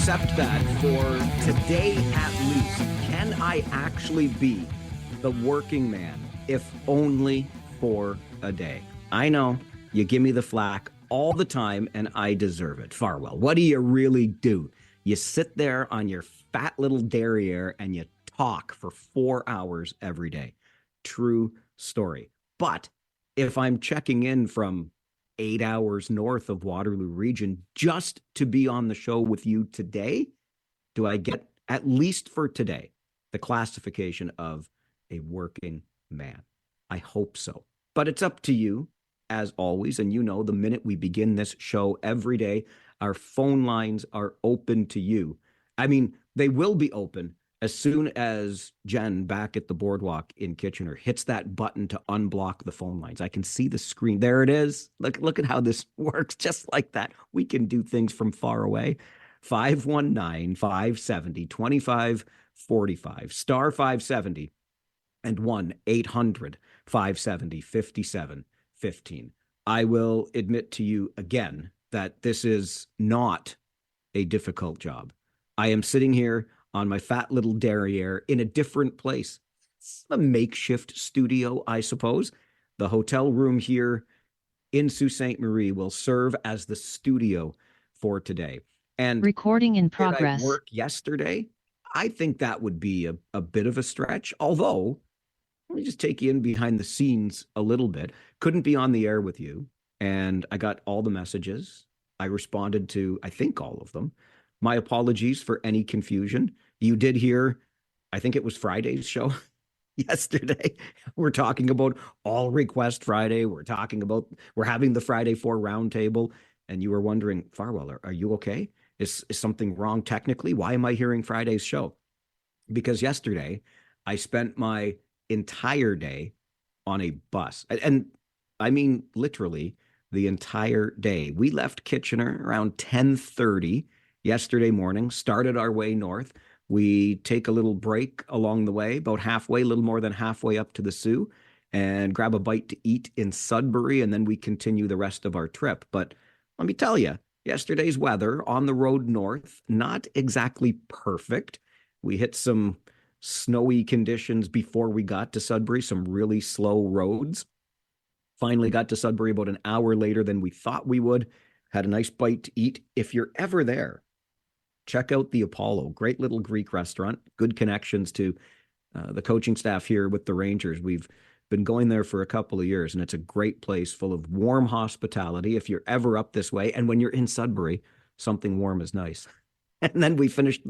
accept that for today at least. Can I actually be the working man, if only for a day? I know you give me the flack all the time, and I deserve it. Farwell, what do you really do? You sit there on your fat little derriere and you talk for 4 hours every day. True story. But if I'm checking in from 8 hours north of Waterloo region just to be on the show with you today, do I get, at least for today, the classification of a working man? I hope so. But it's up to you, as always. And you know, the minute we begin this show every day, our phone lines are open to you. I mean, they will be open as soon as Jen back at the boardwalk in Kitchener hits that button to unblock the phone lines. I can see the screen. There it is. Look at how this works. Just like that. We can do things from far away. 519-570-2545, star 570, and 1-800-570-5715. I will admit to you again that this is not a difficult job. I am sitting here on my fat little derriere in a different place. It's a makeshift studio, I suppose. The hotel room here in Sault Ste. Marie will serve as the studio for today. And recording in progress. Did I work yesterday? I think that would be a bit of a stretch, although let me just take you in behind the scenes a little bit. Couldn't be on the air with you, and I got all the messages. I responded to, I think, all of them. My apologies for any confusion. You did hear, I think it was Friday's show yesterday. We're talking about All Request Friday. We're having the Friday 4 roundtable, and you were wondering, Farwell, are you okay? Is something wrong technically? Why am I hearing Friday's show? Because yesterday I spent my entire day on a bus. And I mean, literally the entire day. We left Kitchener around 10:30 yesterday morning, started our way north. We take a little break along the way, about halfway, a little more than halfway up to the Soo, and grab a bite to eat in Sudbury, and then we continue the rest of our trip. But let me tell you, yesterday's weather on the road north, not exactly perfect. We hit some snowy conditions before we got to Sudbury, some really slow roads. Finally got to Sudbury about an hour later than we thought we would. Had a nice bite to eat. If you're ever there, check out the Apollo. Great little Greek restaurant. Good connections to the coaching staff here with the Rangers. We've been going there for a couple of years, and it's a great place full of warm hospitality if you're ever up this way. And when you're in Sudbury, something warm is nice. And then we finished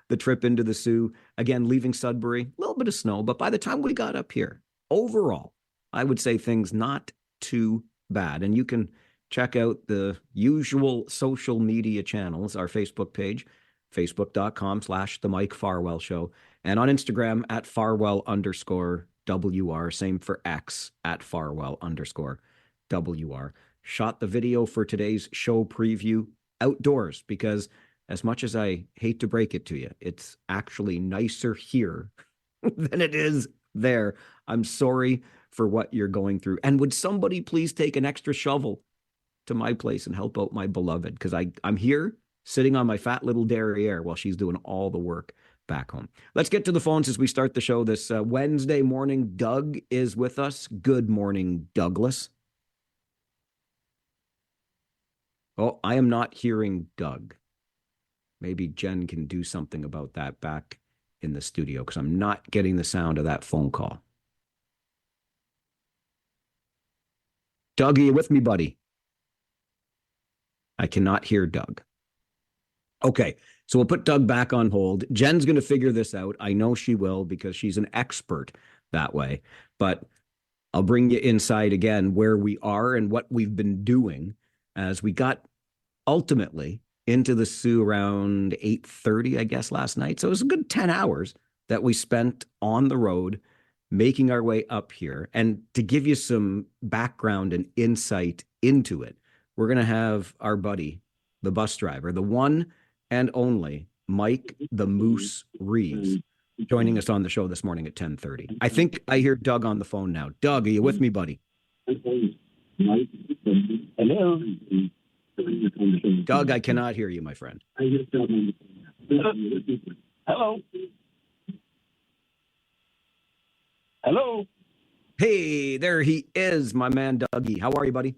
the trip into the Soo, again, leaving Sudbury, a little bit of snow. But by the time we got up here, overall, I would say things not too bad. And you can check out the usual social media channels, our Facebook page, facebook.com/The Mike Farwell Show, and on Instagram at Farwell_WR, same for X at Farwell_WR. Shot the video for today's show preview outdoors because, as much as I hate to break it to you, it's actually nicer here than it is there. I'm sorry for what you're going through. And would somebody please take an extra shovel to my place and help out my beloved? Because I'm here sitting on my fat little derriere while she's doing all the work back home. Let's get to the phones as we start the show this Wednesday morning. Doug is with us. Good morning, Douglas. Oh, I am not hearing Doug. Maybe Jen can do something about that back in the studio because I'm not getting the sound of that phone call. Doug, are you with me, buddy? I cannot hear Doug. Okay, so we'll put Doug back on hold. Jen's going to figure this out. I know she will because she's an expert that way. But I'll bring you inside again where we are and what we've been doing as we got ultimately into the Soo around 8:30, I guess, last night. So it was a good 10 hours that we spent on the road making our way up here. And to give you some background and insight into it, we're going to have our buddy, the bus driver, the one and only Mike the Moose Reeves, joining us on the show this morning at 10:30. I think I hear Doug on the phone now. Doug, are you with me, buddy? Hello. Doug, I cannot hear you, my friend. Hello. Hello. Hey, there he is, my man Dougie. How are you, buddy?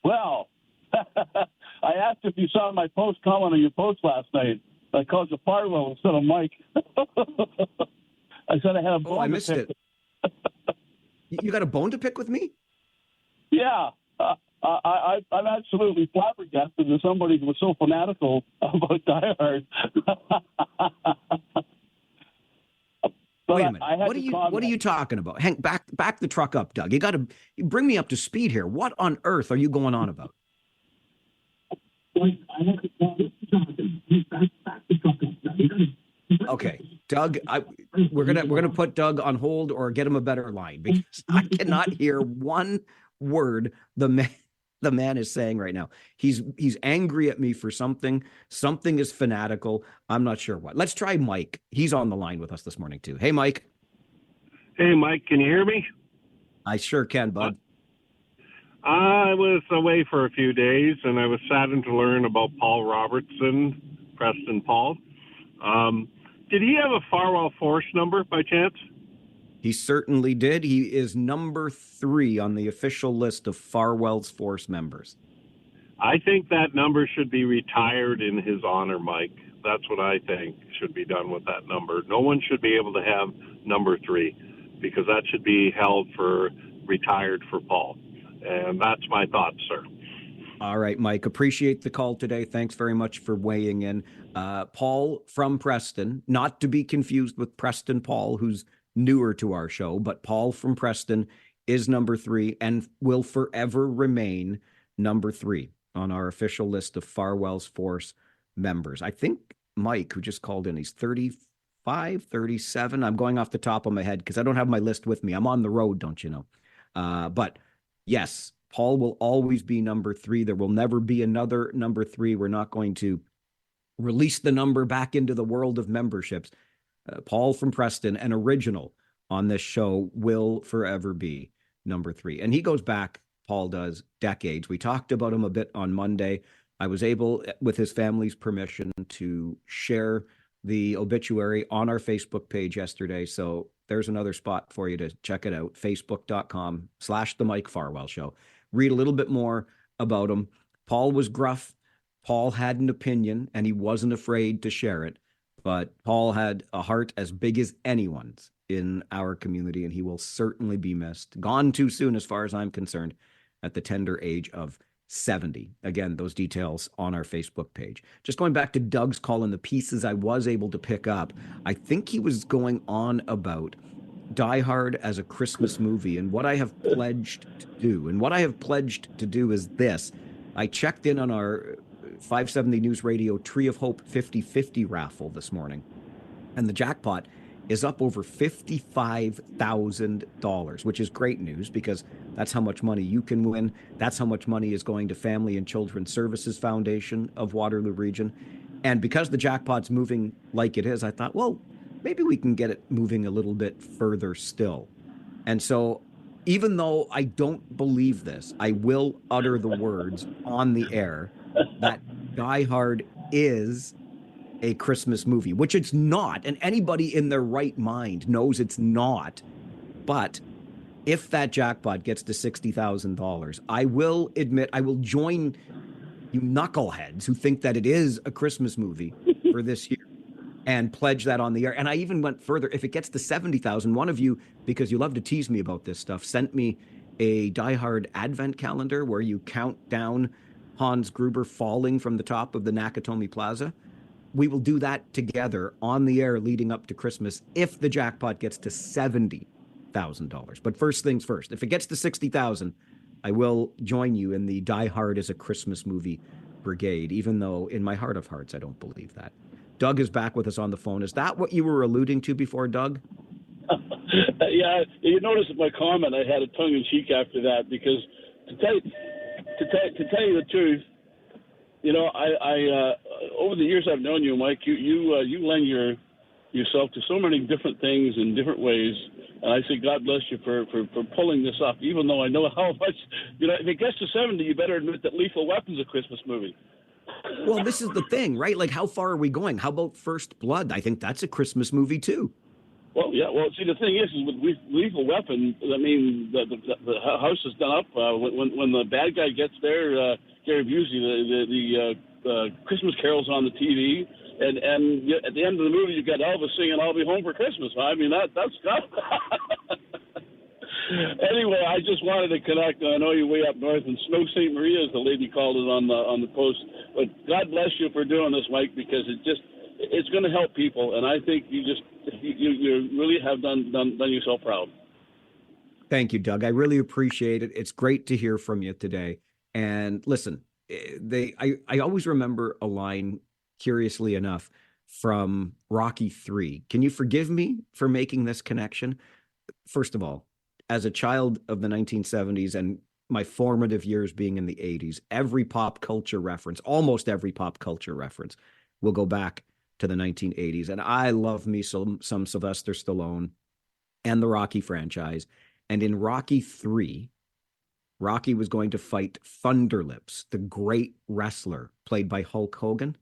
Well, I asked if you saw my comment on your post last night. I called you Farwell instead of Mike. I said I had a bone I missed to pick. it. You got a bone to pick with me? Yeah. I'm absolutely flabbergasted that somebody was so fanatical about Die Hard. Wait a minute. What are you talking about? Hang back the truck up, Doug. You bring me up to speed here. What on earth are you going on about? Okay, Doug, we're gonna put Doug on hold or get him a better line because I cannot hear one word the man is saying right now. He's angry at me for something. Something is fanatical. I'm not sure what. Let's try Mike. He's on the line with us this morning too. Hey, Mike. Hey, Mike. Can you hear me? I sure can, bud. I was away for a few days, and I was saddened to learn about Paul Robertson, Preston Paul. Did he have a Farwell Force number by chance? He certainly did. He is number 3 on the official list of Farwell's Force members. I think that number should be retired in his honor, Mike. That's what I think should be done with that number. No one should be able to have number 3 because that should be held for retired for Paul. And that's my thoughts, sir. All right, Mike. Appreciate the call today. Thanks very much for weighing in. Paul from Preston, not to be confused with Preston Paul, who's newer to our show, but Paul from Preston is number 3 and will forever remain number 3 on our official list of Farwell's Force members. I think Mike, who just called in, he's 35, 37. I'm going off the top of my head because I don't have my list with me. I'm on the road, don't you know? But yes, Paul will always be number 3. There will never be another number 3. We're not going to release the number back into the world of memberships. Paul from Preston, an original on this show, will forever be number 3. And he goes back, Paul does, decades. We talked about him a bit on Monday. I was able, with his family's permission, to share the obituary on our Facebook page yesterday. So there's another spot for you to check it out, facebook.com/The Mike Farwell Show. Read a little bit more about him. Paul was gruff. Paul had an opinion, and he wasn't afraid to share it. But Paul had a heart as big as anyone's in our community, and he will certainly be missed. Gone too soon, as far as I'm concerned, at the tender age of 70. Again, those details on our Facebook page. Just going back to Doug's call and the pieces I was able to pick up, I think he was going on about Die Hard as a Christmas movie and what I have pledged to do. And what I have pledged to do is this. I checked in on our 570 News Radio Tree of Hope 50/50 raffle this morning, and the jackpot is up over $55,000, which is great news because that's how much money you can win. That's how much money is going to Family and Children's Services Foundation of Waterloo Region. And because the jackpot's moving like it is, I thought, well, maybe we can get it moving a little bit further still. And so even though I don't believe this, I will utter the words on the air that Die Hard is a Christmas movie, which it's not. And anybody in their right mind knows it's not. But if that jackpot gets to $60,000, I will admit, I will join you knuckleheads who think that it is a Christmas movie for this year and pledge that on the air. And I even went further. If it gets to 70,000, one of you, because you love to tease me about this stuff, sent me a Die Hard advent calendar where you count down Hans Gruber falling from the top of the Nakatomi Plaza. We will do that together on the air leading up to Christmas if the jackpot gets to $70,000. But first things first, if it gets to 60,000, I will join you in the Die Hard as a Christmas movie brigade, even though in my heart of hearts, I don't believe that. Doug is back with us on the phone. Is that what you were alluding to before, Doug? Yeah, you noticed my comment. I had a tongue-in-cheek after that because to tell you the truth, you know, I over the years I've known you, Mike, you lend yourself to so many different things in different ways, and I say God bless you for pulling this off. Even though I know how much, you know, if it gets to 70, you better admit that Lethal Weapon's a Christmas movie. Well, this is the thing, right? Like, how far are we going? How about First Blood? I think that's a Christmas movie too. Well, yeah. Well, see, the thing is with Lethal Weapon, I mean, the house is done up. When the bad guy gets there, Gary Busey, the Christmas carols on the TV, and at the end of the movie, you got Elvis singing "I'll Be Home for Christmas." I mean, that's got. Anyway, I just wanted to connect. I know you're way up north, and Snow St. Maria, as the lady called it on the post. But God bless you for doing this, Mike, because it's going to help people, and I think you really have done yourself proud. Thank you, Doug. I really appreciate it. It's great to hear from you today. And listen, I always remember a line, curiously enough, from Rocky 3. Can you forgive me for making this connection? First of all, as a child of the 1970s and my formative years being in the 80s, every pop culture reference, almost every pop culture reference, will go back to the 1980s. And I love me some Sylvester Stallone and the Rocky franchise. And in Rocky 3, Rocky was going to fight Thunderlips, the great wrestler played by Hulk Hogan,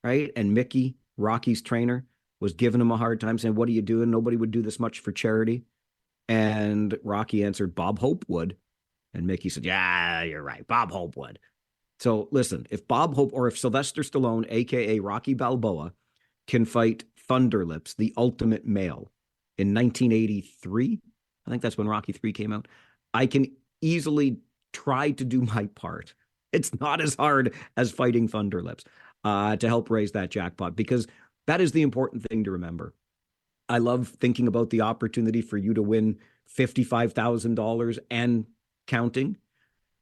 right? And Mickey, Rocky's trainer, was giving him a hard time, saying, "What are you doing? Nobody would do this much for charity." And Rocky answered, "Bob Hope would." And Mickey said, "Yeah, you're right. Bob Hope would." So listen, if Bob Hope or if Sylvester Stallone, aka Rocky Balboa, can fight Thunderlips, the ultimate male, in 1983, I think that's when Rocky 3 came out, I can easily try to do my part. It's not as hard as fighting Thunderlips to help raise that jackpot, because that is the important thing to remember. I love thinking about the opportunity for you to win $55,000 and counting.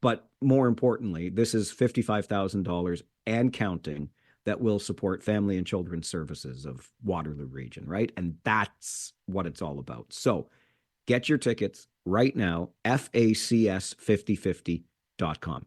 But more importantly, this is $55,000 and counting that will support Family and Children's Services of Waterloo Region, right? And that's what it's all about. So get your tickets right now, facs5050.com.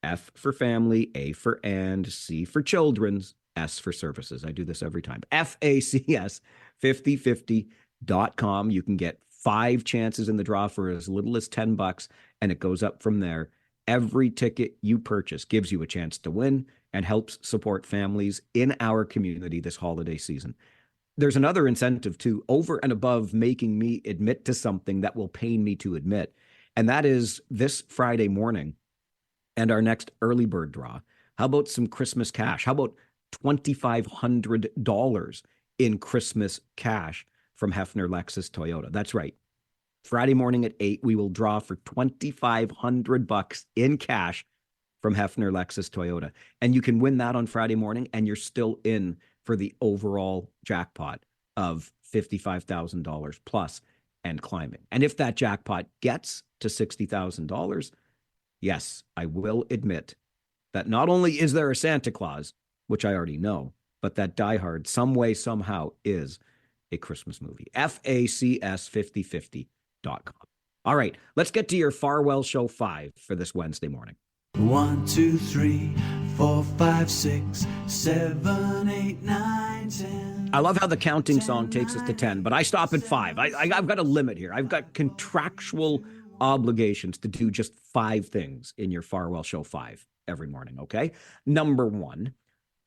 F for family, A for and, C for children's, S for services. I do this every time. facs5050.com. You can get 5 chances in the draw for as little as $10, and it goes up from there. Every ticket you purchase gives you a chance to win and helps support families in our community this holiday season. There's another incentive too, over and above making me admit to something that will pain me to admit, and that is this Friday morning and our next early bird draw. How about some Christmas cash? How about $2,500 in Christmas cash from Hefner Lexus Toyota? That's right. Friday morning at 8, we will draw for $2,500 in cash from Hefner Lexus Toyota. And you can win that on Friday morning, and you're still in for the overall jackpot of $55,000 plus and climbing. And if that jackpot gets to $60,000, yes, I will admit that not only is there a Santa Claus, which I already know, but that Die Hard, some way, somehow, is a Christmas movie. FACS5050.com. All right, let's get to your Farwell Show 5 for this Wednesday morning. 1, 2, 3, 4, 5, 6, 7, 8, 9, 10. I love how the counting song takes us to 10, but I stop at 5. I've got a limit here. I've got contractual obligations to do just 5 things in your Farwell Show 5 every morning, okay? Number 1,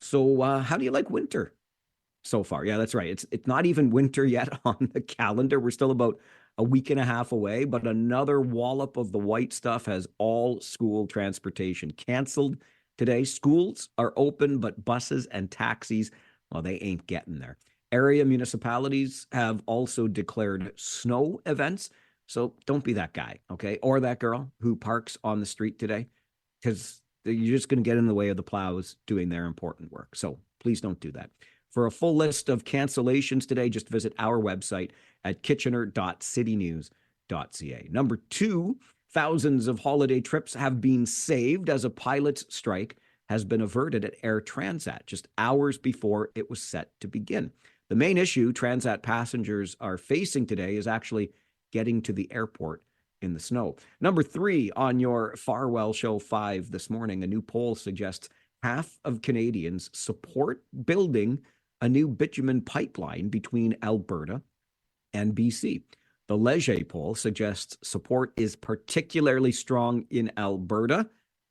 so how do you like winter so far? Yeah, that's right. It's not even winter yet on the calendar. We're still about a week and a half away, but another wallop of the white stuff has all school transportation canceled today. Schools are open, but buses and taxis, well, they ain't getting there. Area municipalities have also declared snow events. So don't be that guy, okay? Or that girl who parks on the street today, because you're just going to get in the way of the plows doing their important work. So please don't do that. For a full list of cancellations today, just visit our website at kitchener.citynews.ca. Number 2, thousands of holiday trips have been saved as a pilot's strike has been averted at Air Transat just hours before it was set to begin. The main issue Transat passengers are facing today is actually getting to the airport in the snow. Number 3 on your Farwell Show 5 this morning, a new poll suggests half of Canadians support building a new bitumen pipeline between Alberta and BC. The Leger poll suggests support is particularly strong in Alberta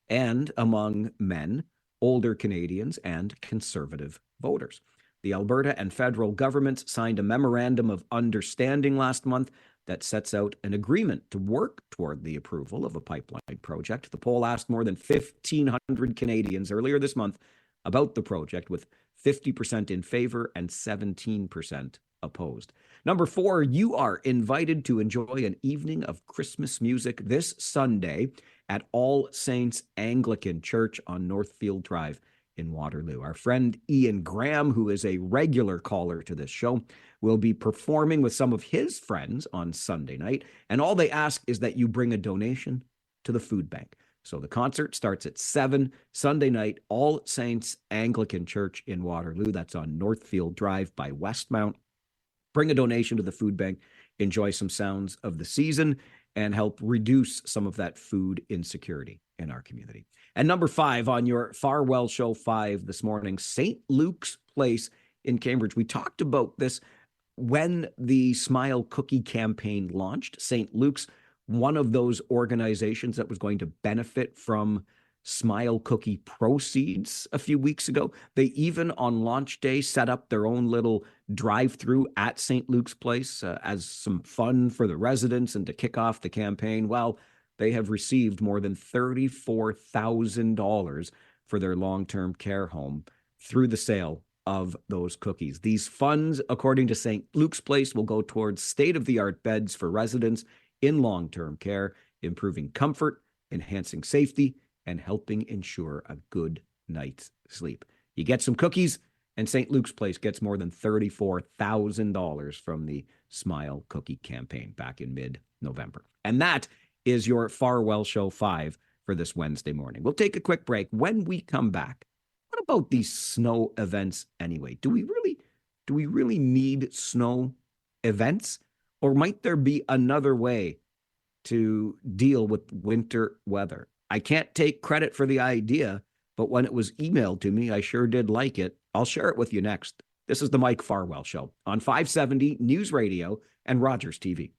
and among men, older Canadians, and conservative voters. The Alberta and federal governments signed a memorandum of understanding last month that sets out an agreement to work toward the approval of a pipeline project. The poll asked more than 1,500 Canadians earlier this month about the project, with 50% in favor and 17% opposed. Number 4, you are invited to enjoy an evening of Christmas music this Sunday at All Saints Anglican Church on Northfield Drive in Waterloo. Our friend Ian Graham, who is a regular caller to this show, will be performing with some of his friends on Sunday night, and all they ask is that you bring a donation to the food bank. So the concert starts at 7 Sunday night, All Saints Anglican Church in Waterloo. That's on Northfield Drive by Westmount. Bring a donation to the food bank, enjoy some sounds of the season, and help reduce some of that food insecurity in our community. And number 5 on your Farwell Show 5 this morning, St. Luke's Place in Cambridge. We talked about this when the Smile Cookie campaign launched. St. Luke's, one of those organizations that was going to benefit from Smile Cookie proceeds a few weeks ago. They even on launch day set up their own little drive-through at St. Luke's Place as some fun for the residents and to kick off the campaign. Well, they have received more than $34,000 for their long-term care home through the sale of those cookies. These funds, according to St. Luke's Place, will go towards state-of-the-art beds for residents in long-term care, improving comfort, enhancing safety, and helping ensure a good night's sleep. You get some cookies, and St. Luke's Place gets more than $34,000 from the Smile Cookie campaign back in mid-November. And that is your Farwell Show 5 for this Wednesday morning. We'll take a quick break. When we come back, what about these snow events anyway? Do we really need snow events? Or might there be another way to deal with winter weather? I can't take credit for the idea, but when it was emailed to me, I sure did like it. I'll share it with you next. This is the Mike Farwell Show on 570 News Radio and Rogers TV.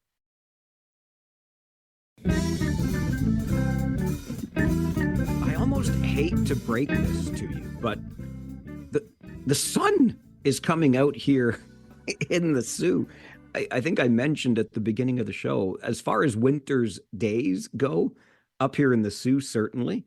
I almost hate to break this to you, but the sun is coming out here in the Soo. I think I mentioned at the beginning of the show, as far as winter's days go, up here in the Soo, certainly,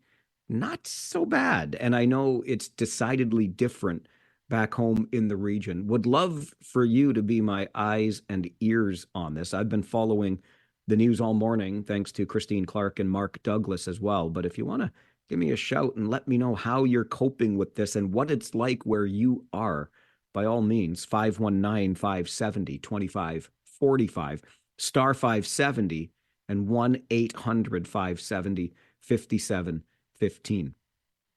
not so bad. And I know it's decidedly different back home in the region. Would love for you to be my eyes and ears on this. I've been following the news all morning, thanks to Christine Clark and Mark Douglas as well. But if you want to give me a shout and let me know how you're coping with this and what it's like where you are, by all means, 519-570-2545, star 570, and 1-800-570-5715.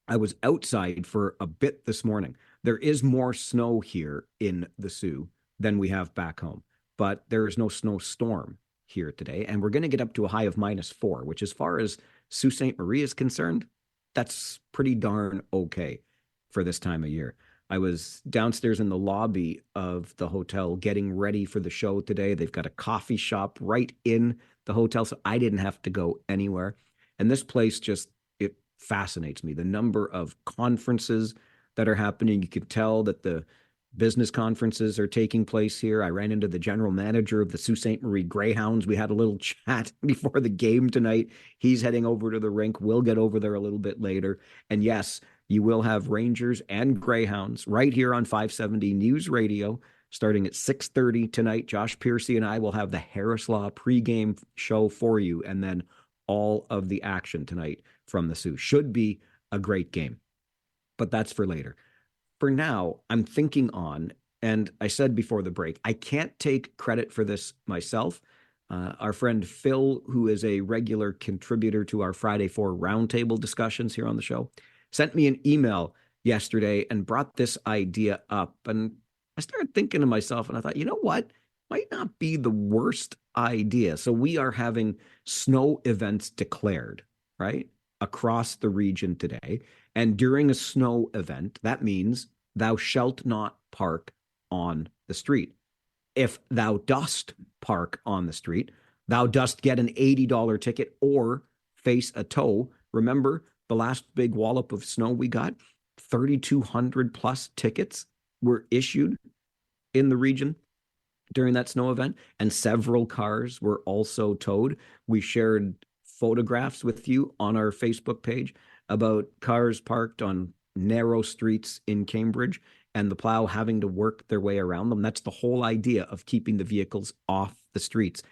I was outside for a bit this morning. There is more snow here in the Soo than we have back home, but there is no snowstorm here today, and we're going to get up to a high of -4, which as far as Sault Ste. Marie is concerned, that's pretty darn okay for this time of year. I was downstairs in the lobby of the hotel getting ready for the show today. They've got a coffee shop right in the hotel, so I didn't have to go anywhere. And this place just, it fascinates me. The number of conferences that are happening. You can tell that the business conferences are taking place here. I ran into the general manager of the Sault Ste. Marie Greyhounds. We had a little chat before the game tonight. He's heading over to the rink. We'll get over there a little bit later. And yes, you will have Rangers and Greyhounds right here on 570 News Radio starting at 6:30 tonight. Josh Piercy and I will have the Harris Law pregame show for you, and then all of the action tonight from the Soo. Should be a great game, but that's for later. For now, I'm thinking on, and I said before the break, I can't take credit for this myself. Our friend Phil, who is a regular contributor to our Friday 4 roundtable discussions here on the show, sent me an email yesterday and brought this idea up. And I started thinking to myself, and I thought, you know what? Might not be the worst idea. So we are having snow events declared, right, across the region today. And during a snow event, that means thou shalt not park on the street. If thou dost park on the street, thou dost get an $80 ticket or face a tow. Remember the last big wallop of snow we got? 3,200 plus tickets were issued in the region during that snow event, and several cars were also towed. We shared photographs with you on our Facebook page about cars parked on narrow streets in Cambridge and the plow having to work their way around them. That's the whole idea of keeping the vehicles off the streets.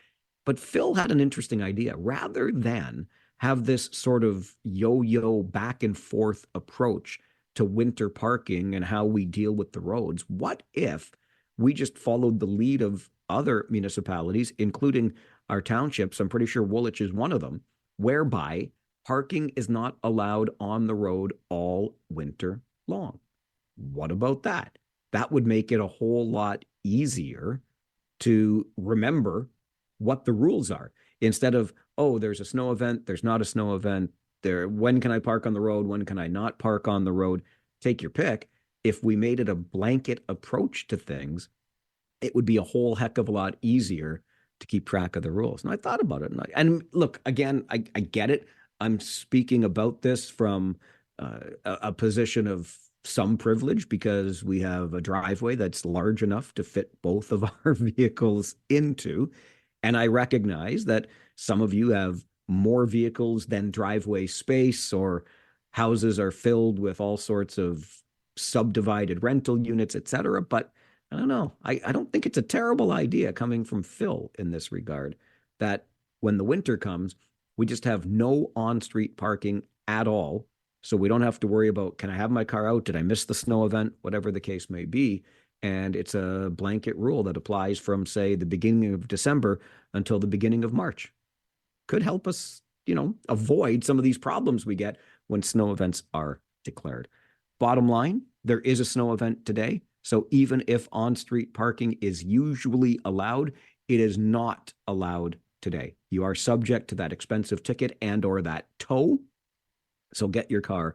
But Phil had an interesting idea. Rather than have this sort of yo-yo back and forth approach to winter parking and how we deal with the roads, what if we just followed the lead of other municipalities, including our townships? I'm pretty sure Woolwich is one of them, whereby parking is not allowed on the road all winter long. What about that? That would make it a whole lot easier to remember what the rules are, instead of, oh, there's a snow event, there's not a snow event, when can I park on the road, when can I not park on the road? Take your pick. If we made it a blanket approach to things, it would be a whole heck of a lot easier to keep track of the rules. And I thought about it. And look, again, I get it. I'm speaking about this from a position of some privilege because we have a driveway that's large enough to fit both of our vehicles into. And I recognize that some of you have more vehicles than driveway space, or houses are filled with all sorts of subdivided rental units, etc. But I don't know. I don't think it's a terrible idea coming from Phil in this regard, that when the winter comes, we just have no on-street parking at all. So we don't have to worry about, can I have my car out? Did I miss the snow event? Whatever the case may be. And it's a blanket rule that applies from, say, the beginning of December until the beginning of March. Could help us, avoid some of these problems we get when snow events are declared. Bottom line, there is a snow event today. So even if on-street parking is usually allowed, it is not allowed today. You are subject to that expensive ticket and or that tow. So get your car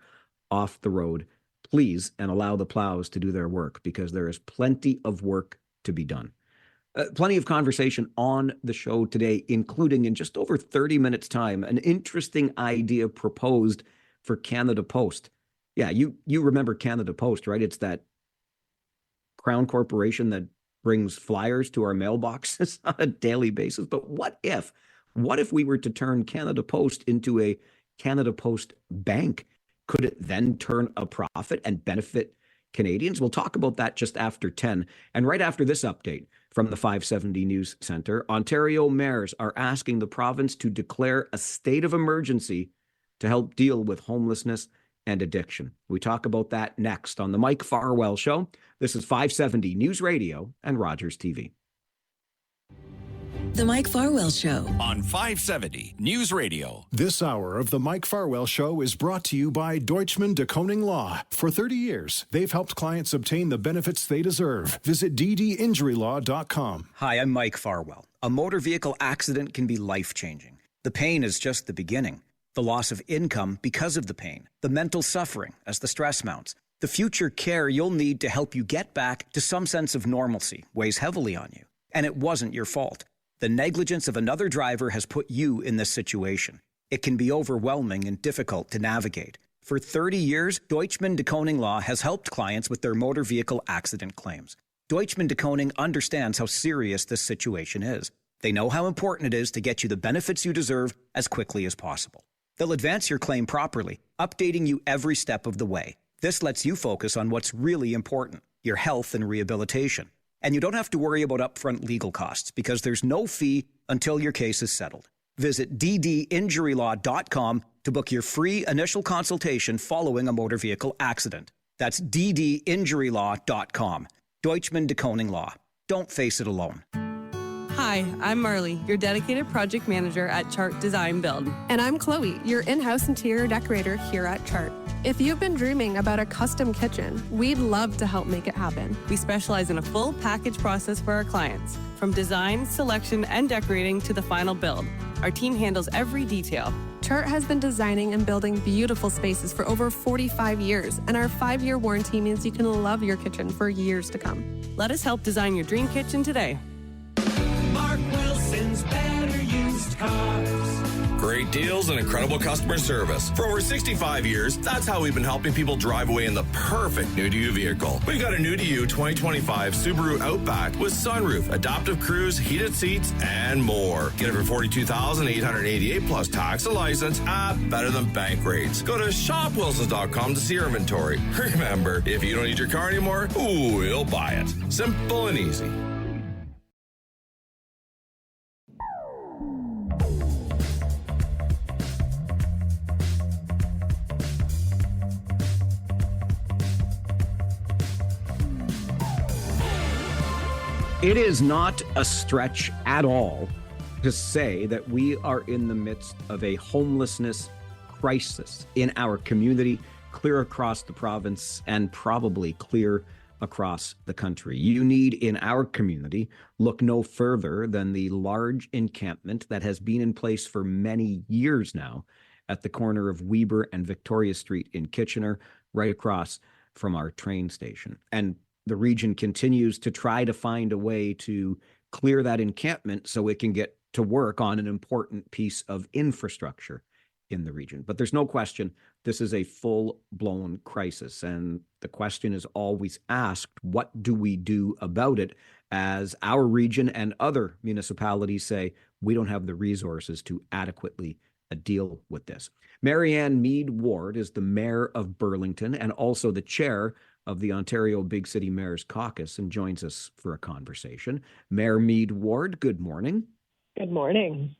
off the road, please, and allow the plows to do their work, because there is plenty of work to be done. Plenty of conversation on the show today, including in just over 30 minutes time, an interesting idea proposed for Canada Post. Yeah, you remember Canada Post, right? It's that Crown Corporation that brings flyers to our mailboxes on a daily basis. But what if we were to turn Canada Post into a Canada Post bank? Could it then turn a profit and benefit Canadians? We'll talk about that just after 10. And right after this update from the 570 News Centre, Ontario mayors are asking the province to declare a state of emergency to help deal with homelessness and addiction. We talk about that next on the Mike Farwell Show. This is 570 News Radio and Rogers TV. The Mike Farwell Show on 570 News Radio. This hour of the Mike Farwell Show is brought to you by Deutschman de Koning Law. For 30 years, they've helped clients obtain the benefits they deserve. Visit ddinjurylaw.com. Hi, I'm Mike Farwell. A motor vehicle accident can be life-changing. The pain is just the beginning. The loss of income because of the pain. The mental suffering as the stress mounts. The future care you'll need to help you get back to some sense of normalcy weighs heavily on you. And it wasn't your fault. The negligence of another driver has put you in this situation. It can be overwhelming and difficult to navigate. For 30 years, Deutschman de Koning Law has helped clients with their motor vehicle accident claims. Deutschman de Koning understands how serious this situation is. They know how important it is to get you the benefits you deserve as quickly as possible. They'll advance your claim properly, updating you every step of the way. This lets you focus on what's really important, your health and rehabilitation. And you don't have to worry about upfront legal costs because there's no fee until your case is settled. Visit ddinjurylaw.com to book your free initial consultation following a motor vehicle accident. That's ddinjurylaw.com. Deutschman de Koning Law. Don't face it alone. Hi, I'm Marley, your dedicated project manager at Chart Design Build. And I'm Chloe, your in-house interior decorator here at Chart. If you've been dreaming about a custom kitchen, we'd love to help make it happen. We specialize in a full package process for our clients, from design, selection, and decorating to the final build. Our team handles every detail. Chart has been designing and building beautiful spaces for over 45 years, and our 5-year warranty means you can love your kitchen for years to come. Let us help design your dream kitchen today. Mark Wilson's Better Used Cars. Great great deals and incredible customer service. For over 65 years, that's how we've been helping people drive away in the perfect new-to-you vehicle. We've got a new-to-you 2025 Subaru Outback with sunroof, adaptive cruise, heated seats, and more. Get it for $42,888 plus tax and license at better than bank rates. Go to shopwilsons.com to see our inventory. Remember, if you don't need your car anymore, we'll buy it. Simple and easy. It is not a stretch at all to say that we are in the midst of a homelessness crisis in our community, clear across the province, and probably clear across the country. You need, in our community, look no further than the large encampment that has been in place for many years now at the corner of Weber and Victoria Street in Kitchener, right across from our train station. And the region continues to try to find a way to clear that encampment so it can get to work on an important piece of infrastructure in the region. But there's no question this is a full-blown crisis. And the question is always asked, what do we do about it, as our region and other municipalities say, we don't have the resources to adequately deal with this. Marianne Mead Ward is the mayor of Burlington and also the chair of the Ontario Big City Mayors Caucus and joins us for a conversation. Mayor Mead Ward, good morning. Good morning.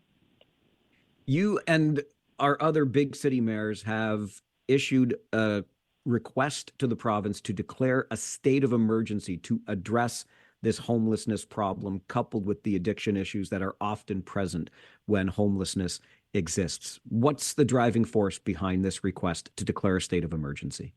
You and our other big city mayors have issued a request to the province to declare a state of emergency to address this homelessness problem, coupled with the addiction issues that are often present when homelessness exists. What's the driving force behind this request to declare a state of emergency?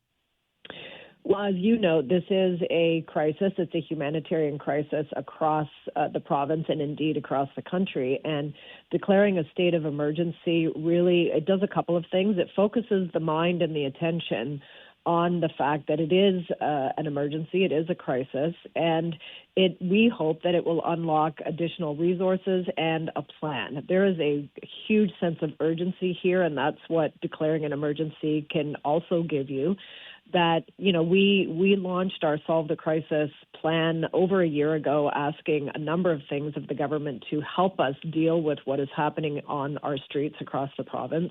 Well, as you know, this is a crisis. It's a humanitarian crisis across the province and indeed across the country. And declaring a state of emergency really, it does a couple of things. It focuses the mind and the attention on the fact that it is an emergency, it is a crisis, and we hope that it will unlock additional resources and a plan. There is a huge sense of urgency here, and that's what declaring an emergency can also give you. That, we launched our Solve the Crisis plan over a year ago, asking a number of things of the government to help us deal with what is happening on our streets across the province.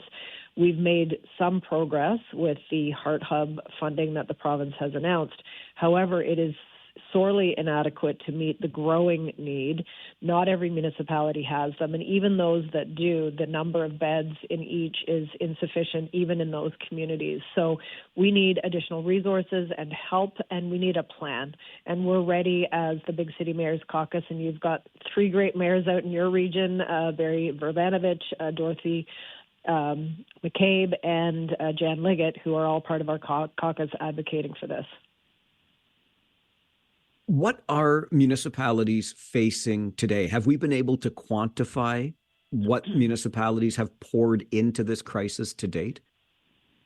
We've made some progress with the Heart Hub funding that the province has announced. However, it is sorely inadequate to meet the growing need. Not every municipality has them, and even those that do, the number of beds in each is insufficient, even in those communities. So we need additional resources and help, and we need a plan. And we're ready as the Big City Mayors Caucus, and you've got three great mayors out in your region, Barry Verbanovich, Dorothy McCabe, and Jan Liggett, who are all part of our caucus advocating for this. What are municipalities facing today? Have we been able to quantify what municipalities have poured into this crisis to date?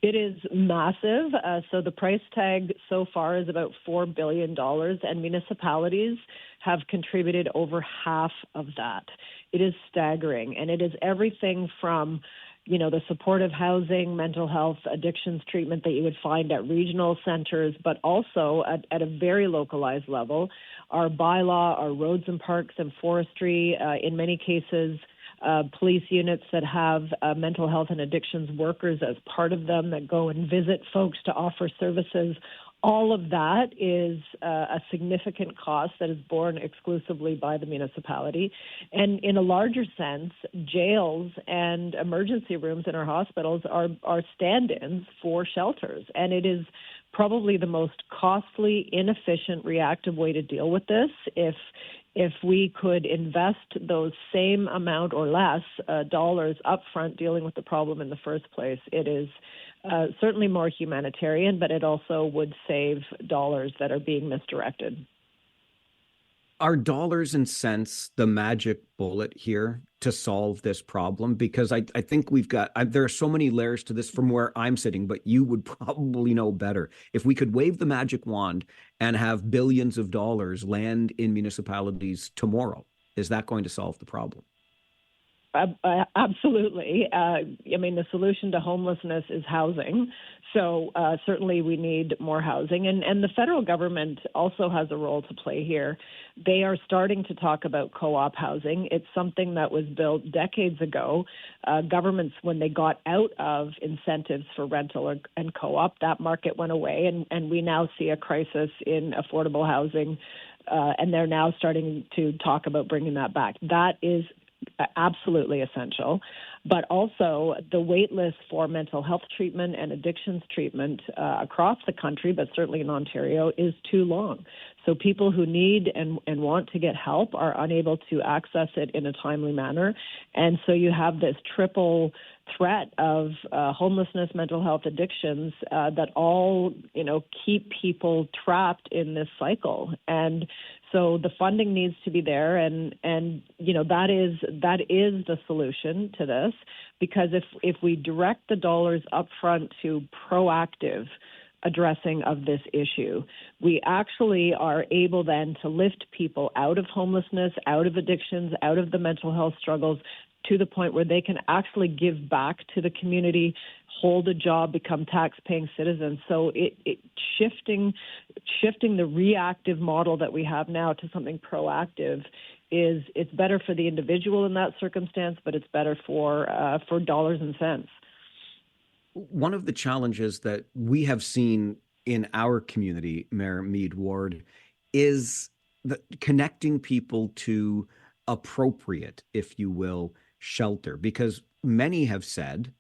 It is massive. So the price tag so far is about $4 billion, and municipalities have contributed over half of that. It is staggering, and it is everything from the supportive housing, mental health, addictions treatment that you would find at regional centers, but also at a very localized level. Our bylaw, our roads and parks and forestry, in many cases, police units that have mental health and addictions workers as part of them that go and visit folks to offer services. All of that is a significant cost that is borne exclusively by the municipality. And in a larger sense, jails and emergency rooms in our hospitals are stand-ins for shelters. And it is probably the most costly, inefficient, reactive way to deal with this. If we could invest those same amount or less dollars upfront dealing with the problem in the first place, it is certainly more humanitarian, but it also would save dollars that are being misdirected. Are dollars and cents the magic bullet here to solve this problem? Because I think there are so many layers to this from where I'm sitting, but you would probably know better. If we could wave the magic wand and have billions of dollars land in municipalities tomorrow, is that going to solve the problem? Absolutely. I mean, the solution to homelessness is housing. So certainly we need more housing. And the federal government also has a role to play here. They are starting to talk about co-op housing. It's something that was built decades ago. Governments, when they got out of incentives for rental and co-op, that market went away. And we now see a crisis in affordable housing. And they're now starting to talk about bringing that back. That is absolutely essential. But also the wait list for mental health treatment and addictions treatment across the country, but certainly in Ontario, is too long. So people who need and want to get help are unable to access it in a timely manner. And so you have this triple threat of homelessness, mental health, addictions that all, keep people trapped in this cycle. And so the funding needs to be there, and that is the solution to this, because if we direct the dollars up front to proactive addressing of this issue, we actually are able then to lift people out of homelessness, out of addictions, out of the mental health struggles, to the point where they can actually give back to the community, hold a job, become tax-paying citizens. So shifting the reactive model that we have now to something proactive it's better for the individual in that circumstance, but it's better for dollars and cents. One of the challenges that we have seen in our community, Mayor Mead Ward, is connecting people to appropriate, if you will, shelter, because many have said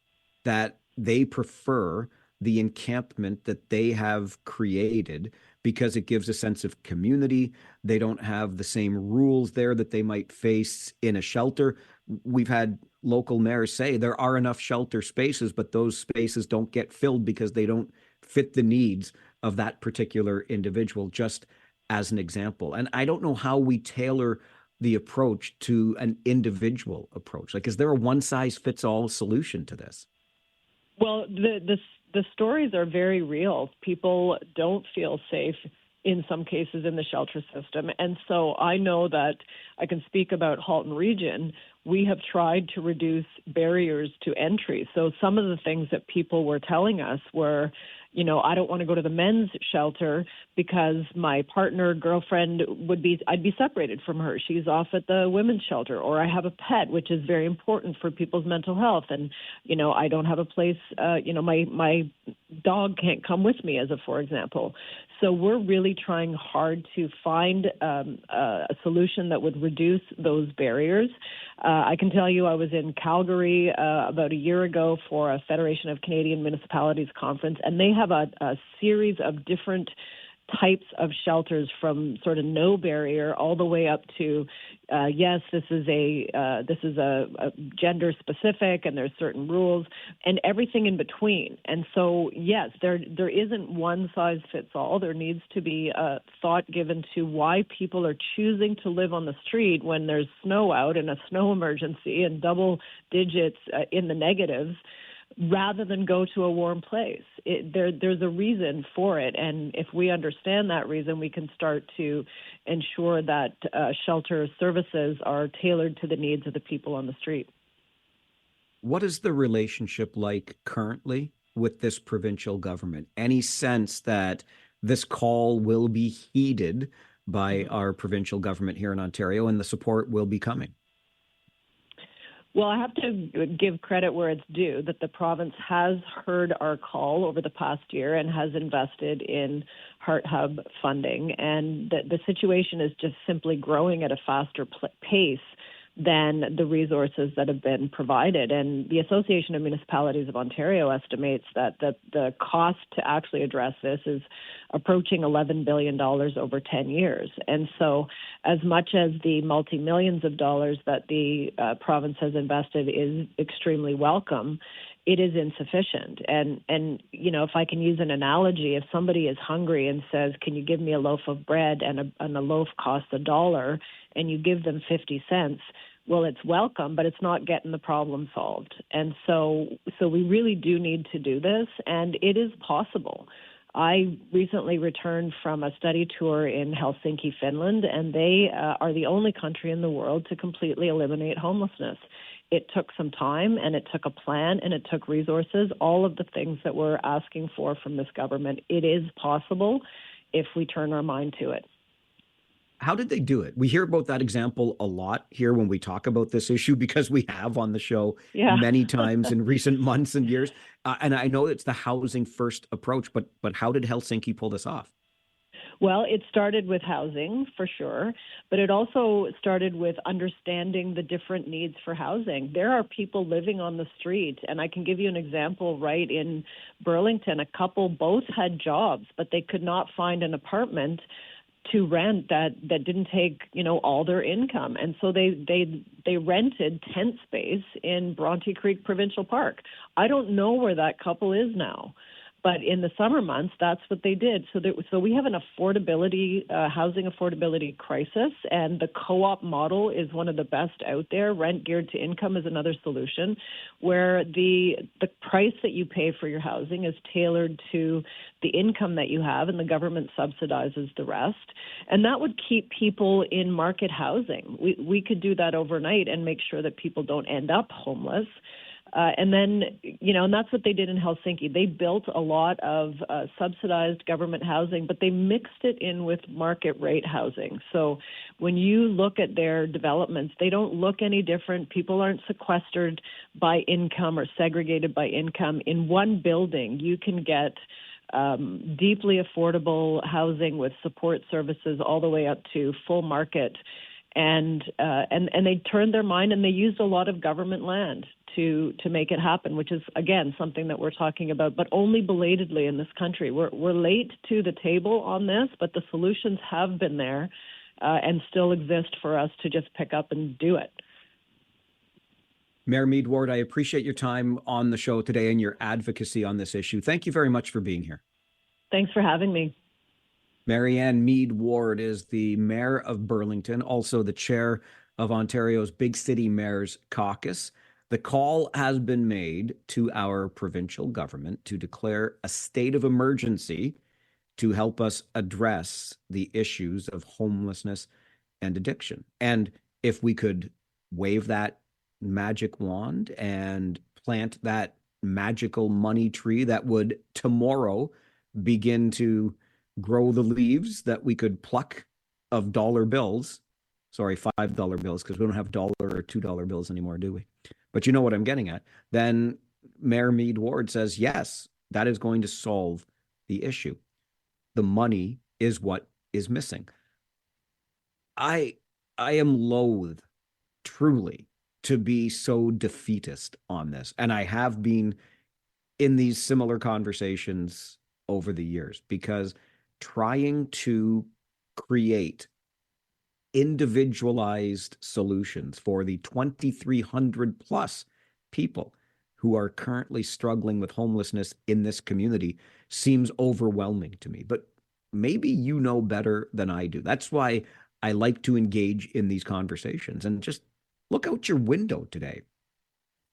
that they prefer the encampment that they have created because it gives a sense of community. They don't have the same rules there that they might face in a shelter. We've had local mayors say there are enough shelter spaces, but those spaces don't get filled because they don't fit the needs of that particular individual, just as an example. And I don't know how we tailor the approach to an individual approach. Like, is there a one-size-fits-all solution to this? Well, the stories are very real. People don't feel safe in some cases in the shelter system. And so I know that I can speak about Halton Region. We have tried to reduce barriers to entry. So some of the things that people were telling us were, I don't want to go to the men's shelter because my partner, girlfriend I'd be separated from her. She's off at the women's shelter, or I have a pet, which is very important for people's mental health. And, I don't have a place, my dog can't come with me, for example. So we're really trying hard to find a solution that would reduce those barriers. I can tell you I was in Calgary about a year ago for a Federation of Canadian Municipalities conference, and they have a series of different types of shelters, from sort of no barrier all the way up to yes, this is a gender specific, and there's certain rules, and everything in between. And so yes, there isn't one size fits all. There needs to be thought given to why people are choosing to live on the street when there's snow out and a snow emergency and double digits in the negatives, rather than go to a warm place. There's a reason for it. And if we understand that reason, we can start to ensure that shelter services are tailored to the needs of the people on the street. What is the relationship like currently with this provincial government? Any sense that this call will be heeded by our provincial government here in Ontario and the support will be coming? Well, I have to give credit where it's due, that the province has heard our call over the past year and has invested in Heart Hub funding. And the situation is just simply growing at a faster pace than the resources that have been provided. And the Association of Municipalities of Ontario estimates that the cost to actually address this is approaching $11 billion over 10 years. And so as much as the multi-millions of dollars that the province has invested is extremely welcome, it is insufficient. And if I can use an analogy, if somebody is hungry and says, can you give me a loaf of bread, and a loaf costs $1, and you give them 50 cents, well, it's welcome, but it's not getting the problem solved. And so we really do need to do this, and it is possible. I recently returned from a study tour in Helsinki, Finland, and they are the only country in the world to completely eliminate homelessness. It took some time, and it took a plan, and it took resources, all of the things that we're asking for from this government. It is possible if we turn our mind to it. How did they do it? We hear about that example a lot here when we talk about this issue because we have on the show many times in recent months and years. And I know it's the housing first approach, but how did Helsinki pull this off? Well, it started with housing, for sure, but it also started with understanding the different needs for housing. There are people living on the street, and I can give you an example right in Burlington. A couple both had jobs, but they could not find an apartment to rent that didn't take, all their income. And so they rented tent space in Bronte Creek Provincial Park. I don't know where that couple is now. But in the summer months, that's what they did. So we have an housing affordability crisis, and the co-op model is one of the best out there. Rent geared to income is another solution, where the price that you pay for your housing is tailored to the income that you have, and the government subsidizes the rest. And that would keep people in market housing. We could do that overnight and make sure that people don't end up homeless. And then, and that's what they did in Helsinki. They built a lot of subsidized government housing, but they mixed it in with market rate housing. So when you look at their developments, they don't look any different. People aren't sequestered by income or segregated by income. In one building, you can get deeply affordable housing with support services all the way up to full market. And they turned their mind, and they used a lot of government land to make it happen, which is, again, something that we're talking about, but only belatedly in this country. We're late to the table on this, but the solutions have been there and still exist for us to just pick up and do it. Mayor Mead Ward, I appreciate your time on the show today and your advocacy on this issue. Thank you very much for being here. Thanks for having me. Marianne Mead Ward is the mayor of Burlington, also the chair of Ontario's Big City Mayors Caucus. The call has been made to our provincial government to declare a state of emergency to help us address the issues of homelessness and addiction. And if we could wave that magic wand and plant that magical money tree that would tomorrow begin to grow the leaves that we could pluck of dollar bills, sorry, $5 bills, because we don't have dollar or $2 bills anymore, do we? But you know what I'm getting at. Then Mayor Mead Ward says, yes, that is going to solve the issue. The money is what is missing. I am loath, truly, to be so defeatist on this. And I have been in these similar conversations over the years, because trying to create individualized solutions for the 2,300 plus people who are currently struggling with homelessness in this community seems overwhelming to me. But maybe you know better than I do. That's why I like to engage in these conversations, and just look out your window today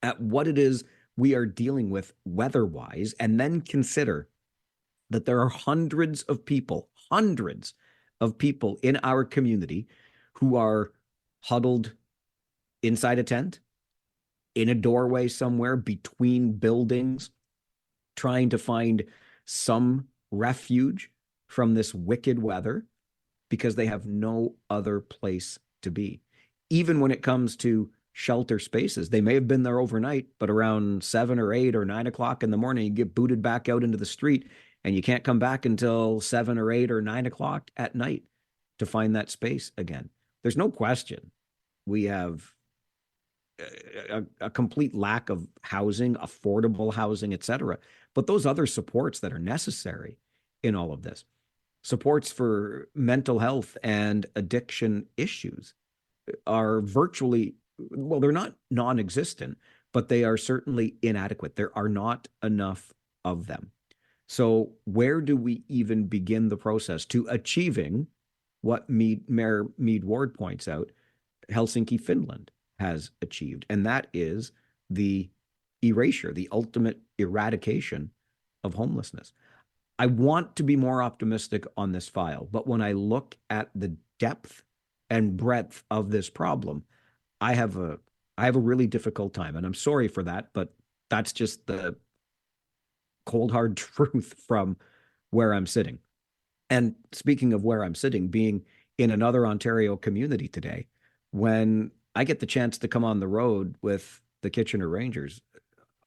at what it is we are dealing with weather-wise, and then consider that there are hundreds of people in our community who are huddled inside a tent, in a doorway somewhere between buildings, trying to find some refuge from this wicked weather because they have no other place to be. Even when it comes to shelter spaces, they may have been there overnight, but around 7 or 8 or 9 o'clock in the morning, you get booted back out into the street, and you can't come back until 7 or 8 or 9 o'clock at night to find that space again. There's no question we have a complete lack of housing, affordable housing, etc. But those other supports that are necessary in all of this, supports for mental health and addiction issues, are virtually, well, they're not non-existent, but they are certainly inadequate. There are not enough of them. So where do we even begin the process to achieving what Mayor Mead Ward points out Helsinki, Finland has achieved? And that is the erasure, the ultimate eradication of homelessness. I want to be more optimistic on this file, but when I look at the depth and breadth of this problem, I have a I have a really difficult time, and I'm sorry for that, but that's just the cold hard truth from where I'm sitting. And speaking of where I'm sitting, being in another Ontario community today, when I get the chance to come on the road with the Kitchener Rangers,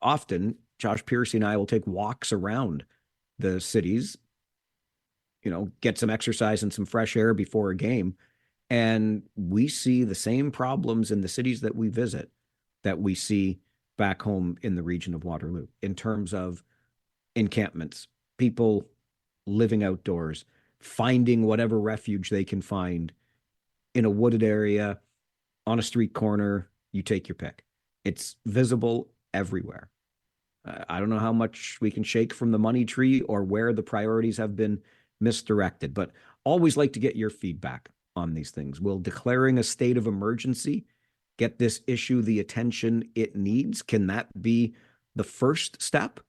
often Josh Piercy and I will take walks around the cities, get some exercise and some fresh air before a game. And we see the same problems in the cities that we visit that we see back home in the region of Waterloo in terms of encampments, people living outdoors, finding whatever refuge they can find in a wooded area, on a street corner, you take your pick. It's visible everywhere. I don't know how much we can shake from the money tree or where the priorities have been misdirected, but always like to get your feedback on these things. Will declaring a state of emergency get this issue the attention it needs? Can that be the first step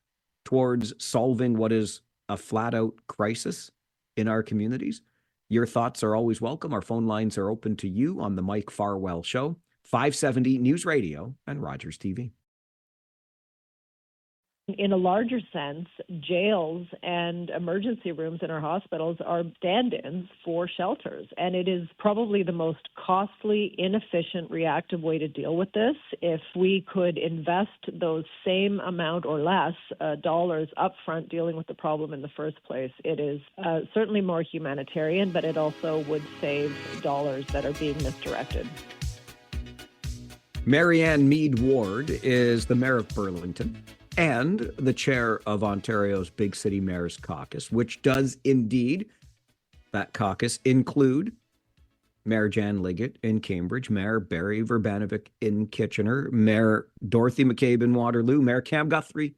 towards solving what is a flat out crisis in our communities? Your thoughts are always welcome. Our phone lines are open to you on the Mike Farwell Show, 570 News Radio and Rogers TV. In a larger sense, jails and emergency rooms in our hospitals are stand-ins for shelters, and it is probably the most costly, inefficient, reactive way to deal with this. If we could invest those same amount or less dollars upfront dealing with the problem in the first place, it is certainly more humanitarian, but it also would save dollars that are being misdirected. Marianne Mead Ward is the mayor of Burlington and the chair of Ontario's Big City Mayors Caucus, which does indeed, that caucus, include Mayor Jan Liggett in Cambridge, Mayor Barry Verbanovic in Kitchener, Mayor Dorothy McCabe in Waterloo, Mayor Cam Guthrie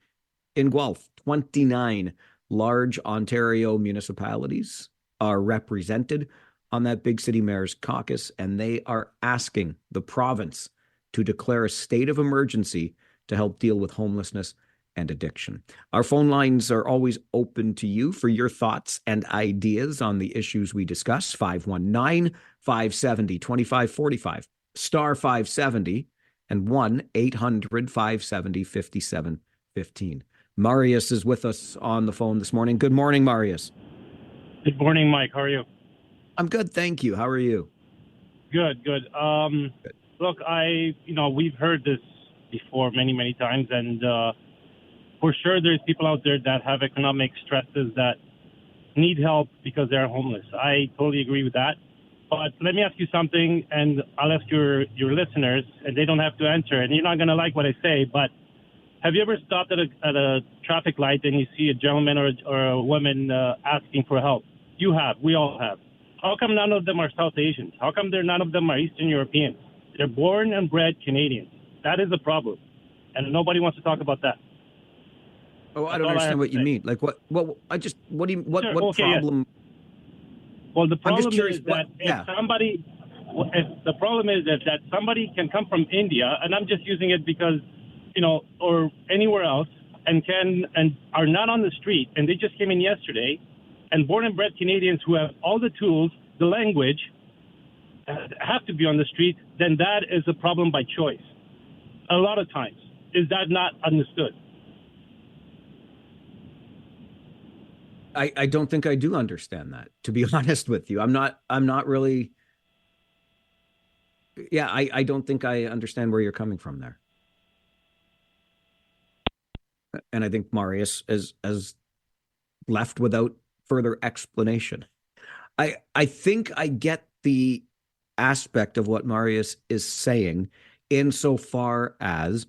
in Guelph. 29 large Ontario municipalities are represented on that Big City Mayors Caucus, and they are asking the province to declare a state of emergency to help deal with homelessness and addiction. Our phone lines are always open to you for your thoughts and ideas on the issues we discuss. 519-570-2545, star 570, and 1-800-570-5715. Marius is with us on the phone this morning. Good morning, Marius. Good morning, Mike. How are you? I'm good, thank you. How are you? Good. Good. Look, we've heard this before many times, and for sure there's people out there that have economic stresses that need help because they're homeless. I totally agree with that. But let me ask you something, and I'll ask your listeners, and they don't have to answer, and you're not going to like what I say, but have you ever stopped at a traffic light and you see a gentleman or a woman asking for help? You have. We all have. How come none of them are South Asians? How come none of them are Eastern Europeans? They're born and bred Canadians. That is a problem, and nobody wants to talk about that. Oh, I don't understand what you mean. Like what? Well, what do you? What problem? Yeah. Well, the problem is that the problem is that somebody can come from India, and I'm just using it because, or anywhere else, and are not on the street, and they just came in yesterday, and born and bred Canadians who have all the tools, the language, have to be on the street, then that is a problem by choice. A lot of times. Is that not understood? I don't think I do understand that, to be honest with you. I'm not really. Yeah, I don't think I understand where you're coming from there. And I think Marius is left without further explanation. I think I get the aspect of what Marius is saying insofar as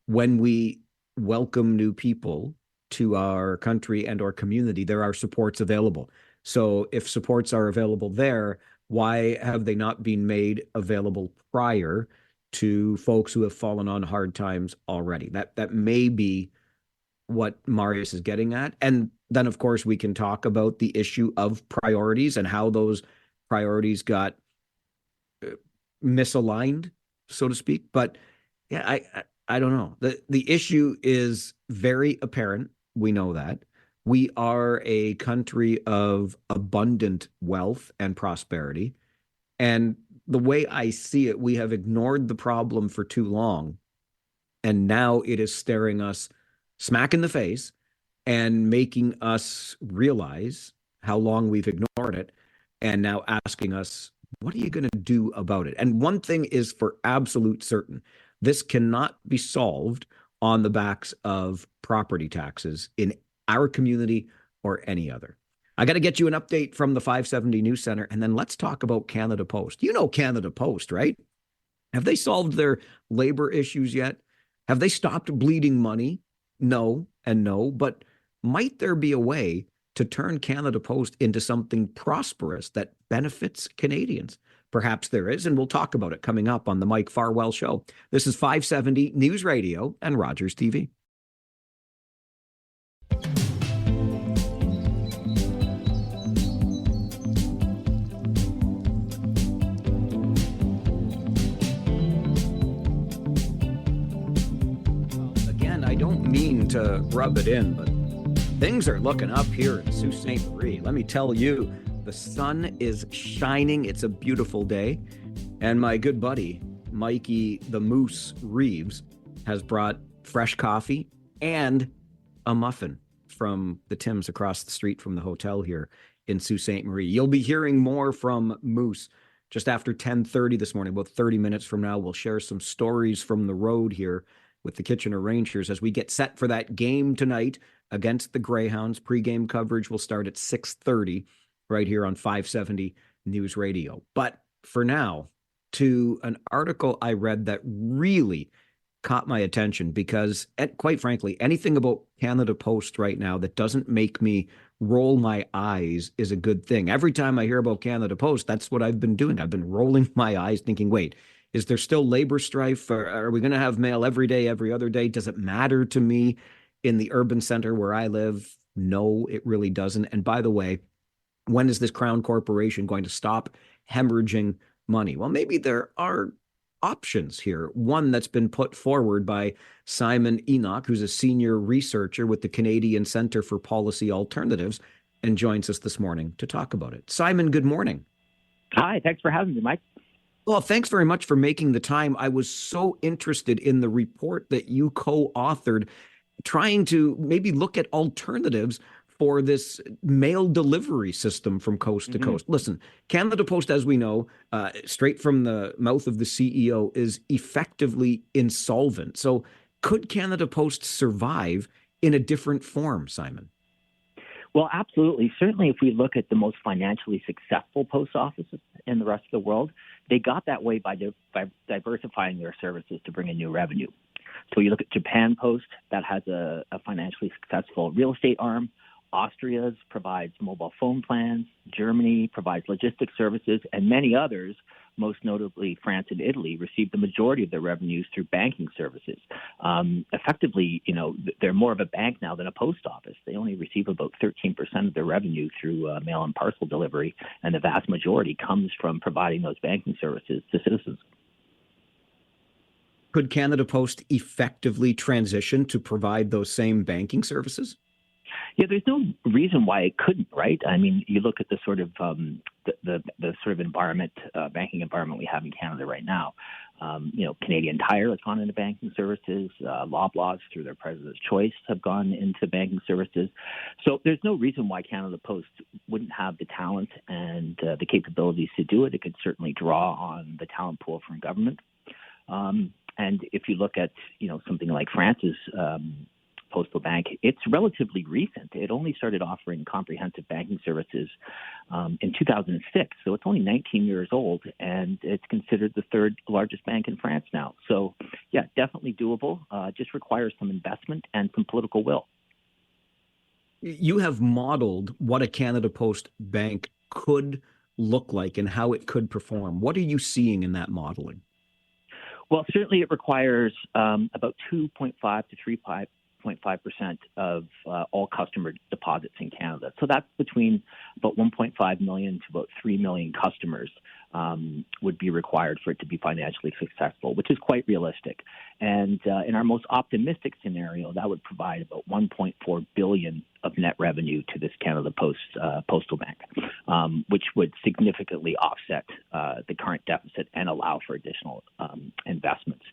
when we welcome new people to our country and our community, there are supports available. So if supports are available there, why have they not been made available prior to folks who have fallen on hard times already? That may be what Marius is getting at. And then, of course, we can talk about the issue of priorities and how those priorities got misaligned, so to speak. But yeah, I don't know. The issue is very apparent. We know that. We are a country of abundant wealth and prosperity. And the way I see it, we have ignored the problem for too long. And now it is staring us smack in the face and making us realize how long we've ignored it, and now asking us, what are you going to do about it? And one thing is for absolute certain, this cannot be solved on the backs of property taxes in our community or any other. I got to get you an update from the 570 News Center, and then let's talk about Canada Post. You know Canada Post, right? Have they solved their labor issues yet? Have they stopped bleeding money? No and no, but might there be a way to turn Canada Post into something prosperous that benefits Canadians? Perhaps there is, and we'll talk about it coming up on the Mike Farwell Show. This is 570 News Radio and Rogers TV. Again, I don't mean to rub it in, but things are looking up here in Sault Ste. Marie. Let me tell you, the sun is shining. It's a beautiful day. And my good buddy, Mikey the Moose Reeves, has brought fresh coffee and a muffin from the Tim's across the street from the hotel here in Sault Ste. Marie. You'll be hearing more from Moose just after 10:30 this morning. About 30 minutes from now, we'll share some stories from the road here with the Kitchener Rangers as we get set for that game tonight against the Greyhounds. Pre-game coverage will start at 6:30 right here on 570 News Radio. But for now, to an article I read that really caught my attention because, quite frankly, anything about Canada Post right now that doesn't make me roll my eyes is a good thing. Every time I hear about Canada Post, that's what I've been doing. I've been rolling my eyes thinking, wait, is there still labor strife? Or are we going to have mail every day, every other day? Does it matter to me in the urban center where I live? No, it really doesn't. And by the way, when is this Crown Corporation going to stop hemorrhaging money? Well, maybe there are options here. One that's been put forward by Simon Enoch, who's a senior researcher with the Canadian Centre for Policy Alternatives, and joins us this morning to talk about it. Simon, good morning. Hi, thanks for having me, Mike. Well, thanks very much for making the time. I was so interested in the report that you co-authored, trying to maybe look at alternatives for this mail delivery system from coast to coast. Listen, Canada Post, as we know, straight from the mouth of the CEO, is effectively insolvent. So could Canada Post survive in a different form, Simon? Well, absolutely. Certainly, if we look at the most financially successful post offices in the rest of the world, they got that way by diversifying their services to bring in new revenue. So you look at Japan Post, that has a financially successful real estate arm. Austria's provides mobile phone plans. Germany provides logistics services, and many others, most notably France and Italy, receive the majority of their revenues through banking services. Effectively, they're more of a bank now than a post office. They only receive about 13% of their revenue through mail and parcel delivery, and the vast majority comes from providing those banking services to citizens. Could Canada Post effectively transition to provide those same banking services? Yeah, there's no reason why it couldn't, right? I mean, you look at the sort of the sort of environment, banking environment we have in Canada right now. Canadian Tire has gone into banking services. Loblaws, through their President's Choice, have gone into banking services. So there's no reason why Canada Post wouldn't have the talent and the capabilities to do it. It could certainly draw on the talent pool from government. And if you look at, something like France's Postal Bank, it's relatively recent. It only started offering comprehensive banking services in 2006, so it's only 19 years old, and it's considered the third largest bank in France now. So, yeah, definitely doable. Just requires some investment and some political will. You have modeled what a Canada Post bank could look like and how it could perform. What are you seeing in that modeling? Well, certainly it requires about 2.5 to 3.5% of all customer deposits in Canada. So that's between about 1.5 million to about 3 million customers would be required for it to be financially successful, which is quite realistic. And in our most optimistic scenario, that would provide about $1.4 billion of net revenue to this Canada Post postal bank, which would significantly offset the current deficit and allow for additional investments.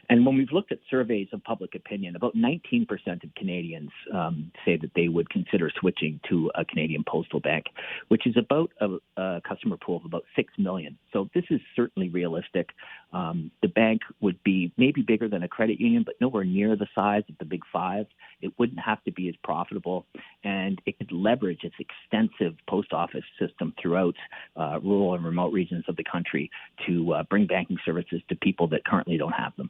And when we've looked at surveys of public opinion, about 19% of Canadians say that they would consider switching to a Canadian postal bank, which is about a customer pool of about 6 million. So this is certainly realistic. The bank would be maybe bigger than a credit union, but nowhere near the size of the big five. It wouldn't have to be as profitable, and it could leverage its extensive post office system throughout rural and remote regions of the country to bring banking services to people that currently don't have them.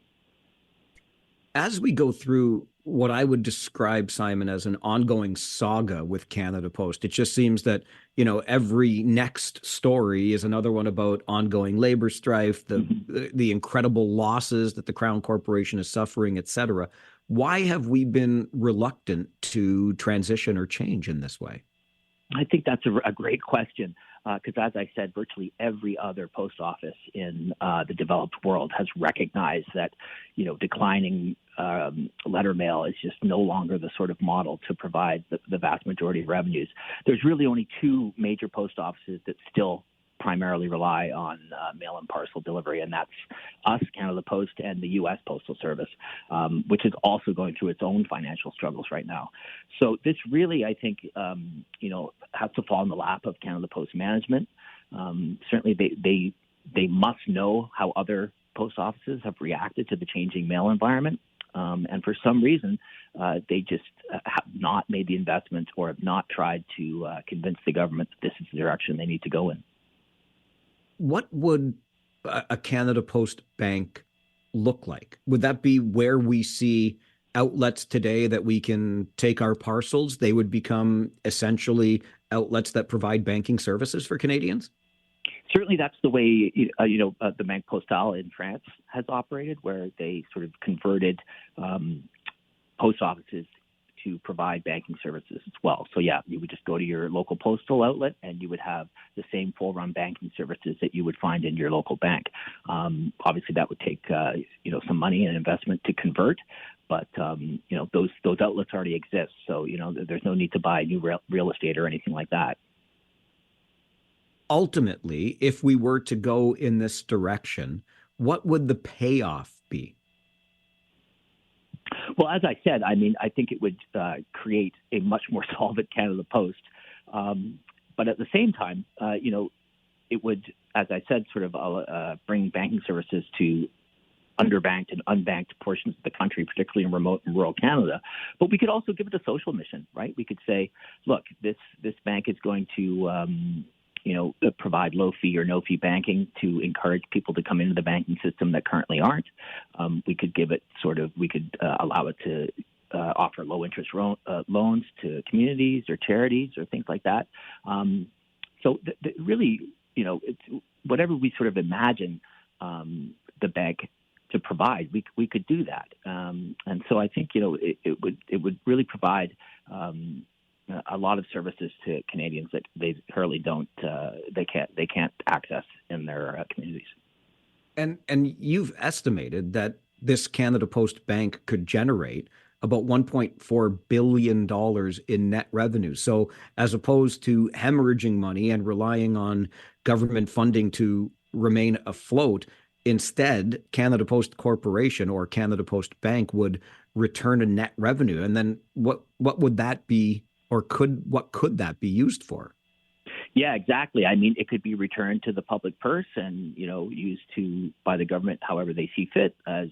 As we go through what I would describe, Simon, as an ongoing saga with Canada Post, it just seems that, every next story is another one about ongoing labor strife, the incredible losses that the Crown Corporation is suffering, et cetera. Why have we been reluctant to transition or change in this way? I think that's a great question because, as I said, virtually every other post office in the developed world has recognized that, declining letter mail is just no longer the sort of model to provide the vast majority of revenues. There's really only two major post offices that still primarily rely on mail and parcel delivery, and that's us, Canada Post, and the U.S. Postal Service, which is also going through its own financial struggles right now. So this really, I think, has to fall in the lap of Canada Post management. Certainly, they must know how other post offices have reacted to the changing mail environment, and for some reason, they just have not made the investment or have not tried to convince the government that this is the direction they need to go in. What would a Canada Post bank look like? Would that be where we see outlets today that we can take our parcels? They would become essentially outlets that provide banking services for Canadians? Certainly, that's the way the Banque Postale in France has operated, where they sort of converted post offices to provide banking services as well. So yeah, you would just go to your local postal outlet and you would have the same full-run banking services that you would find in your local bank. Obviously, that would take some money and investment to convert, but those outlets already exist. So there's no need to buy new real estate or anything like that. Ultimately, if we were to go in this direction, what would the payoff be? Well, as I said, I think it would create a much more solvent Canada Post. But at the same time, it would, as I said, sort of bring banking services to underbanked and unbanked portions of the country, particularly in remote and rural Canada. But we could also give it a social mission, right? We could say, look, this bank is going to provide low-fee or no-fee banking to encourage people to come into the banking system that currently aren't. We could give it allow it to offer low-interest loans to communities or charities or things like that. So really, it's whatever we sort of imagine the bank to provide, we could do that. And so I think, it would really provide a lot of services to Canadians that they currently don't, they can't access in their communities. And you've estimated that this Canada Post Bank could generate about $1.4 billion in net revenue. So as opposed to hemorrhaging money and relying on government funding to remain afloat, instead, Canada Post Corporation or Canada Post Bank would return a net revenue. And then what would that be? Or what could that be used for? Yeah, exactly. It could be returned to the public purse and, used by the government however they see fit, as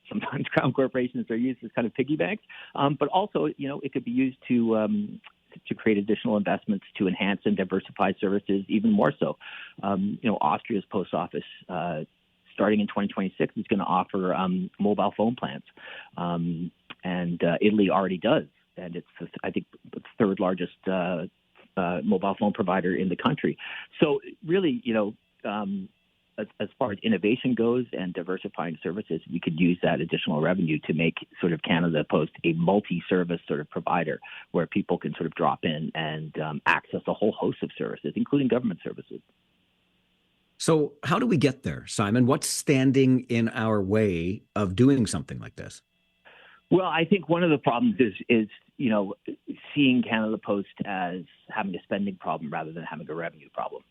sometimes Crown corporations are used as kind of piggy banks. But also, it could be used to create additional investments to enhance and diversify services even more so. Austria's post office, starting in 2026, is going to offer mobile phone plans. And Italy already does. And it's, I think, the third largest mobile phone provider in the country. So really, as far as innovation goes and diversifying services, we could use that additional revenue to make sort of Canada Post a multi-service sort of provider where people can sort of drop in and access a whole host of services, including government services. So, how do we get there, Simon? What's standing in our way of doing something like this? Well, I think one of the problems is seeing Canada Post as having a spending problem rather than having a revenue problem.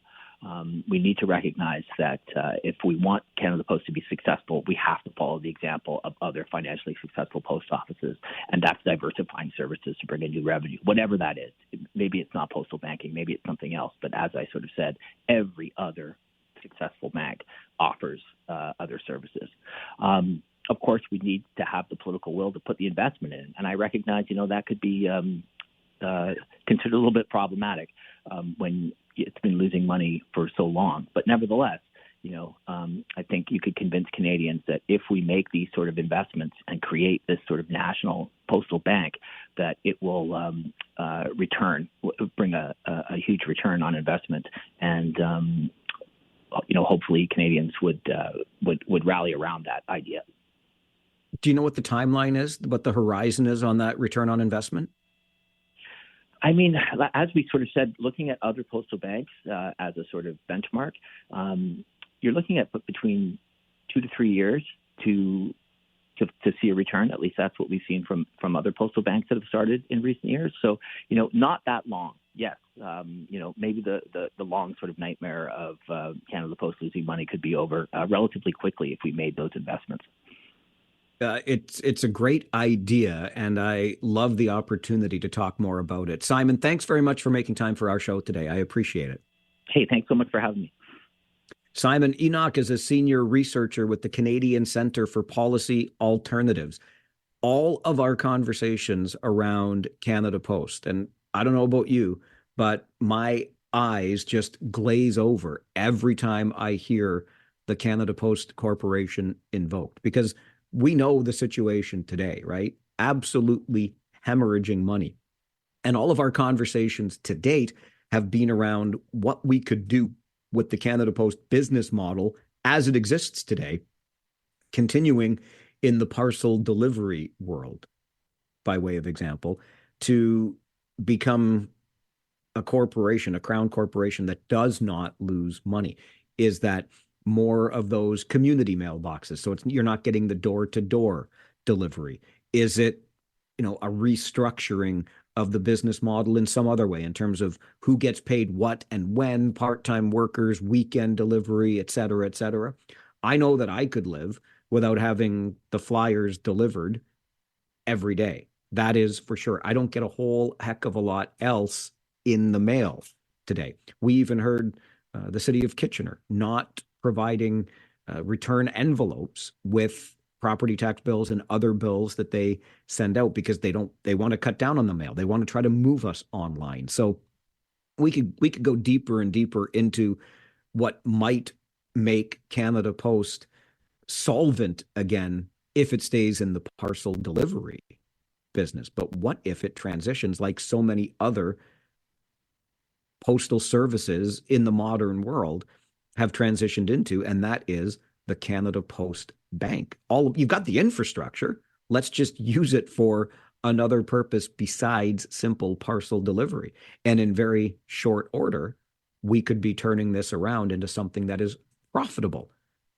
We need to recognize that if we want Canada Post to be successful, we have to follow the example of other financially successful post offices, and that's diversifying services to bring in new revenue, whatever that is. Maybe it's not postal banking, maybe it's something else, but as I sort of said, every other successful bank offers other services. Of course, we need to have the political will to put the investment in, and I recognize, that could be considered a little bit problematic when it's been losing money for so long. But nevertheless, I think you could convince Canadians that if we make these sort of investments and create this sort of national postal bank, that it will bring a huge return on investment, and hopefully Canadians would rally around that idea. Do you know what the timeline is, what the horizon is on that return on investment? I mean, as we sort of said, looking at other postal banks as a sort of benchmark, you're looking at between 2 to 3 years to see a return. At least that's what we've seen from other postal banks that have started in recent years. So, not that long. Yes, maybe the long sort of nightmare of Canada Post losing money could be over relatively quickly if we made those investments. It's a great idea, and I love the opportunity to talk more about it. Simon, thanks very much for making time for our show today. I appreciate it. Hey, thanks so much for having me. Simon Enoch is a senior researcher with the Canadian Centre for Policy Alternatives. All of our conversations around Canada Post, and I don't know about you, but my eyes just glaze over every time I hear the Canada Post Corporation invoked, because we know the situation today, right? Absolutely hemorrhaging money. And all of our conversations to date have been around what we could do with the Canada Post business model as it exists today, continuing in the parcel delivery world, by way of example, to become a corporation, a crown corporation that does not lose money. Is that more of those community mailboxes, so you're not getting the door-to-door delivery? Is it, a restructuring of the business model in some other way in terms of who gets paid what and when, part-time workers, weekend delivery, et cetera, et cetera? I know that I could live without having the flyers delivered every day. That is for sure. I don't get a whole heck of a lot else in the mail today. We even heard the city of Kitchener not providing return envelopes with property tax bills and other bills that they send out because they want to cut down on the mail. They want to try to move us online. So we could go deeper and deeper into what might make Canada Post solvent again if it stays in the parcel delivery business. But what if it transitions like so many other postal services in the modern world have transitioned into, and that is the Canada Post Bank. You've got the infrastructure. Let's just use it for another purpose besides simple parcel delivery. And in very short order, we could be turning this around into something that is profitable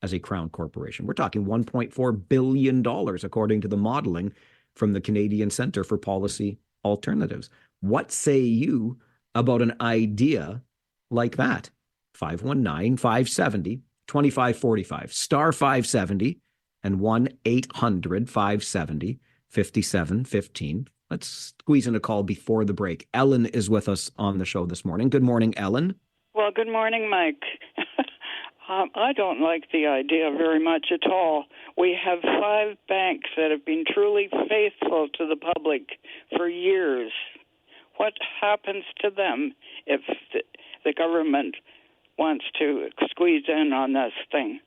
as a crown corporation. We're talking $1.4 billion, according to the modeling from the Canadian Centre for Policy Alternatives. What say you about an idea like that? 519-570-2545, star 570, and 1-800-570-5715. Let's squeeze in a call before the break. Ellen is with us on the show this morning. Good morning, Ellen. Well, good morning, Mike. I don't like the idea very much at all. We have 5 banks that have been truly faithful to the public for years. What happens to them if the government wants to squeeze in on this thing?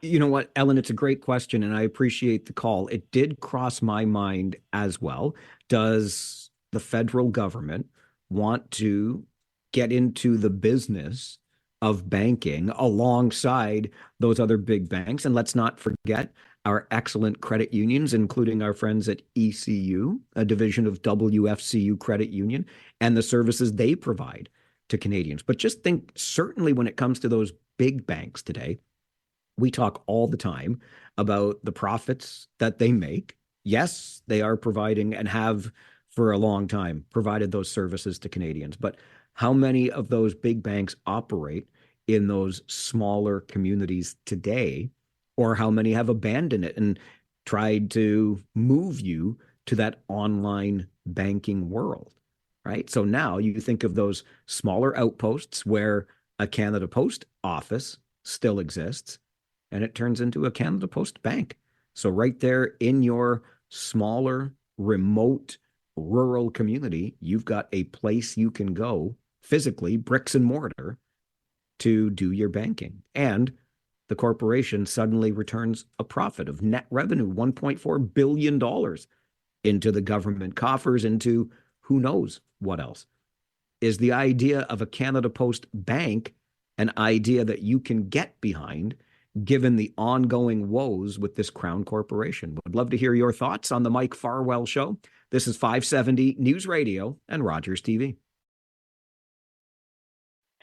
You know what, Ellen, it's a great question, and I appreciate the call. It did cross my mind as well. Does the federal government want to get into the business of banking alongside those other big banks? And let's not forget our excellent credit unions, including our friends at ECU, a division of WFCU Credit Union, and the services they provide to Canadians. But just think, certainly when it comes to those big banks today, we talk all the time about the profits that they make. Yes, they are providing and have for a long time provided those services to Canadians. But how many of those big banks operate in those smaller communities today, or how many have abandoned it and tried to move you to that online banking world, right? So now you think of those smaller outposts where a Canada Post office still exists, and it turns into a Canada Post bank. So right there in your smaller, remote, rural community, you've got a place you can go physically, bricks and mortar, to do your banking. And the corporation suddenly returns a profit of net revenue, $1.4 billion into the government coffers, into who knows what else. Is the idea of a Canada Post bank an idea that you can get behind, given the ongoing woes with this Crown Corporation? Would love to hear your thoughts on the Mike Farwell Show. This is 570 News Radio and Rogers TV.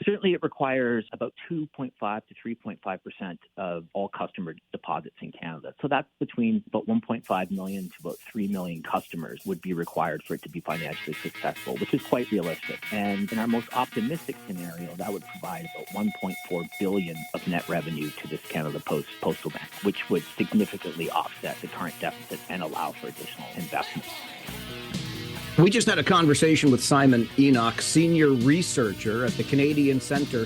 Certainly, it requires about 2.5 to 3.5% of all customer deposits in Canada. So that's between about 1.5 million to about 3 million customers would be required for it to be financially successful, which is quite realistic. And in our most optimistic scenario, that would provide about 1.4 billion of net revenue to this Canada Post postal bank, which would significantly offset the current deficit and allow for additional investment. We just had a conversation with Simon Enoch, senior researcher at the Canadian Centre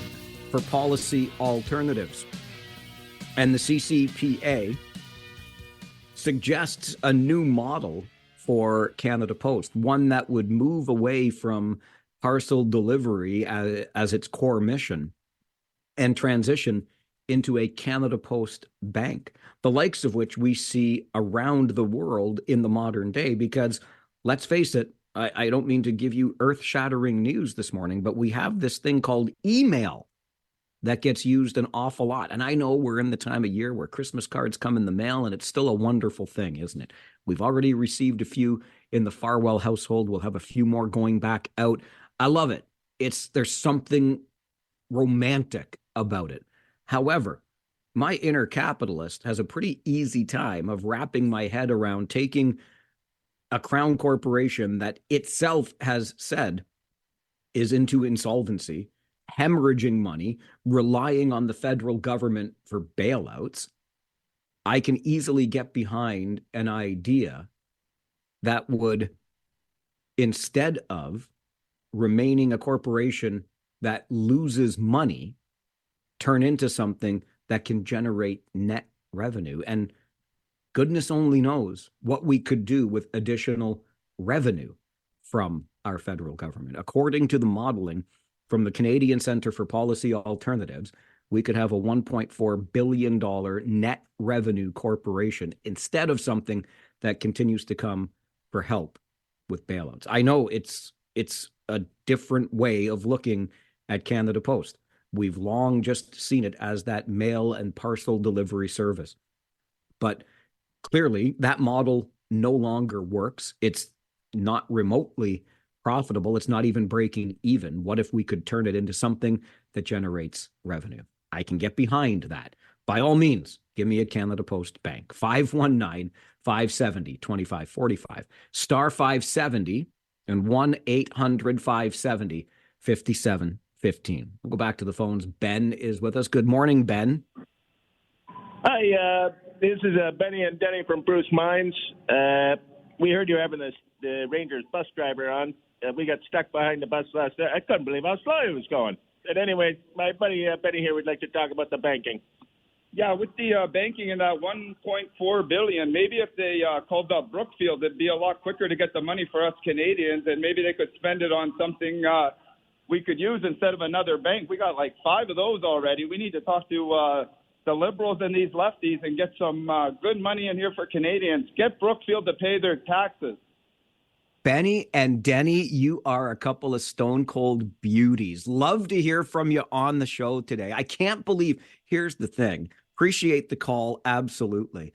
for Policy Alternatives. And the CCPA suggests a new model for Canada Post, one that would move away from parcel delivery as its core mission and transition into a Canada Post bank, the likes of which we see around the world in the modern day. Because let's face it, I don't mean to give you earth-shattering news this morning, but we have this thing called email that gets used an awful lot. And I know we're in the time of year where Christmas cards come in the mail, and it's still a wonderful thing, isn't it? We've already received a few in the Farwell household. We'll have a few more going back out. I love it. There's something romantic about it. However, my inner capitalist has a pretty easy time of wrapping my head around taking a Crown Corporation that itself has said is into insolvency, hemorrhaging money, relying on the federal government for bailouts. I can easily get behind an idea that would, instead of remaining a corporation that loses money, turn into something that can generate net revenue. And goodness only knows what we could do with additional revenue from our federal government. According to the modeling from the Canadian Centre for Policy Alternatives, we could have a $1.4 billion net revenue corporation instead of something that continues to come for help with bailouts. I know it's a different way of looking at Canada Post. We've long just seen it as that mail and parcel delivery service. But clearly, that model no longer works. It's not remotely profitable. It's not even breaking even. What if we could turn it into something that generates revenue? I can get behind that. By all means, give me a Canada Post bank. 519-570-2545. Star 570 and 1-800-570-5715. We'll go back to the phones. Ben is with us. Good morning, Ben. Hi, this is Benny and Denny from Bruce Mines. We heard you having the Rangers bus driver on. We got stuck behind the bus last night. I couldn't believe how slow he was going. But anyway, my buddy Benny here would like to talk about the banking. Yeah, with the banking and that $1.4 billion, maybe if they called up Brookfield, it'd be a lot quicker to get the money for us Canadians, and maybe they could spend it on something we could use instead of another bank. We got like 5 of those already. We need to talk to the Liberals and these lefties and get some good money in here for Canadians. Get Brookfield to pay their taxes. Benny and Denny, you are a couple of stone cold beauties. Love to hear from you on the show today. I can't believe, here's the thing. Appreciate the call, absolutely.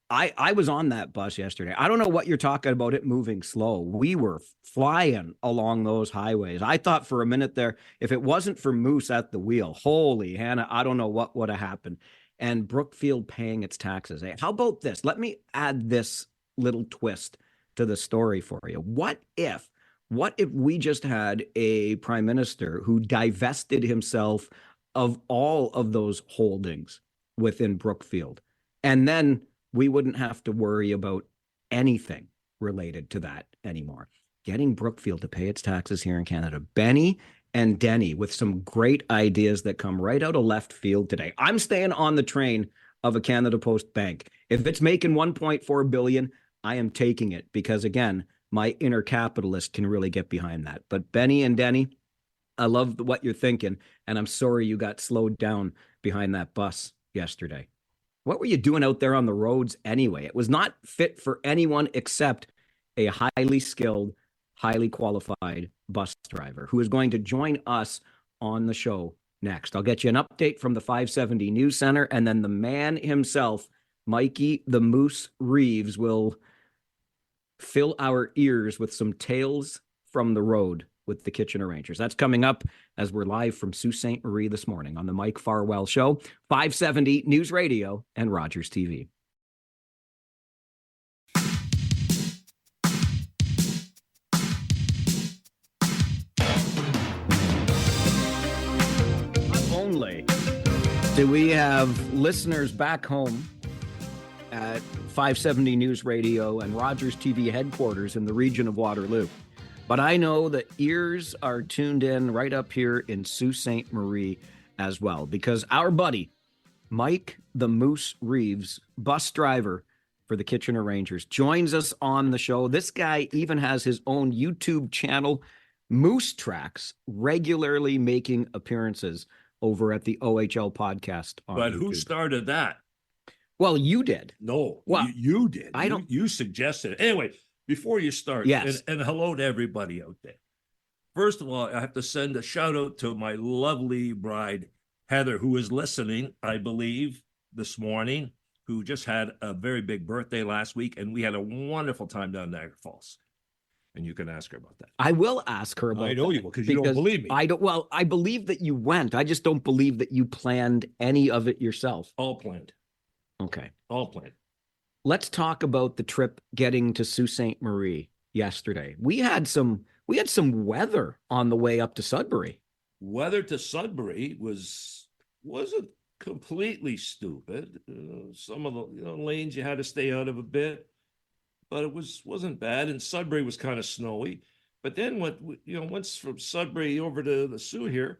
I was on that bus yesterday. I don't know what you're talking about, it moving slow. We were flying along those highways. I thought for a minute there, if it wasn't for Moose at the wheel, holy Hannah, I don't know what would have happened. And Brookfield paying its taxes. Hey, how about this? Let me add this little twist to the story for you. What if we just had a prime minister who divested himself of all of those holdings within Brookfield, and then we wouldn't have to worry about anything related to that anymore? Getting Brookfield to pay its taxes here in Canada. Benny and Denny with some great ideas that come right out of left field today. I'm staying on the train of a Canada Post bank. If it's making 1.4 billion, I am taking it because, again, my inner capitalist can really get behind that. But Benny and Denny, I love what you're thinking, and I'm sorry you got slowed down behind that bus yesterday. What were you doing out there on the roads anyway? It was not fit for anyone except a highly skilled, highly qualified bus driver who is going to join us on the show next. I'll get you an update from the 570 News Center, and then the man himself, Mikey the Moose Reeves, will fill our ears with some tales from the road with the Kitchener Rangers. That's coming up as we're live from Sault Ste. Marie this morning on the Mike Farwell Show, 570 News Radio and Rogers TV. Not only do we have listeners back home at 570 News Radio and Rogers TV headquarters in the region of Waterloo, but I know that ears are tuned in right up here in Sault Ste. Marie as well, because our buddy, Mike the Moose Reeves, bus driver for the Kitchener Rangers, joins us on the show. This guy even has his own YouTube channel, Moose Tracks, regularly making appearances over at the OHL podcast on But YouTube. who started that? Well, you did. No, well, you did. I don't. You suggested it. Anyway, before you start, yes, and hello to everybody out there. First of all, I have to send a shout out to my lovely bride, Heather, who is listening, I believe, this morning, who just had a very big birthday last week, and we had a wonderful time down in Niagara Falls. And you can ask her about that. I will ask her about that. I know you will, because you don't believe me. I don't. Well, I believe that you went. I just don't believe that you planned any of it yourself. All planned. Okay. All planned. Let's talk about the trip getting to Sault Ste. Marie yesterday. We had some weather on the way up to Sudbury. Weather to Sudbury wasn't completely stupid. Some of the lanes you had to stay out of a bit, but it wasn't bad. And Sudbury was kind of snowy. But then once from Sudbury over to the Sault here,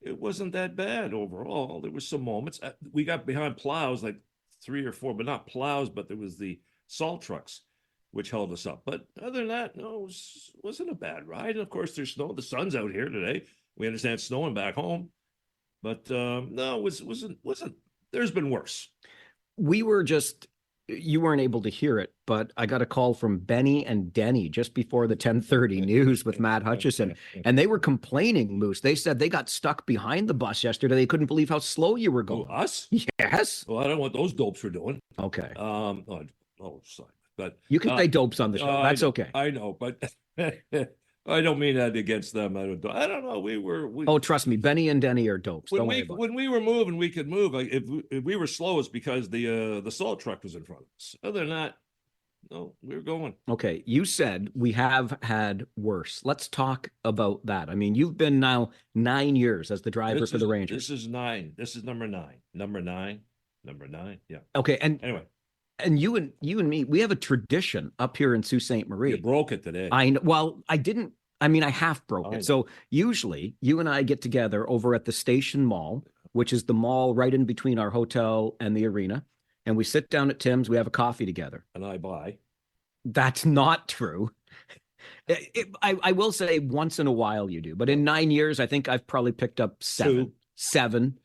it wasn't that bad overall. There were some moments. We got behind plows, like 3 or 4, but not plows, but there was the salt trucks, which held us up. But other than that, no, it wasn't a bad ride. And of course, there's snow. The sun's out here today. We understand it's snowing back home. But no, it wasn't. There's been worse. You weren't able to hear it, but I got a call from Benny and Denny just before the 10:30 news with Matt Hutchison, and they were complaining, Moose. They said they got stuck behind the bus yesterday. They couldn't believe how slow you were going. Oh, us? Yes. Well, I don't know what those dopes were doing. Okay. Sorry. But you can say dopes on the show. That's okay. I know, but I don't mean that against them. I don't know. Oh, trust me, Benny and Denny are dopes. When we were moving, we could move. Like if we were slow, it's because the salt truck was in front of us. Other than that, no, we were going. Okay, you said we have had worse. Let's talk about that. I mean, you've been now 9 years as the driver for the Rangers. This is 9. This is number 9. Number 9. Yeah. Okay, and anyway. And you and me, we have a tradition up here in Sault Ste. Marie. You broke it today. I know. Well, I didn't. I mean, I half broke it. So usually you and I get together over at the Station Mall, which is the mall right in between our hotel and the arena. And we sit down at Tim's. We have a coffee together. And I buy. That's not true. I will say once in a while you do. But in 9 years, I think I've probably picked up seven.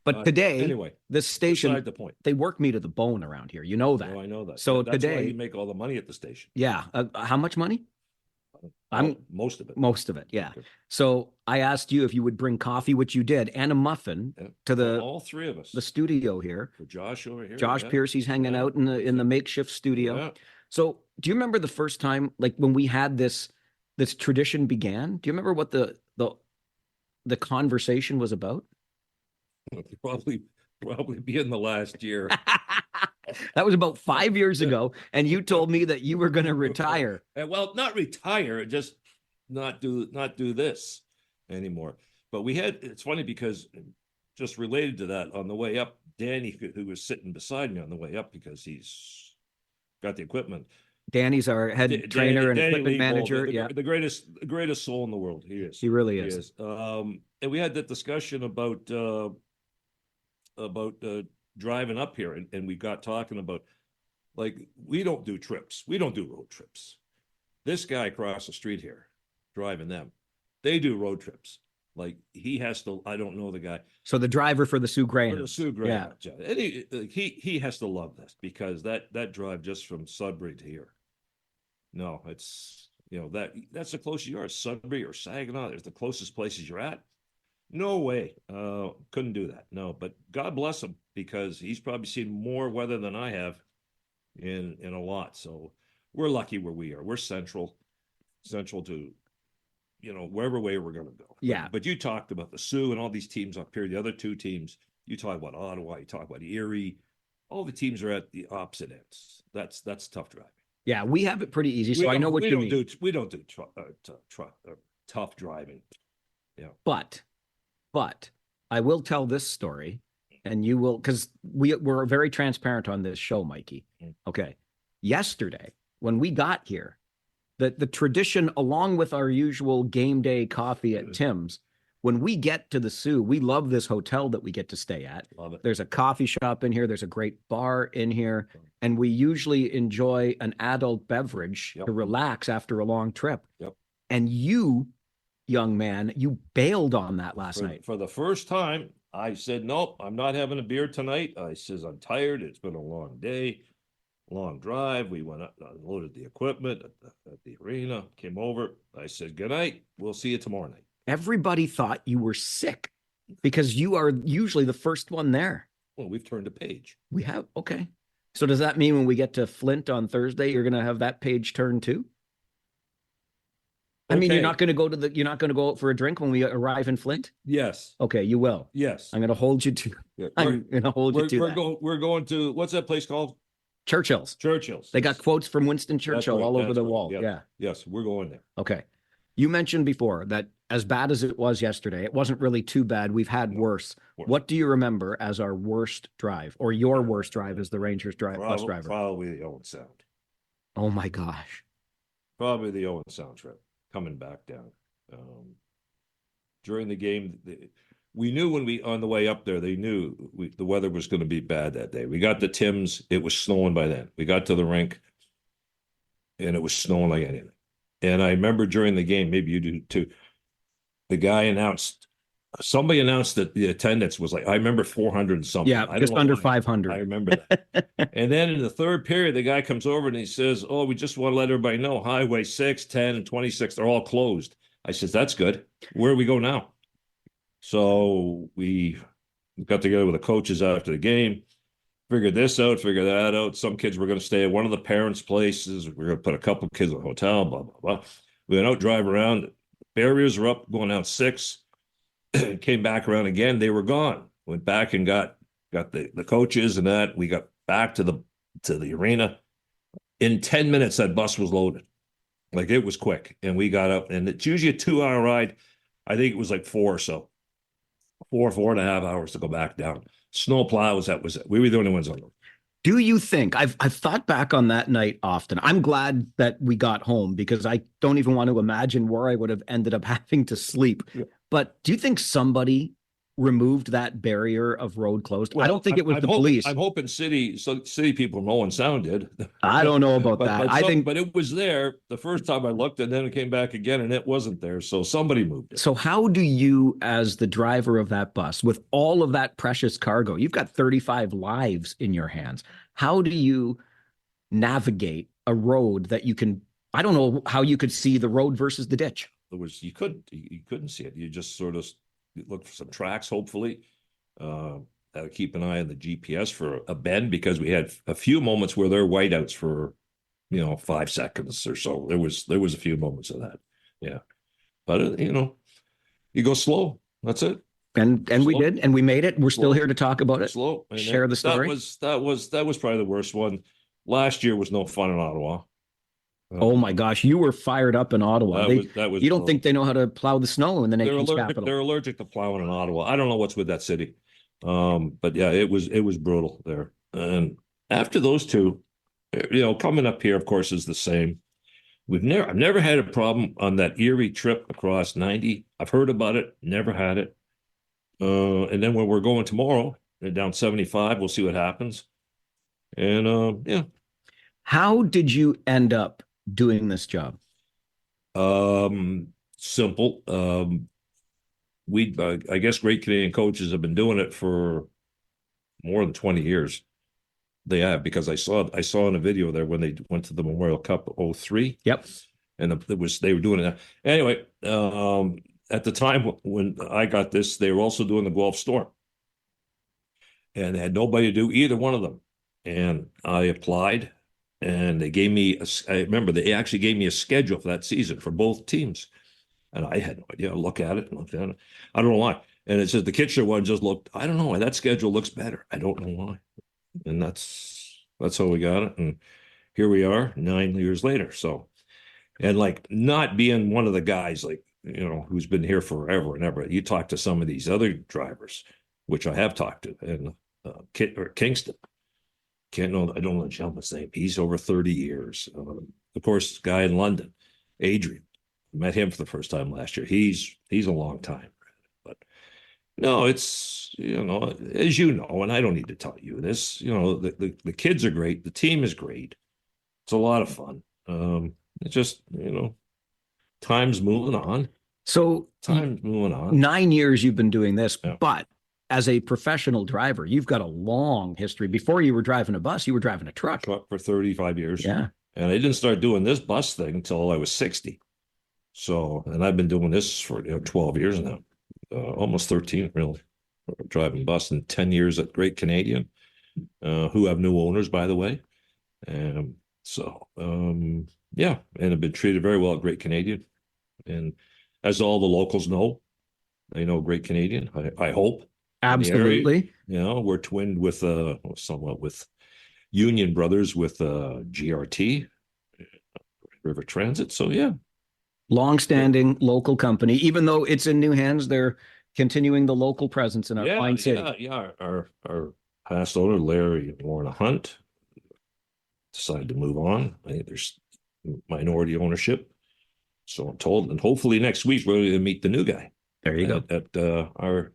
But today, anyway, this station, beside the point. They work me to the bone around here. You know that. Oh, I know that. So that's today, why you make all the money at the station. Yeah. How much money? Most of it. Most of it, yeah. Okay. So I asked you if you would bring coffee, which you did, and a muffin to For all three of us. the studio here. For Josh over here. Josh Piercy's hanging out in the makeshift studio. Yeah. So do you remember the first time, like when we had this tradition began? Do you remember what the conversation was about? Probably be in the last year. That was about 5 years ago, and you told me that you were going to retire. Well, not retire, just not do this anymore. But it's funny because just related to that, on the way up, Danny, who was sitting beside me on the way up because he's got the equipment. Danny's our head trainer and equipment manager. The greatest soul in the world. He is. He really is. And we had that discussion about driving up here, and we got talking about, like, we don't do trips. We don't do road trips. This guy across the street here, driving them, they do road trips. Like, he has to, I don't know the guy. So the driver for the Sue Graham. For the Sue Graham. Yeah. And he has to love this, because that drive just from Sudbury to here. No, it's, that's the closest you are. Sudbury or Saginaw, there's the closest places you're at. No way. Couldn't do that. No, but God bless him, because he's probably seen more weather than I have in a lot. So we're lucky where we are. We're central to, wherever way we're going to go. Yeah. But you talked about the Sioux and all these teams up here, the other two teams. You talk about Ottawa, you talk about Erie. All the teams are at the opposite ends. That's tough driving. Yeah, we have it pretty easy, so I know what you mean. We don't do tough driving. Yeah. But I will tell this story, and you will, because we're very transparent on this show, Mikey. Okay. Yesterday, when we got here, the tradition, along with our usual game day coffee at Tim's, when we get to the Sioux, we love this hotel that we get to stay at. Love it. There's a coffee shop in here. There's a great bar in here. And we usually enjoy an adult beverage to relax after a long trip. Yep. And you, young man, you bailed on that last night. For the first time, I said, nope, I'm not having a beer tonight. I says, I'm tired. It's been a long day, long drive. We went up, unloaded the equipment at the arena, came over. I said, good night. We'll see you tomorrow night. Everybody thought you were sick because you are usually the first one there. Well, we've turned a page. We have. Okay. So does that mean when we get to Flint on Thursday, you're going to have that page turned too? I mean, you're not going to go out for a drink when we arrive in Flint? Yes. Okay, you will. Yes. I'm going to hold you to. I'm going to hold you to that. We're going to, what's that place called? Churchill's. Churchill's. They got quotes from Winston Churchill all over the wall. Yep. Yeah. Yes, we're going there. Okay. You mentioned before that as bad as it was yesterday, it wasn't really too bad. We've had worse. What do you remember as our worst drive, or your worst drive as the Rangers bus driver? Probably the Owen Sound. Oh my gosh. Probably the Owen Sound trip coming back down. During the game, we knew on the way up there, they knew the weather was going to be bad that day. We got to Tim's, it was snowing by then. We got to the rink, and it was snowing like anything. And I remember during the game, maybe you do too, somebody announced that the attendance was like, I remember 400 and something. Yeah, just under 500. I remember that. And then in the third period, the guy comes over and he says, oh, we just want to let everybody know Highway 6, 10, and 26, they're all closed. I says, that's good. Where do we go now? So we got together with the coaches after the game, figured this out, figured that out. Some kids were going to stay at one of the parents' places. We were going to put a couple of kids in a hotel, blah, blah, blah. We went out, drive around. Barriers were up, going out 6. Came back around again. They were gone. Went back and got the coaches and that. We got back to the arena. In 10 minutes, that bus was loaded. Like, it was quick. And we got up, and it's usually a 2-hour ride. I think it was like 4 or so. 4.5 hours to go back down. Snow plows, that was it. We were the only ones on them. Do you think, I've thought back on that night often. I'm glad that we got home, because I don't even want to imagine where I would have ended up having to sleep. Yeah. But do you think somebody removed that barrier of road closed? Well, I don't think it was the police. I'm hoping city people from Owen Sound did. I don't know about that. But it was there the first time I looked, and then it came back again, and it wasn't there. So somebody moved it. So how do you, as the driver of that bus, with all of that precious cargo, you've got 35 lives in your hands. How do you navigate a road that you can I don't know how you could see the road versus the ditch. You couldn't see it. You just sort of look for some tracks, hopefully. Keep an eye on the GPS for a bend, because we had a few moments where there were whiteouts for 5 seconds or so. There was a few moments of that. Yeah. But you go slow. That's it. And we did, and we made it. We're still here to talk about it. Slow. Share the story. That was probably the worst one. Last year was no fun in Ottawa. Oh my gosh, you were fired up in Ottawa. That was you don't think they know how to plow the snow in the nation's capital? They're allergic to plowing in Ottawa. I don't know what's with that city. But yeah, it was brutal there. And after those two, coming up here, of course, is the same. I've never had a problem on that Erie trip across 90. I've heard about it, never had it. And then when we're going tomorrow, down 75, we'll see what happens. And yeah. How did you end up doing this job? Simple. I guess Great Canadian Coaches have been doing it for more than 20 years. They have, because I saw in a video there when they went to the Memorial Cup 03. Yep. And they were doing it. Anyway, at the time when I got this, they were also doing the Guelph Storm. And they had nobody to do either one of them. And I applied, and they gave me I remember they actually gave me a schedule for that season for both teams. And I had no idea. I look at it and looked at it. I don't know why. And it says the Kitchener one just looked, I don't know why. That schedule looks better. I don't know why. And that's how we got it. And here we are 9 years later. So, and like, not being one of the guys like, who's been here forever and ever. You talk to some of these other drivers, which I have talked to, and Kingston. I don't know the gentleman's name. He's over 30 years. Of course, guy in London, Adrian. Met him for the first time last year. He's a long time. But no, it's, as you know, and I don't need to tell you this, the kids are great. The team is great. It's a lot of fun. It's just, time's moving on. So time's moving on. 9 years you've been doing this, yeah. But as a professional driver, you've got a long history. Before you were driving a bus, you were driving a truck. For 35 years. Yeah. And I didn't start doing this bus thing until I was 60. So, and I've been doing this for 12 years now, almost 13 really, driving bus, and 10 years at Great Canadian, who have new owners, by the way. Yeah, and I've been treated very well at Great Canadian. And as all the locals know, they know Great Canadian, I hope. Absolutely. We're twinned with somewhat with Union Brothers with GRT, River Transit. So yeah. Long-standing local company, even though it's in new hands, they're continuing the local presence in our fine city. Yeah. Our past owner, Larry and Lorna Hunt, decided to move on. I think there's minority ownership, so I'm told. And hopefully next week we're going to meet the new guy. There you go. At our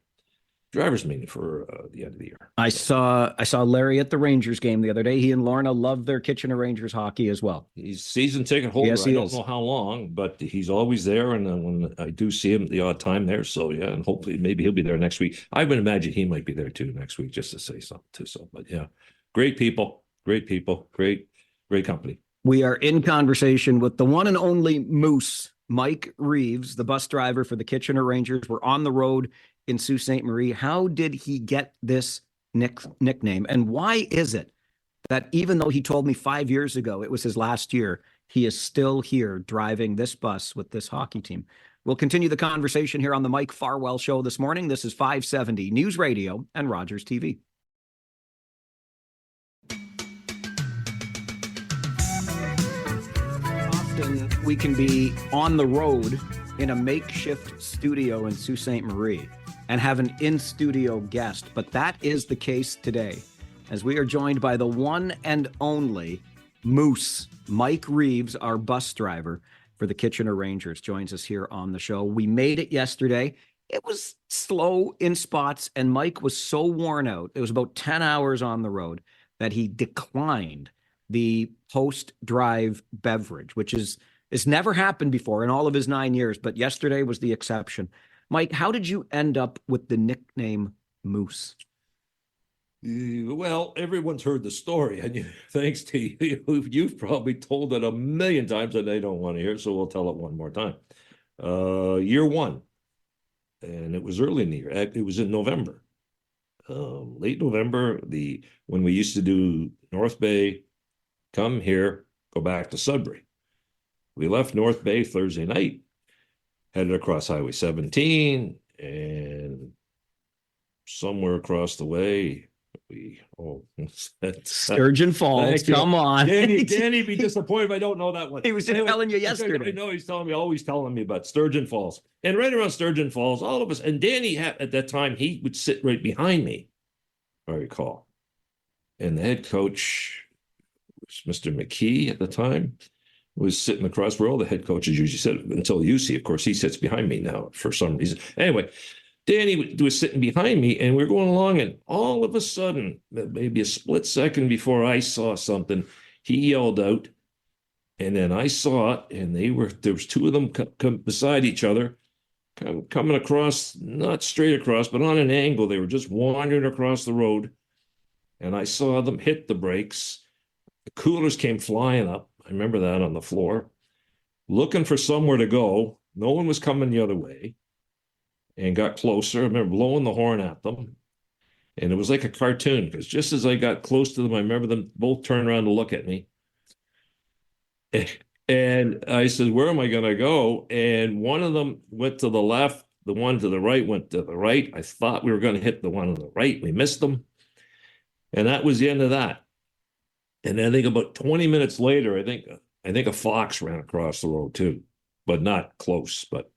drivers meeting for the end of the year. I saw Larry at the Rangers game the other day. He and Lorna love their Kitchener Rangers hockey as well. He's season ticket holder. Yes, I don't know how long, but he's always there. And when I do see him the odd time there, so yeah, and hopefully maybe he'll be there next week. I would imagine he might be there too next week, just to say something too. So, but yeah, great people, great company. We are in conversation with the one and only Moose, Mike Reeves, the bus driver for the Kitchener Rangers. We're on the road in Sault Ste. Marie. How did he get this nickname? And why is it that even though he told me 5 years ago it was his last year, he is still here driving this bus with this hockey team? We'll continue the conversation here on the Mike Farwell Show this morning. This is 570 News Radio and Rogers TV. Often we can be on the road in a makeshift studio in Sault Ste. Marie and have an in-studio guest, but that is the case today, as we are joined by the one and only Moose. Mike Reeves, our bus driver for the Kitchener Rangers, joins us here on the show. We made it yesterday. It was slow in spots, and Mike was so worn out. It was about 10 hours on the road that he declined the post-drive beverage, which is never happened before in all of his 9 years, but yesterday was the exception. Mike, how did you end up with the nickname Moose? Well, everyone's heard the story, and thanks to you, you've probably told it a million times, and they don't want to hear it, so we'll tell it one more time. Year one, and it was early in the year. It was in November, late November. When we used to do North Bay, come here, go back to Sudbury. We left North Bay Thursday night, headed across Highway 17, and somewhere across the way, Sturgeon Falls. Come on. Danny be disappointed if I don't know that one. He was just telling you yesterday. I know he's always telling me about Sturgeon Falls. And right around Sturgeon Falls, all of us, and Danny at that time, he would sit right behind me, I recall. And the head coach was Mr. McKee at the time, was sitting across the row. The head coach, as usually said, until you see, of course, he sits behind me now for some reason. Anyway, Danny was sitting behind me, and we were going along, and all of a sudden, maybe a split second before I saw something, he yelled out, and then I saw it, and there was two of them come beside each other, coming across, not straight across, but on an angle. They were just wandering across the road, and I saw them hit the brakes. The coolers came flying up. I remember that on the floor, looking for somewhere to go. No one was coming the other way. And got closer. I remember blowing the horn at them. And it was like a cartoon, because just as I got close to them, I remember them both turned around to look at me. And I said, where am I going to go? And one of them went to the left. The one to the right went to the right. I thought we were going to hit the one on the right. We missed them. And that was the end of that. And I think about 20 minutes later, I think a fox ran across the road too, but not close. But,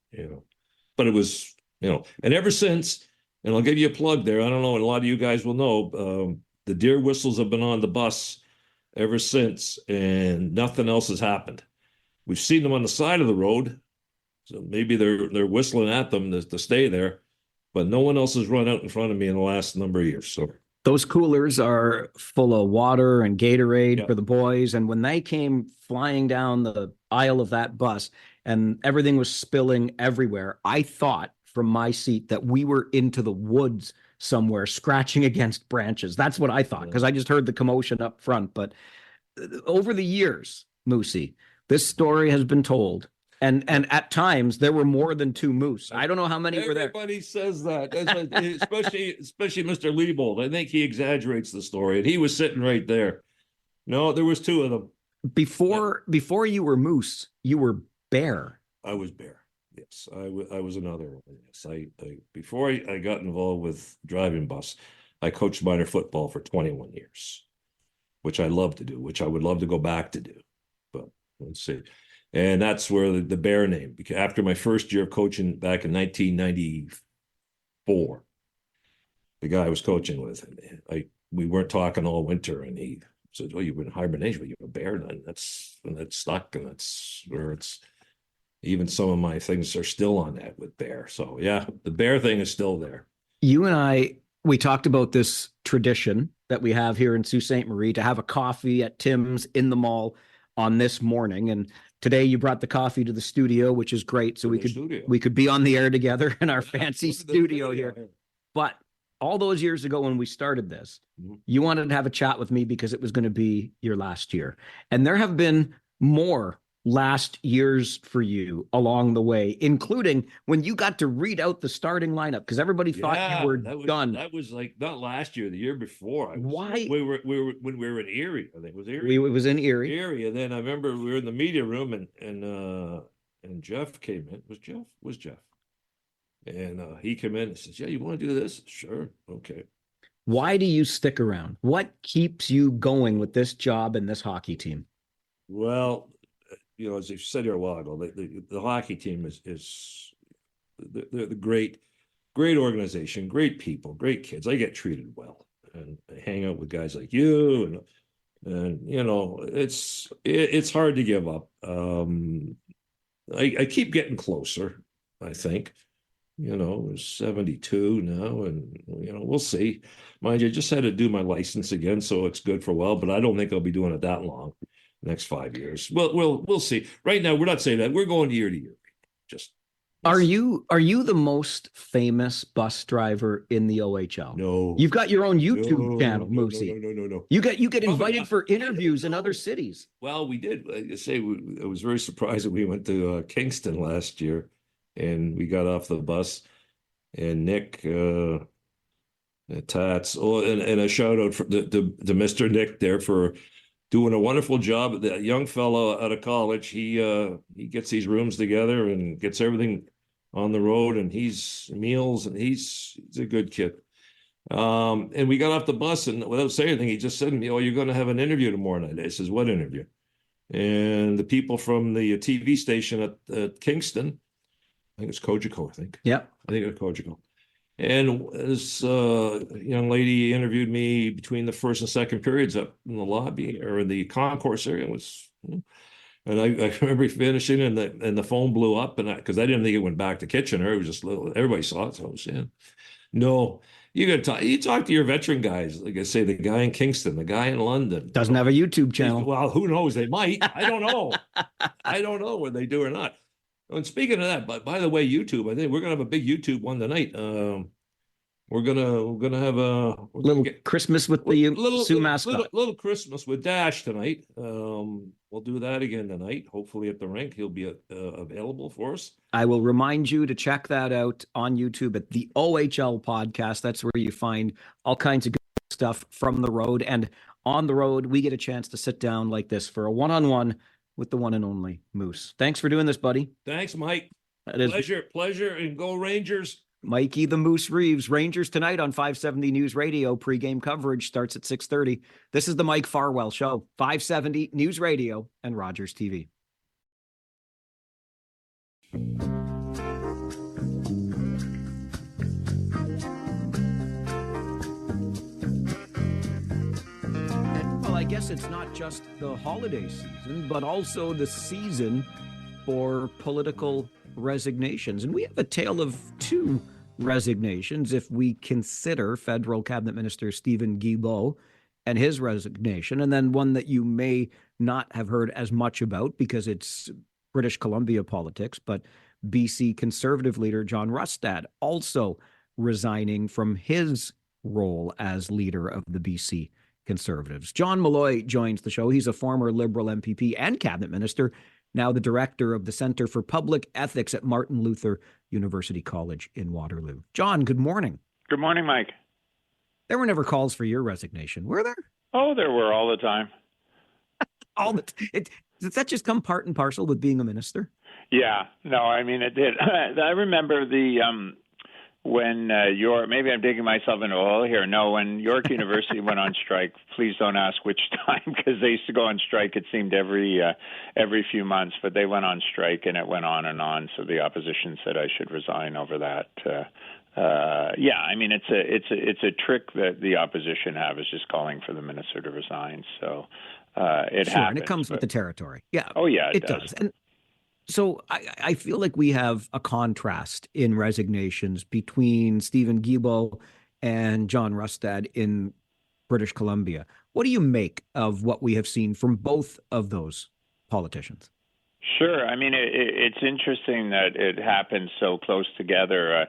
but it was... and ever since, and I'll give you a plug there, I don't know, and a lot of you guys will know, the deer whistles have been on the bus ever since, and nothing else has happened. We've seen them on the side of the road, so maybe they're whistling at them to stay there, but no one else has run out in front of me in the last number of years. So those coolers are full of water and Gatorade for the boys, and when they came flying down the aisle of that bus and everything was spilling everywhere, I thought from my seat that we were into the woods somewhere, scratching against branches. That's what I thought, because I just heard the commotion up front. But over the years, Moosey, this story has been told. And at times there were more than two moose. I don't know how many were there. Everybody says that, especially Mr. Liebold. I think he exaggerates the story, and he was sitting right there. No, there was two of them. Before you were moose, you were bear. I was bear. Yes, I was another one. Yes, before I got involved with driving bus, I coached minor football for 21 years, which I love to do, which I would love to go back to do. But let's see. And that's where the bear name, because after my first year of coaching back in 1994, the guy I was coaching with, we weren't talking all winter, and he said, "Oh, you've been in hibernation, you're a bear." And that's stuck, and that's where it's. Even some of my things are still on that with bear. So yeah, the bear thing is still there. You and we talked about this tradition that we have here in Sault Ste. Marie to have a coffee at Tim's in the mall on this morning. And today you brought the coffee to the studio, which is great. So we could be on the air together in our fancy studio here. But all those years ago when we started this, you wanted to have a chat with me because it was going to be your last year. And there have been more last years for you along the way, including when you got to read out the starting lineup, because everybody thought you were done. That was like not last year, the year before. Why? We were when we were in Erie. I think it was Erie. It was in Erie. Erie, and then I remember we were in the media room, and Jeff came in. Was Jeff? And he came in and says, "Yeah, you want to do this? Sure, okay." Why do you stick around? What keeps you going with this job and this hockey team? Well, as you said here a while ago, the hockey team is they're the great organization, great people, great kids. I get treated well, and I hang out with guys like you, and it's hard to give up. I keep getting closer. I think, 72 now, and we'll see. Mind you, I just had to do my license again, so it's good for a while, but I don't think I'll be doing it that long. Next 5 years. We'll see. Right now, we're not saying that. We're going year to year. Just Are you the most famous bus driver in the OHL? No. You've got your own YouTube channel, Moosey. No. You get invited for interviews in other cities. Well, we did. Like I say, I was very surprised that we went to Kingston last year, and we got off the bus, and Nick Tats. Oh, and a shout out to Mr. Nick there for doing a wonderful job. That young fellow out of college, he gets these rooms together and gets everything on the road, and he's meals, and he's a good kid. And we got off the bus, and without saying anything, he just said to me, "Oh, you're going to have an interview tomorrow night." I says, "What interview?" And the people from the TV station at Kingston, I think it's Cogeco, I think. Yeah. I think it's Cogeco. And this young lady interviewed me between the first and second periods up in the lobby or in the concourse area. And I remember finishing, and the phone blew up, and because I didn't think it went back to Kitchener, it was just little. Everybody saw it, so I was saying, "No, you got to talk. You talk to your veteran guys, like I say, the guy in Kingston, the guy in London. Doesn't have a YouTube channel. Well, who knows? They might. I don't know. I don't know whether they do or not." And speaking of that, but by the way, YouTube, I think we're gonna have a big YouTube one tonight. We're gonna have a little Christmas with the Sioux mascot. Little Christmas with Dash tonight. We'll do that again tonight. Hopefully at the rink, he'll be available for us. I will remind you to check that out on YouTube at the OHL podcast. That's where you find all kinds of good stuff from the road. And on the road, we get a chance to sit down like this for a one-on-one with the one and only Moose. Thanks for doing this, buddy. Thanks, Mike. That is pleasure, and go Rangers. Mikey the Moose Reeves. Rangers tonight on 570 News Radio. Pre-game coverage starts at 6:30. This is the Mike Farwell Show, 570 News Radio and Rogers TV. Well, I guess it's not just the holiday season, but also the season for political resignations. And we have a tale of two resignations if we consider federal cabinet minister Stephen Guilbeault and his resignation, and then one that you may not have heard as much about because it's British Columbia politics, but BC Conservative leader John Rustad also resigning from his role as leader of the BC Conservatives. John Malloy joins the show. He's a former Liberal MPP and cabinet minister, now the director of the Center for Public Ethics at Martin Luther University College in Waterloo. John, good morning. Good morning, Mike. There were never calls for your resignation, were there? Oh, there were all the time. Does that just come part and parcel with being a minister? Yeah, no, I mean, it did. I remember when maybe I'm digging myself into a hole here. No, when York University went on strike, please don't ask which time, because they used to go on strike, it seemed every few months, but they went on strike and it went on and on. So the opposition said I should resign over that. Yeah, I mean, it's a trick that the opposition have, is just calling for the minister to resign. So it happens. And it comes with the territory. Yeah. Oh, yeah, it does. And so I feel like we have a contrast in resignations between Stephen Guilbeault and John Rustad in British Columbia. What do you make of what we have seen from both of those politicians? Sure. I mean, it's interesting that it happened so close together.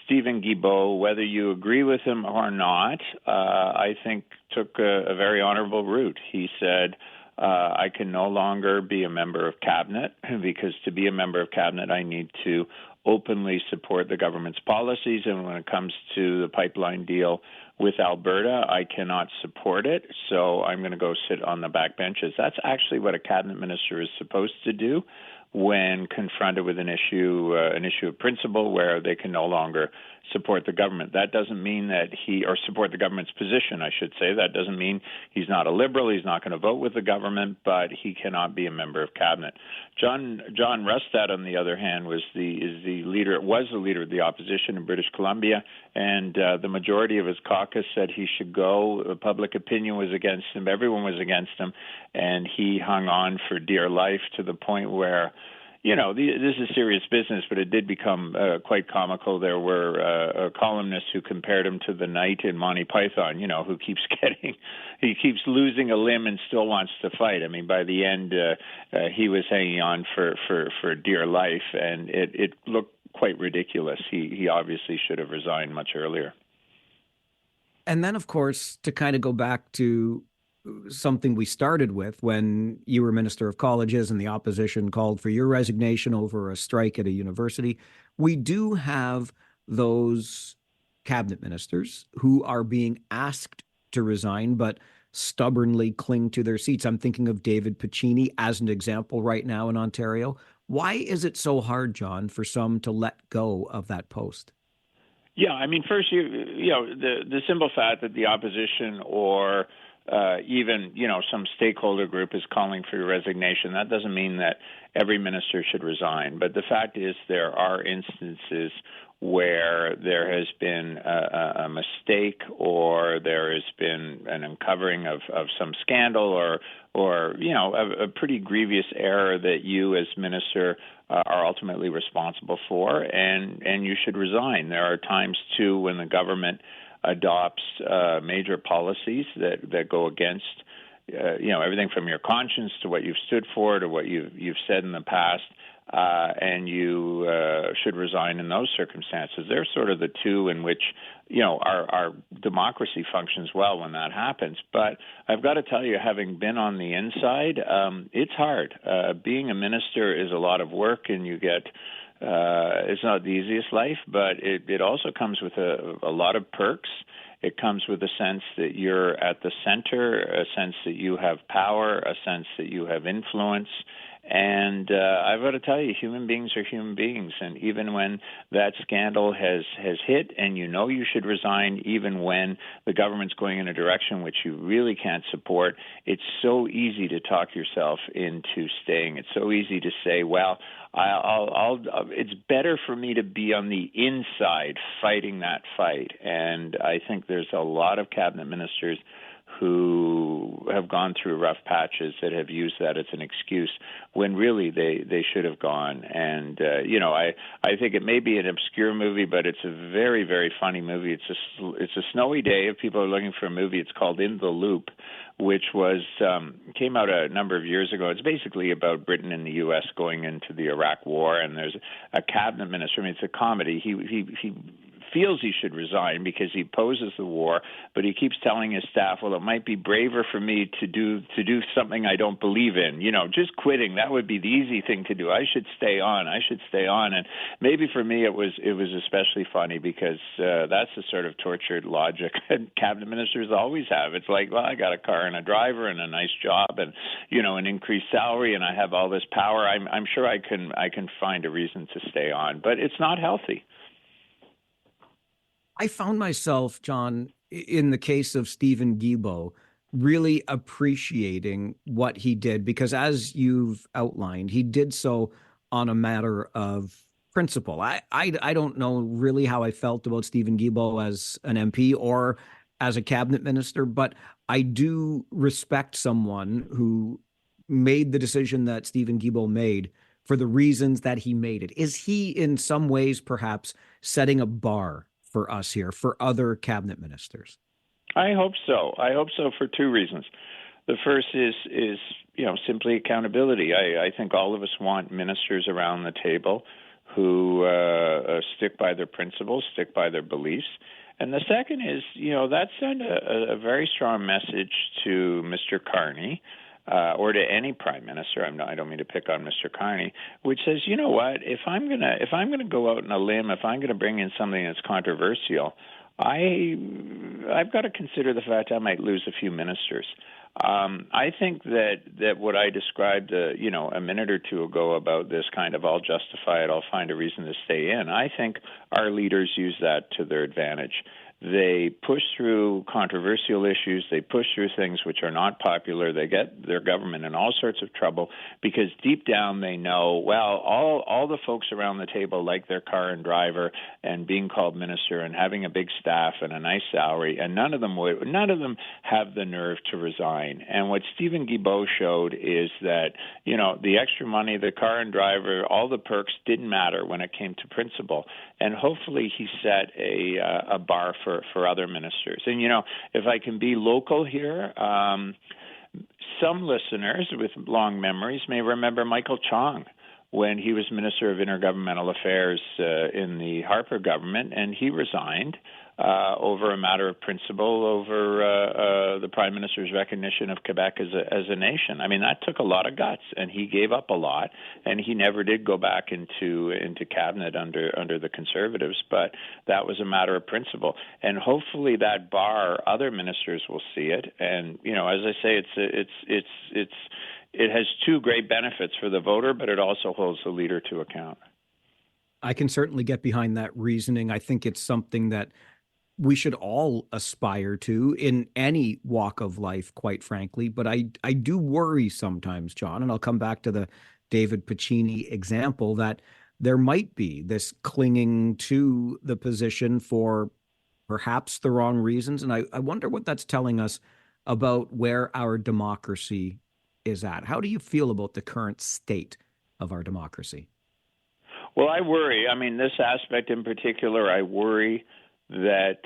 Stephen Guilbeault, whether you agree with him or not, I think took a very honorable route. He said, I can no longer be a member of cabinet, because to be a member of cabinet, I need to openly support the government's policies. And when it comes to the pipeline deal with Alberta, I cannot support it. So I'm going to go sit on the back benches. That's actually what a cabinet minister is supposed to do when confronted with an issue of principle where they can no longer support the government. That doesn't mean that or support the government's position, I should say. That doesn't mean he's not a liberal, he's not going to vote with the government, but he cannot be a member of cabinet. John Rustad, on the other hand, was the leader of the opposition in British Columbia, and the majority of his caucus said he should go. Public opinion was against him, everyone was against him, and he hung on for dear life, to the point where, you know, this is serious business, but it did become quite comical. There were columnists who compared him to the knight in Monty Python, you know, who keeps losing a limb and still wants to fight. I mean, by the end, he was hanging on for dear life, and it looked quite ridiculous. He obviously should have resigned much earlier. And then, of course, to kind of go back to something we started with when you were Minister of Colleges and the opposition called for your resignation over a strike at a university, we do have those cabinet ministers who are being asked to resign, but stubbornly cling to their seats. I'm thinking of David Piccini as an example right now in Ontario. Why is it so hard, John, for some to let go of that post? Yeah, I mean, first, the simple fact that the opposition or even, some stakeholder group is calling for your resignation, that doesn't mean that every minister should resign. But the fact is there are instances where there has been a mistake or there has been an uncovering of some scandal or a pretty grievous error that you as minister are ultimately responsible for, and you should resign. There are times, too, when the government adopts major policies that go against everything from your conscience to what you've stood for to what you've said in the past, and you should resign in those circumstances. They're sort of the two in which our democracy functions well when that happens. But I've got to tell you, having been on the inside, it's hard. Being a minister is a lot of work, and you get it's not the easiest life, but it also comes with a lot of perks. It comes with a sense that you're at the center, a sense that you have power, a sense that you have influence. And I've got to tell you, human beings are human beings. And even when that scandal has hit and you should resign, even when the government's going in a direction which you really can't support, it's so easy to talk yourself into staying. It's so easy to say, well, it's better for me to be on the inside fighting that fight. And I think there's a lot of cabinet ministers who have gone through rough patches that have used that as an excuse when really they should have gone. And, I think it may be an obscure movie, but it's a very, very funny movie. It's a snowy day. If people are looking for a movie, it's called In the Loop, which came out a number of years ago. It's basically about Britain and the U.S. going into the Iraq War, and there's a cabinet minister. I mean, it's a comedy. He feels he should resign because he opposes the war, but he keeps telling his staff, well, it might be braver for me to do something I don't believe in. Just quitting, that would be the easy thing to do. I should stay on. And maybe for me it was especially funny because that's the sort of tortured logic that cabinet ministers always have. It's like, well, I got a car and a driver and a nice job and an increased salary and I have all this power. I'm sure I can find a reason to stay on, but it's not healthy. I found myself, John, in the case of Stephen Guilbeault, really appreciating what he did because, as you've outlined, he did so on a matter of principle. I don't know really how I felt about Stephen Guilbeault as an MP or as a cabinet minister, but I do respect someone who made the decision that Stephen Guilbeault made for the reasons that he made it. Is he in some ways perhaps setting a bar for us here, for other cabinet ministers? I hope so. I hope so for two reasons. The first is simply accountability. I think all of us want ministers around the table who stick by their principles, stick by their beliefs. And the second is, that sent a very strong message to Mr. Carney, or to any prime minister. I don't mean to pick on Mr. Carney, which says, you know what? If I'm gonna go out on a limb, if I'm gonna bring in something that's controversial, I've got to consider the fact I might lose a few ministers. I think that what I described, a minute or two ago about this kind of, I'll justify it, I'll find a reason to stay in. I think our leaders use that to their advantage. They push through controversial issues. They push through things which are not popular. They get their government in all sorts of trouble because deep down they know, well, all the folks around the table like their car and driver and being called minister and having a big staff and a nice salary, and none of them have the nerve to resign. And what Stephen Guilbeault showed is that, the extra money, the car and driver, all the perks didn't matter when it came to principle. And hopefully he set a bar for other ministers. And, if I can be local here, some listeners with long memories may remember Michael Chong when he was Minister of Intergovernmental Affairs in the Harper government, and he resigned over a matter of principle over the Prime Minister's recognition of Quebec as a nation. I mean, that took a lot of guts, and he gave up a lot, and he never did go back into cabinet under the Conservatives, but that was a matter of principle. And hopefully that bar, other ministers will see it. And, you know, as I say, it has two great benefits for the voter, but it also holds the leader to account. I can certainly get behind that reasoning. I think it's something that we should all aspire to in any walk of life, quite frankly. But I do worry sometimes, John, and I'll come back to the David Piccini example, that there might be this clinging to the position for perhaps the wrong reasons. And I wonder what that's telling us about where our democracy is at. How do you feel about the current state of our democracy? Well, I worry. I mean, this aspect in particular, I worry that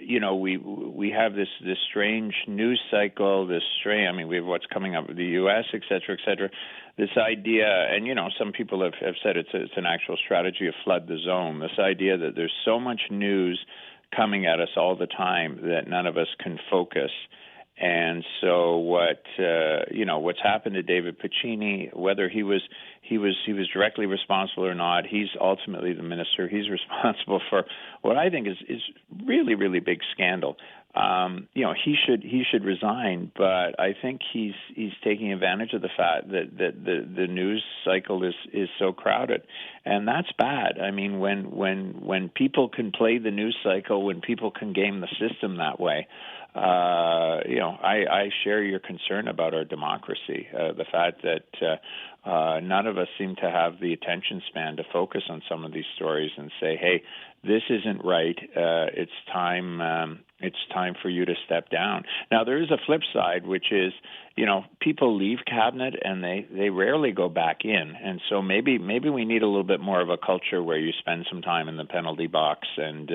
you know, we have this strange news cycle, I mean, we have what's coming up with the U.S., et cetera, this idea, and, you know, some people have said it's an actual strategy of flood the zone, this idea that there's so much news coming at us all the time that none of us can focus. And so what's happened to David Piccini, whether he was directly responsible or not, he's ultimately the minister. He's responsible for what I think is really, really big scandal. You know, he should resign, but I think he's taking advantage of the fact that the news cycle is so crowded, and that's bad. I mean, when people can play the news cycle, when people can game the system that way. You know, I share your concern about our democracy, the fact that none of us seem to have the attention span to focus on some of these stories and say, hey, this isn't right. It's time for you to step down. Now, there is a flip side, which is, you know, people leave cabinet and they rarely go back in. And so maybe we need a little bit more of a culture where you spend some time in the penalty box and,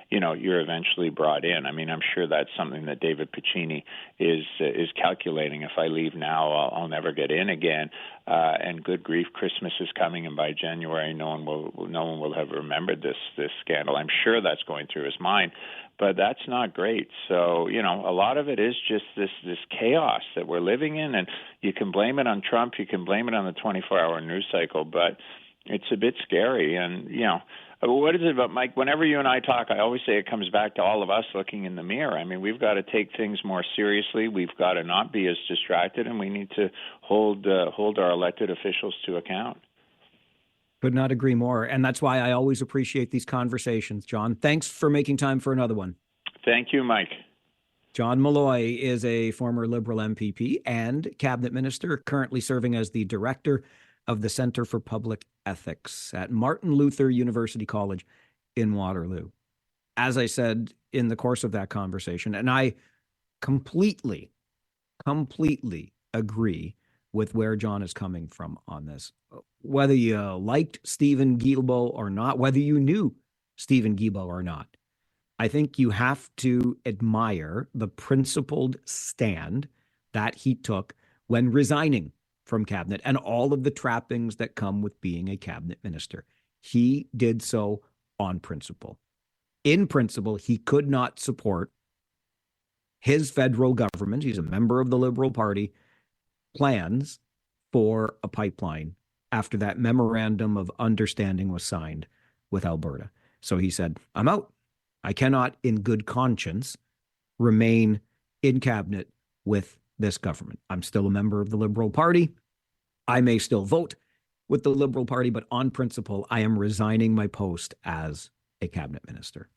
you know, you're eventually brought in. I mean, I'm sure that's something that David Piccini is calculating. If I leave now, I'll never get in again. And good grief, Christmas is coming, and by January, no one will have remembered this scandal. I'm sure that's going through his mind, but that's not great. So, you know, a lot of it is just this chaos that we're living in, and you can blame it on Trump, you can blame it on the 24-hour news cycle, but it's a bit scary. And, you know, what is it about, Mike? Whenever you and I talk, I always say it comes back to all of us looking in the mirror. I mean, we've got to take things more seriously. We've got to not be as distracted, and we need to hold our elected officials to account. Could not agree more. And that's why I always appreciate these conversations, John. Thanks for making time for another one. Thank you, Mike. John Malloy is a former Liberal MPP and cabinet minister, currently serving as the director of the Center for Public Ethics at Martin Luther University College in Waterloo. As I said in the course of that conversation, and I completely agree with where John is coming from on this. Whether you liked Stephen Guilbeault or not, whether you knew Stephen Guilbeault or not, I think you have to admire the principled stand that he took when resigning from cabinet and all of the trappings that come with being a cabinet minister. He did so on principle. In principle, he could not support his federal government, he's a member of the Liberal Party, plans for a pipeline after that memorandum of understanding was signed with Alberta. So he said, I'm out. I cannot in good conscience remain in cabinet with this government. I'm still a member of the Liberal Party. I may still vote with the Liberal Party, but on principle, I am resigning my post as a cabinet minister.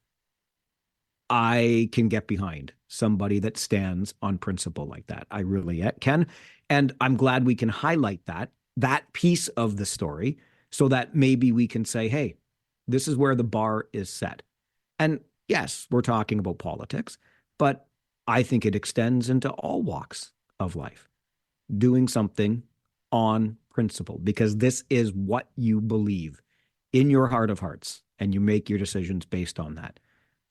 I can get behind somebody that stands on principle like that. I really can. And I'm glad we can highlight that piece of the story so that maybe we can say, hey, this is where the bar is set. And yes, we're talking about politics, but I think it extends into all walks of life. Doing something on principle, because this is what you believe in your heart of hearts, and you make your decisions based on that.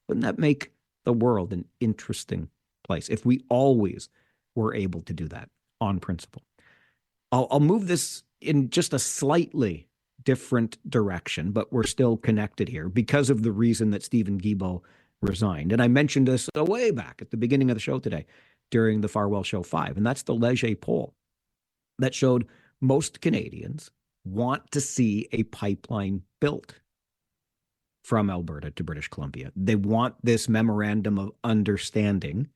Wouldn't that make the world an interesting place if we always were able to do that on principle? I'll move this in just a slightly different direction, but we're still connected here because of the reason that Stephen Guilbeault resigned. And I mentioned this way back at the beginning of the show today during the Farwell Show 5, and that's the Leger poll that showed most Canadians want to see a pipeline built from Alberta to British Columbia. They want this memorandum of understanding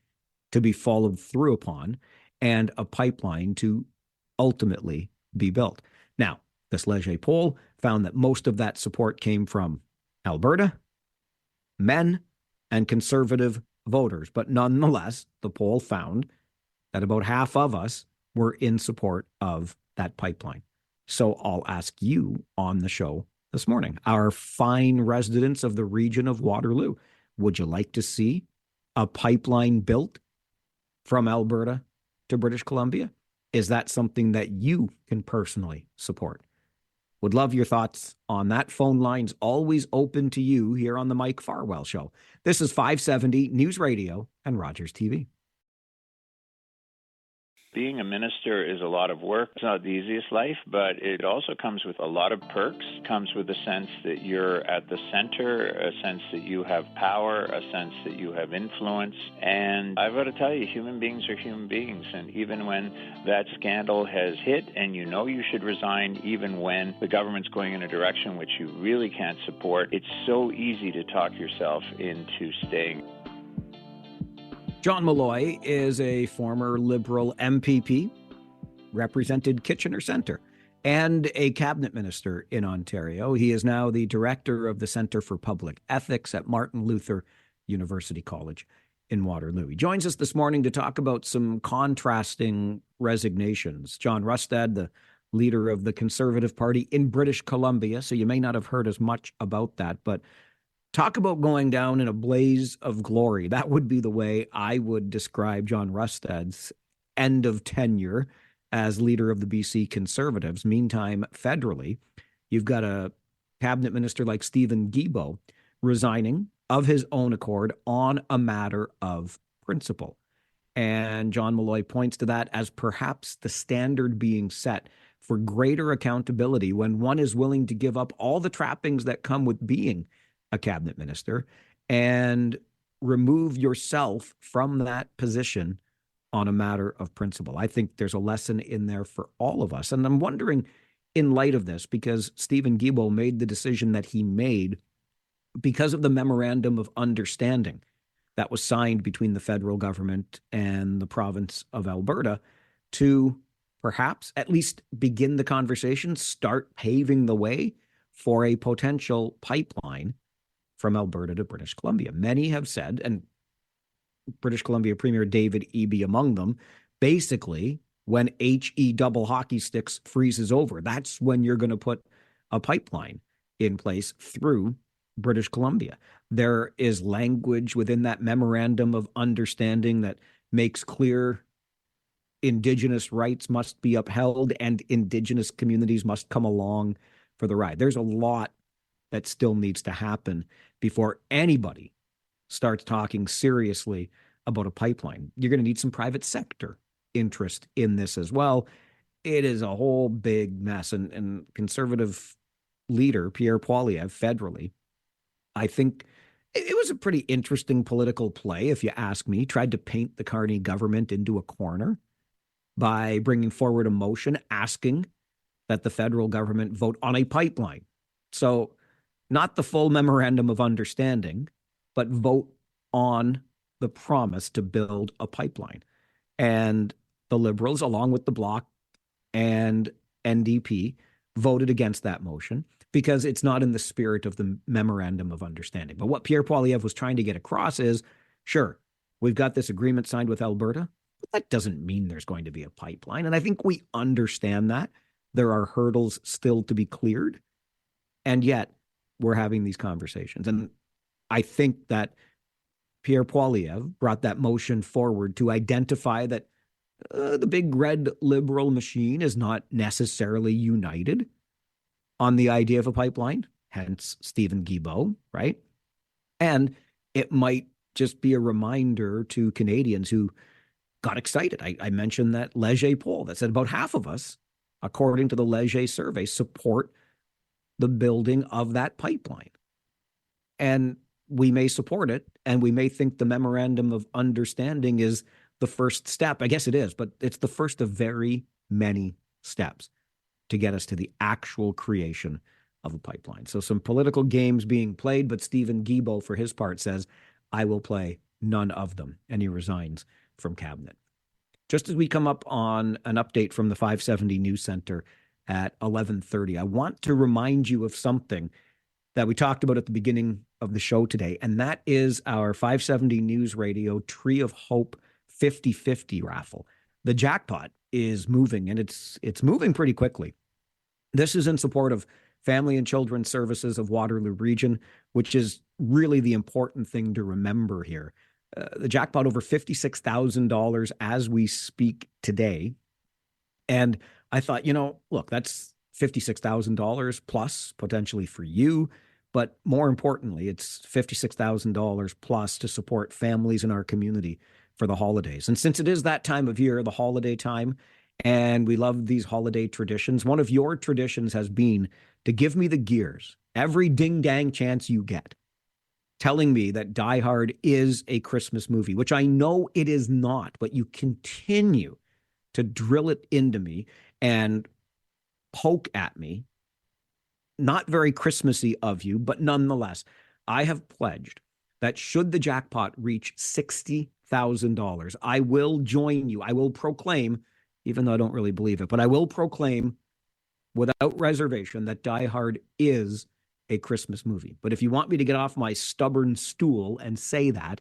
to be followed through upon and a pipeline to ultimately be built. Now, this Leger poll found that most of that support came from Alberta, men, and conservative voters. But nonetheless, the poll found that about half of us were in support of that pipeline. So I'll ask you on the show this morning, our fine residents of the region of Waterloo, would you like to see a pipeline built from Alberta to British Columbia? Is that something that you can personally support? Would love your thoughts on that. Phone line's always open to you here on the Mike Farwell Show. This is 570 News Radio and Rogers TV. Being a minister is a lot of work. It's not the easiest life, but it also comes with a lot of perks. It comes with a sense that you're at the center, a sense that you have power, a sense that you have influence. And I've got to tell you, human beings are human beings. And even when that scandal has hit and you know you should resign, even when the government's going in a direction which you really can't support, it's so easy to talk yourself into staying. John Malloy is a former Liberal MPP, represented Kitchener Centre, and a cabinet minister in Ontario. He is now the director of the Centre for Public Ethics at Martin Luther University College in Waterloo. He joins us this morning to talk about some contrasting resignations. John Rustad, the leader of the Conservative Party in British Columbia, so you may not have heard as much about that, but talk about going down in a blaze of glory. That would be the way I would describe John Rustad's end of tenure as leader of the BC Conservatives. Meantime, federally, you've got a cabinet minister like Stephen Guilbeault resigning of his own accord on a matter of principle. And John Malloy points to that as perhaps the standard being set for greater accountability when one is willing to give up all the trappings that come with being a cabinet minister and remove yourself from that position on a matter of principle. I think there's a lesson in there for all of us. And I'm wondering, in light of this, because Stephen Guilbeault made the decision that he made because of the memorandum of understanding that was signed between the federal government and the province of Alberta to perhaps at least begin the conversation, start paving the way for a potential pipeline from Alberta to British Columbia. Many have said, and British Columbia Premier David Eby among them, basically, when HE double hockey sticks freezes over, that's when you're going to put a pipeline in place through British Columbia. There is language within that memorandum of understanding that makes clear Indigenous rights must be upheld and Indigenous communities must come along for the ride. There's a lot that still needs to happen before anybody starts talking seriously about a pipeline. You're going to need some private sector interest in this as well. It is a whole big mess. And Conservative leader Pierre Poilievre federally, I think it was a pretty interesting political play, if you ask me. He tried to paint the Carney government into a corner by bringing forward a motion asking that the federal government vote on a pipeline. So not the full memorandum of understanding, but vote on the promise to build a pipeline. And the Liberals, along with the Bloc and NDP, voted against that motion because it's not in the spirit of the memorandum of understanding. But what Pierre Poilievre was trying to get across is, sure, we've got this agreement signed with Alberta, but that doesn't mean there's going to be a pipeline. And I think we understand that. There are hurdles still to be cleared. And yet, we're having these conversations. And I think that Pierre Poilievre brought that motion forward to identify that the big red Liberal machine is not necessarily united on the idea of a pipeline, hence Stephen Guilbeault, right? And it might just be a reminder to Canadians who got excited. I mentioned that Leger poll that said about half of us according to the Leger survey, support the building of that pipeline. And we may support it, and we may think the memorandum of understanding is the first step. I guess it is, but it's the first of very many steps to get us to the actual creation of a pipeline. So some political games being played, but Stephen Guilbeault, for his part, says, I will play none of them, and he resigns from cabinet. Just as we come up on an update from the 570 News Center at 11:30, I want to remind you of something that we talked about at the beginning of the show today, and that is our 570 News Radio Tree of Hope 50/50 raffle. The jackpot is moving, and it's moving pretty quickly. This is in support of Family and Children's Services of Waterloo Region, which is really the important thing to remember here. The jackpot over $56,000 as we speak today. And I thought, look, that's $56,000 plus potentially for you. But more importantly, it's $56,000 plus to support families in our community for the holidays. And since it is that time of year, the holiday time, and we love these holiday traditions, one of your traditions has been to give me the gears every ding-dang chance you get, telling me that Die Hard is a Christmas movie, which I know it is not, but you continue to drill it into me and poke at me. Not very Christmassy of you, but nonetheless, I have pledged that should the jackpot reach $60,000, I will join you. I will proclaim, even though I don't really believe it, but I will proclaim without reservation that Die Hard is a Christmas movie. But if you want me to get off my stubborn stool and say that,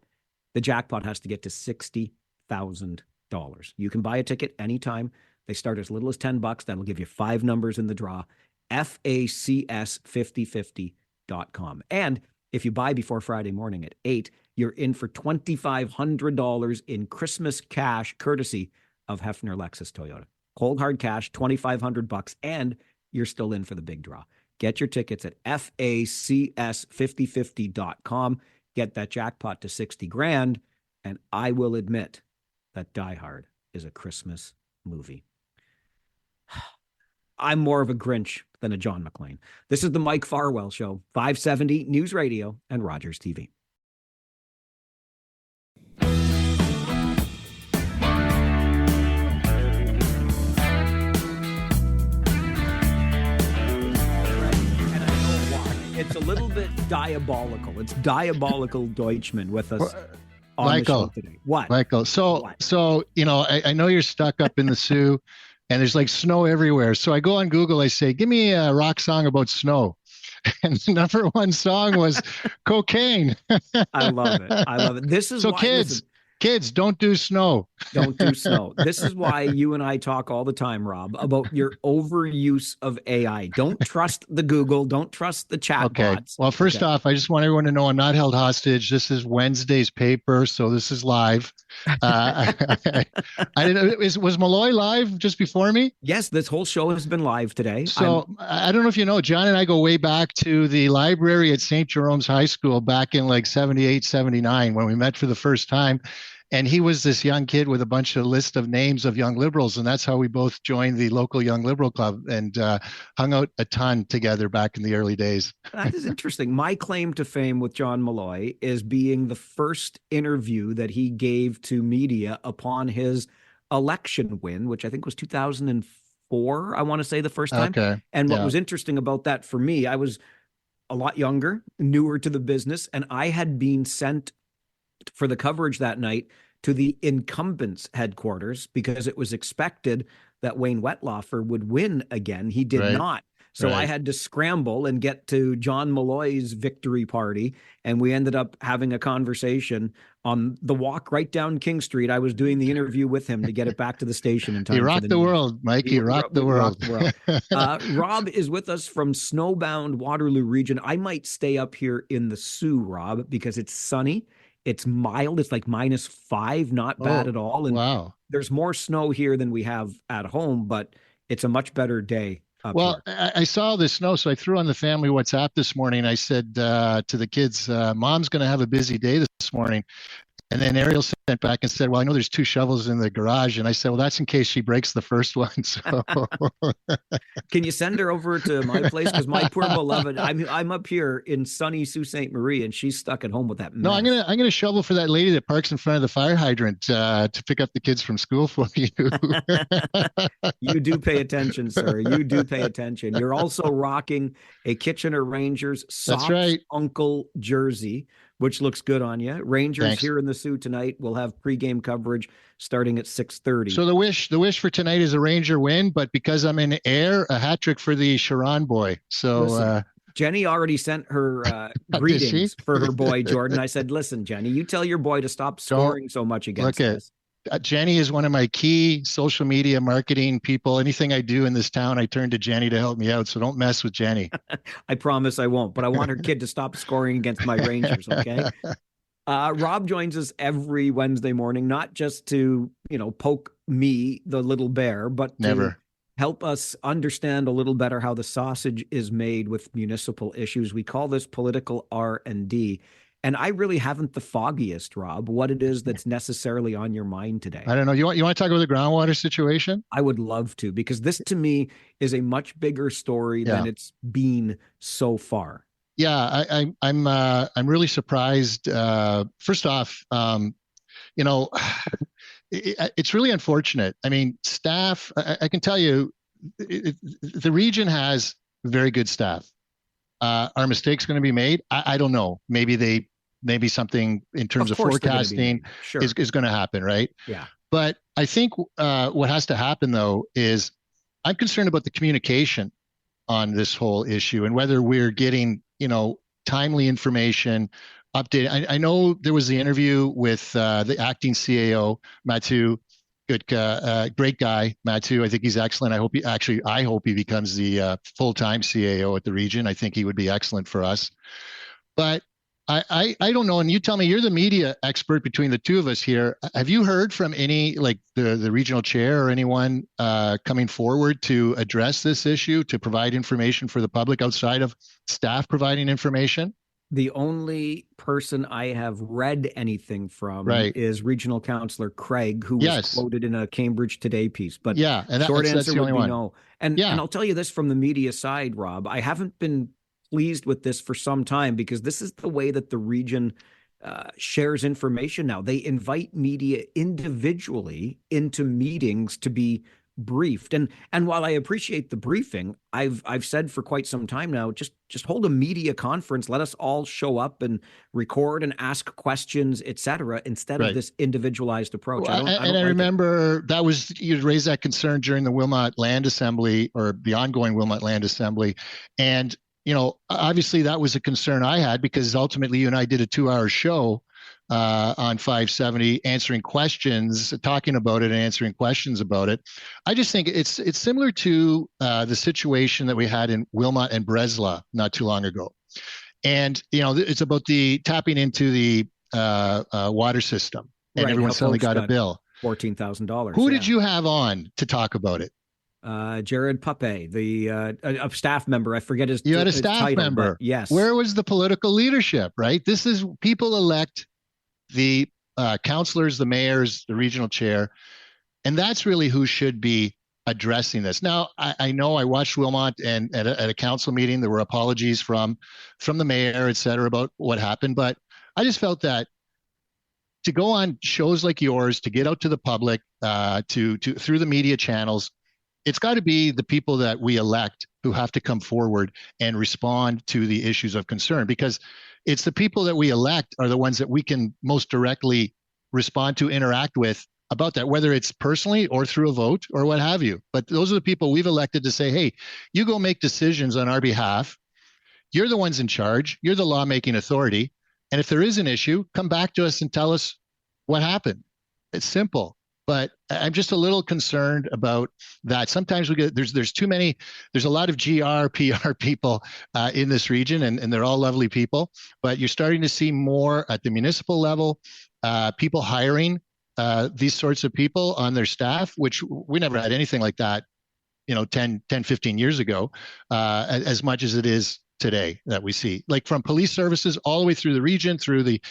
the jackpot has to get to $60,000. You can buy a ticket anytime. They start as little as $10. That'll give you 5 numbers in the draw. FACS5050.com. And if you buy before Friday morning at 8, you're in for $2,500 in Christmas cash, courtesy of Hefner Lexus Toyota. Cold hard cash, $2,500, and you're still in for the big draw. Get your tickets at FACS5050.com. Get that jackpot to 60 grand, and I will admit that Die Hard is a Christmas movie. I'm more of a Grinch than a John McClane. This is the Mike Farwell Show, 570 News Radio and Rogers TV. It's a little bit diabolical. It's diabolical Deutschman with us on Michael, the show today. What? Michael, so I know you're stuck up in the Sioux and there's like snow everywhere. So I go on Google, I say, give me a rock song about snow. And the number one song was Cocaine. I love it. I love it. This is so why, kids, don't do snow. Don't do snow. This is why you and I talk all the time, Rob, about your overuse of AI. Don't trust the Google. Don't trust the chat bots. Well, first off, I just want everyone to know I'm not held hostage. This is Wednesday's paper, so this is live. I didn't. Was Malloy live just before me? Yes, this whole show has been live today. So I don't know if you know, John and I go way back to the library at St. Jerome's High School back in like 78, 79 when we met for the first time. And he was this young kid with a bunch of list of names of young liberals. And that's how we both joined the local Young Liberal Club and hung out a ton together back in the early days. That is interesting. My claim to fame with John Malloy is being the first interview that he gave to media upon his election win, which I think was 2004, I want to say, the first time. Okay. And what was interesting about that for me, I was a lot younger, newer to the business, and I had been sent for the coverage that night to the incumbents headquarters because it was expected that Wayne Wetlaufer would win again. He did not. So I had to scramble and get to John Malloy's victory party. And we ended up having a conversation on the walk right down King Street. I was doing the interview with him to get it back to the station in time. He rocked the world, Mike. He rocked the world. Rob is with us from snowbound Waterloo region. I might stay up here in the Sioux, Rob, because it's sunny. It's mild. It's like -5, not bad at all. And there's more snow here than we have at home, but it's a much better day up here. I saw the snow, so I threw on the family WhatsApp this morning. I said to the kids, Mom's going to have a busy day this morning. And then Ariel sent back and said, well, I know there's 2 shovels in the garage. And I said, well, that's in case she breaks the first one. So Can you send her over to my place? Because my poor beloved, I'm up here in sunny Sault Ste. Marie, and she's stuck at home with that mess. No, I'm gonna shovel for that lady that parks in front of the fire hydrant to pick up the kids from school for you. You do pay attention, sir. You do pay attention. You're also rocking a Kitchener Rangers Socks right. Uncle jersey, which looks good on you. Rangers Thanks. here in the Soo tonight will have pregame coverage starting at 6:30. So the wish for tonight is a Ranger win, but because I'm in air, a hat trick for the Sharon boy. So listen, Jenny already sent her greetings for her boy Jordan. I said, listen, Jenny, you tell your boy to stop scoring so much against us. Jenny is one of my key social media marketing people. Anything I do in this town, I turn to Jenny to help me out. So don't mess with Jenny. I promise I won't, but I want her kid to stop scoring against my Rangers. Okay. Rob joins us every Wednesday morning, not just to, poke me, the little bear, but to help us understand a little better how the sausage is made with municipal issues. We call this political R&D. And I really haven't the foggiest, Rob, what it is that's necessarily on your mind today. I don't know. You want to talk about the groundwater situation? I would love to, because this to me is a much bigger story than it's been so far. Yeah, I'm really surprised. First off, it's really unfortunate. I mean, staff, I can tell you, the region has very good staff. Are mistakes going to be made? I don't know. Maybe something in terms of forecasting is going to happen, right? Yeah. But I think what has to happen, though, is I'm concerned about the communication on this whole issue and whether we're getting, timely information, updated. I know there was the interview with the acting CAO, Mathieu. Great guy, Mathieu. I think he's excellent. I hope he becomes the full-time CAO at the region. I think he would be excellent for us. But I don't know. And you tell me, you're the media expert between the two of us here. Have you heard from any, like the regional chair or anyone coming forward to address this issue, to provide information for the public outside of staff providing information? The only person I have read anything from is Regional Councillor Craig, who was quoted in a Cambridge Today piece. But and short answer would be one. no. And I'll tell you this from the media side, Rob, I haven't been pleased with this for some time, because this is the way that the region shares information now. They invite media individually into meetings to be briefed. And while I appreciate the briefing, I've said for quite some time now, just hold a media conference, let us all show up and record and ask questions, etc., instead of this individualized approach. I remember that was, you'd raised that concern during the Wilmot Land Assembly, or the ongoing Wilmot Land Assembly. And obviously that was a concern I had, because ultimately you and I did a 2-hour show on 570, answering questions, talking about it and answering questions about it. I just think it's similar to the situation that we had in Wilmot and Breslau not too long ago. And, it's about the tapping into the water system, and everyone suddenly got a bill. $14,000. Who did you have on to talk about it? Jared Pape, a staff member. I forget his You had a staff title, member. Yes. Where was the political leadership, right? This is, people elect the councillors, the mayors, the regional chair, and that's really who should be addressing this. Now, I know I watched Wilmot, and at a council meeting, there were apologies from the mayor, et cetera, about what happened. But I just felt that to go on shows like yours, to get out to the public, to through the media channels, it's got to be the people that we elect who have to come forward and respond to the issues of concern, because it's the people that we elect are the ones that we can most directly respond to, interact with about that, whether it's personally or through a vote or what have you. But those are the people we've elected to say, hey, you go make decisions on our behalf. You're the ones in charge. You're the lawmaking authority. And if there is an issue, come back to us and tell us what happened. It's simple. But I'm just a little concerned about that. Sometimes there's too many, there's a lot of GR, PR people in this region, and they're all lovely people, but you're starting to see more at the municipal level, people hiring these sorts of people on their staff, which we never had anything like that, 10, 15 years ago, as much as it is today that we see, like from police services all the way through the region, through the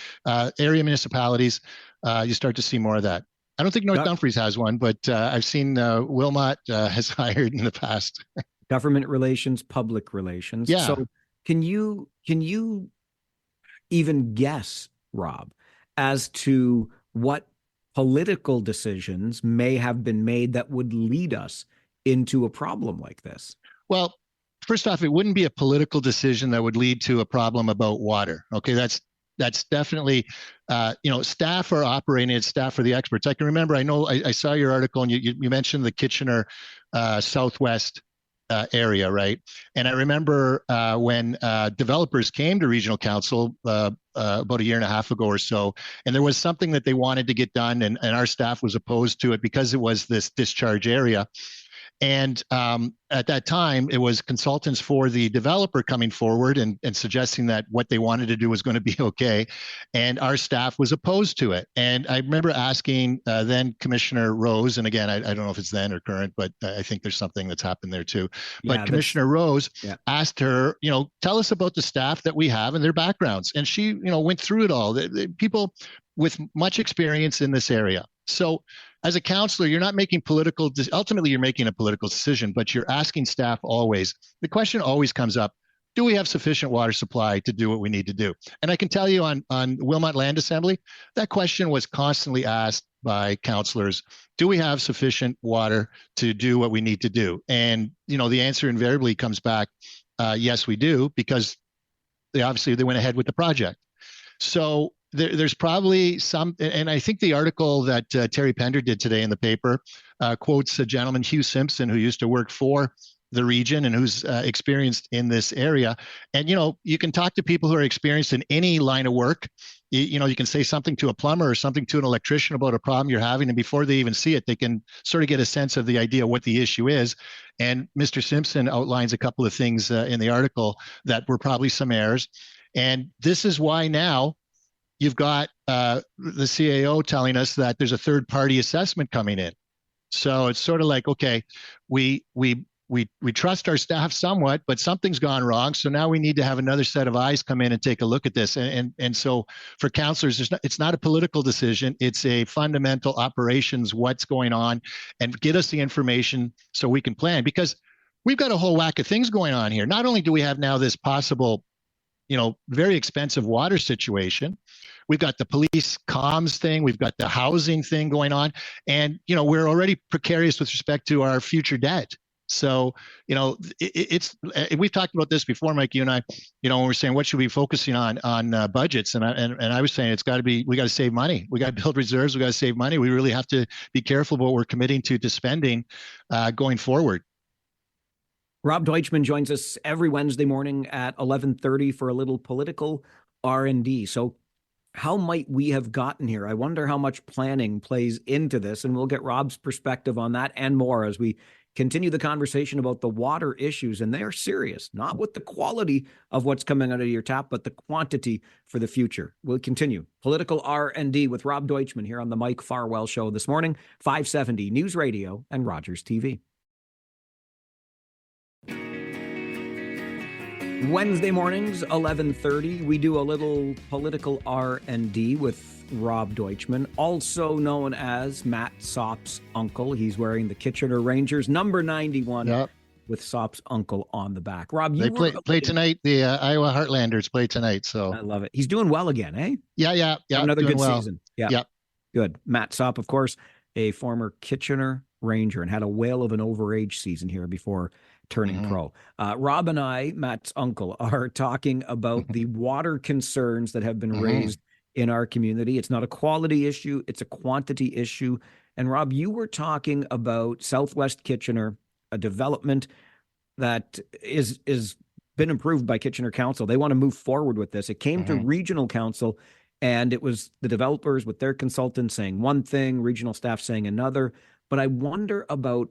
area municipalities. You start to see more of that. I don't think North Dumfries has one, but I've seen Wilmot has hired in the past. Government relations, public relations. Yeah. So can you even guess, Rob, as to what political decisions may have been made that would lead us into a problem like this? Well, first off, it wouldn't be a political decision that would lead to a problem about water. Okay, that's definitely, staff are operating as staff are the experts. I can remember, I saw your article and you mentioned the Kitchener Southwest area, right? And I remember when developers came to regional council about a year and a half ago or so, and there was something that they wanted to get done, and our staff was opposed to it because it was this discharge area. And at that time, it was consultants for the developer coming forward and suggesting that what they wanted to do was going to be okay. And our staff was opposed to it. And I remember asking then Commissioner Rose, and again, I don't know if it's then or current, but I think there's something that's happened there too. But Commissioner Rose asked her, tell us about the staff that we have and their backgrounds. And she, went through it all. The people with much experience in this area. So as a counselor, you're not making ultimately you're making a political decision, but you're asking staff always. The question always comes up, do we have sufficient water supply to do what we need to do? And I can tell you on Wilmot Land Assembly, that question was constantly asked by counselors. Do we have sufficient water to do what we need to do? And, the answer invariably comes back, yes, we do, because they went ahead with the project. So there's probably some, and I think the article that Terry Pender did today in the paper quotes a gentleman, Hugh Simpson, who used to work for the region and who's experienced in this area. And, you can talk to people who are experienced in any line of work. You can say something to a plumber or something to an electrician about a problem you're having, and before they even see it, they can sort of get a sense of the idea what the issue is. And Mr. Simpson outlines a couple of things in the article that were probably some errors. And this is why now you've got the CAO telling us that there's a third-party assessment coming in. So it's sort of like, okay, we trust our staff somewhat, but something's gone wrong. So now we need to have another set of eyes come in and take a look at this. And so for counselors, it's not a political decision. It's a fundamental operations, what's going on, and get us the information so we can plan. Because we've got a whole whack of things going on here. Not only do we have now this possible, very expensive water situation, we've got the police comms thing, we've got the housing thing going on, and we're already precarious with respect to our future debt. So we've talked about this before, Mike. You and I, when we're saying what should we be focusing on budgets, and I was saying we got to save money, we got to build reserves, we got to save money. We really have to be careful what we're committing to spending going forward. Rob Deutschman joins us every Wednesday morning at 11:30 for a little political R&D. So how might we have gotten here? I wonder how much planning plays into this, and we'll get Rob's perspective on that and more as we continue the conversation about the water issues. And they are serious, not with the quality of what's coming out of your tap, but the quantity for the future. We'll continue political R&D with Rob Deutschman here on the Mike Farwell Show this morning, 570 News Radio and Rogers TV. Wednesday mornings, 11:30, we do a little political R&D with Rob Deutschman, also known as Matt Sopp's uncle. He's wearing the Kitchener Rangers number 91 with Sopp's uncle on the back. Rob, they play tonight. The Iowa Heartlanders play tonight. So I love it. He's doing well again, eh? Yeah. Another good season. Yeah. Good. Matt Sopp, of course, a former Kitchener Ranger and had a whale of an overage season here before turning pro. Rob and I, Matt's uncle, are talking about the water concerns that have been raised in our community. It's not a quality issue, it's a quantity issue. And Rob, you were talking about Southwest Kitchener, a development that is been approved by Kitchener Council. They want to move forward with this. It came to regional council, and it was the developers with their consultants saying one thing, regional staff saying another. But I wonder about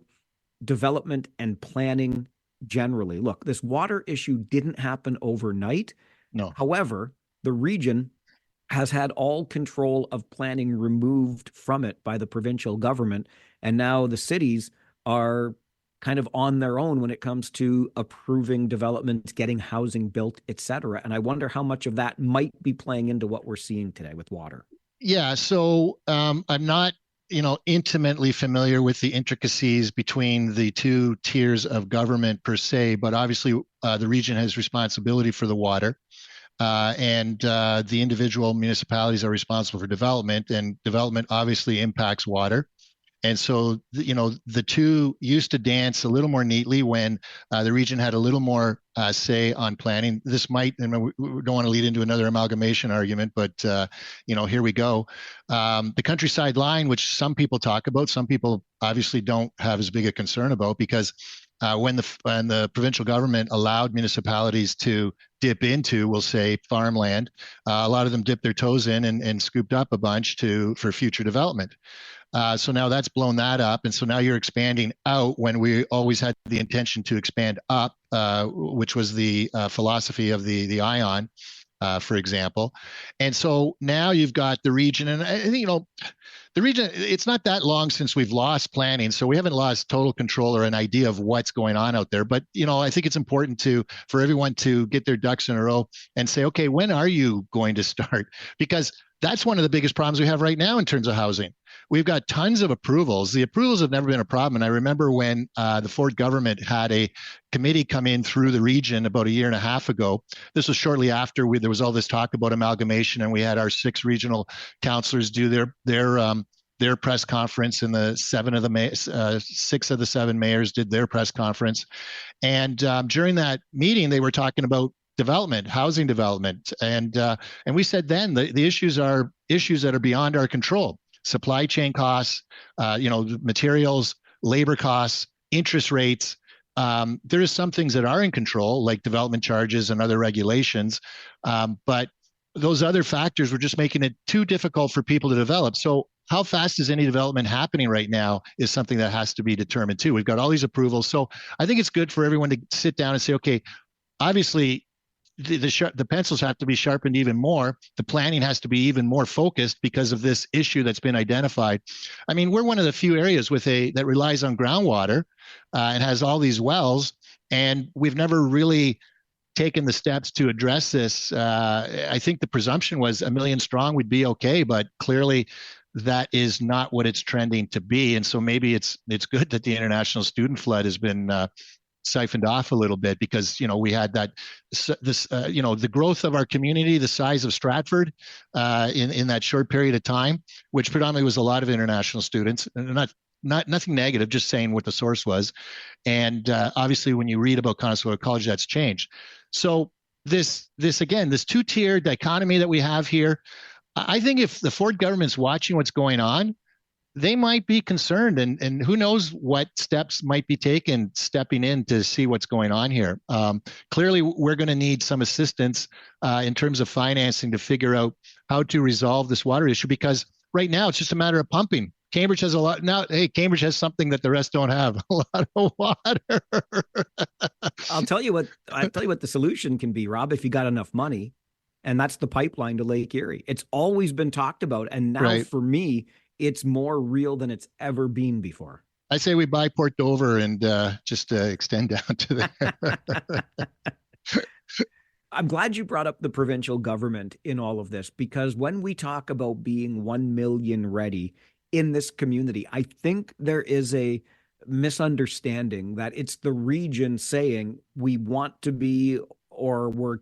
development and planning generally. Look, this water issue didn't happen overnight. No. However, the region has had all control of planning removed from it by the provincial government. And now the cities are kind of on their own when it comes to approving development, getting housing built, et cetera. And I wonder how much of that might be playing into what we're seeing today with water. Yeah, so I'm not, intimately familiar with the intricacies between the two tiers of government per se, but obviously the region has responsibility for the water. And the individual municipalities are responsible for development, and development obviously impacts water. And so, the two used to dance a little more neatly when the region had a little more say on planning. This might, and we don't want to lead into another amalgamation argument, but, here we go. The countryside line, which some people talk about, some people obviously don't have as big a concern about, because when the provincial government allowed municipalities to dip into, we'll say, farmland, a lot of them dipped their toes in and scooped up a bunch for future development. So now that's blown that up. And so now you're expanding out when we always had the intention to expand up, which was the philosophy of the ION, for example. And so now you've got the region, and I think, the region, it's not that long since we've lost planning, so we haven't lost total control or an idea of what's going on out there. But, I think it's important for everyone to get their ducks in a row and say, okay, when are you going to start? Because that's one of the biggest problems we have right now in terms of housing. We've got tons of approvals. The approvals have never been a problem. And I remember when the Ford government had a committee come in through the region about a year and a half ago. This was shortly after there was all this talk about amalgamation, and we had our 6 regional councillors do their press conference, and the 6 of the 7 mayors did their press conference. And during that meeting, they were talking about development, housing development, and we said then the issues are issues that are beyond our control. Supply chain costs, materials, labor costs, interest rates. There are some things that are in control, like development charges and other regulations, but those other factors were just making it too difficult for people to develop. So how fast is any development happening right now is something that has to be determined too. We've got all these approvals. So I think it's good for everyone to sit down and say, okay, obviously the pencils have to be sharpened even more. The planning has to be even more focused because of this issue that's been identified. I mean, we're one of the few areas that relies on groundwater and has all these wells, and we've never really taken the steps to address this. I think the presumption was 1 million strong would be okay, but clearly that is not what it's trending to be. And so maybe it's good that the international student flood has been siphoned off a little bit, because we had the growth of our community, the size of Stratford in that short period of time, which predominantly was a lot of international students, and not nothing negative, just saying what the source was. And obviously when you read about Conestoga College, that's changed. So this 2-tier dichotomy that we have here, I think if the Ford government's watching what's going on, they might be concerned, and who knows what steps might be taken stepping in to see what's going on here. Clearly, we're going to need some assistance in terms of financing to figure out how to resolve this water issue, because right now it's just a matter of pumping. Cambridge has a lot now. Hey, Cambridge has something that the rest don't have: a lot of water. I'll tell you what the solution can be, Rob, if you got enough money, and that's the pipeline to Lake Erie. It's always been talked about, and now for me, it's more real than it's ever been before. I say we buy Port Dover and just extend down to there. I'm glad you brought up the provincial government in all of this, because when we talk about being 1 million ready in this community, I think there is a misunderstanding that it's the region saying we want to be, or we're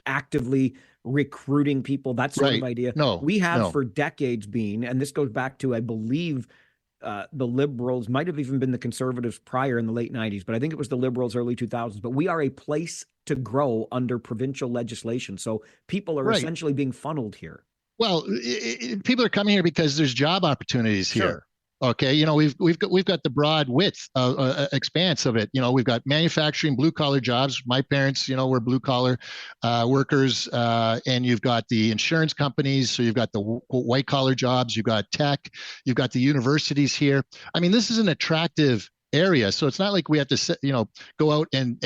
actively recruiting people, that sort of idea. No, we have for decades been, and this goes back to, I believe, the Liberals, might have even been the Conservatives prior in the late 90s, but I think it was the Liberals early 2000s. But we are a place to grow under provincial legislation. So people are essentially being funneled here. Well, people are coming here because there's job opportunities here. Okay, we've got the broad width, expanse of it. We've got manufacturing, blue collar jobs. My parents, were blue collar workers, and you've got the insurance companies. So you've got the white collar jobs. You've got tech. You've got the universities here. I mean, this is an attractive area. So it's not like we have to, go out and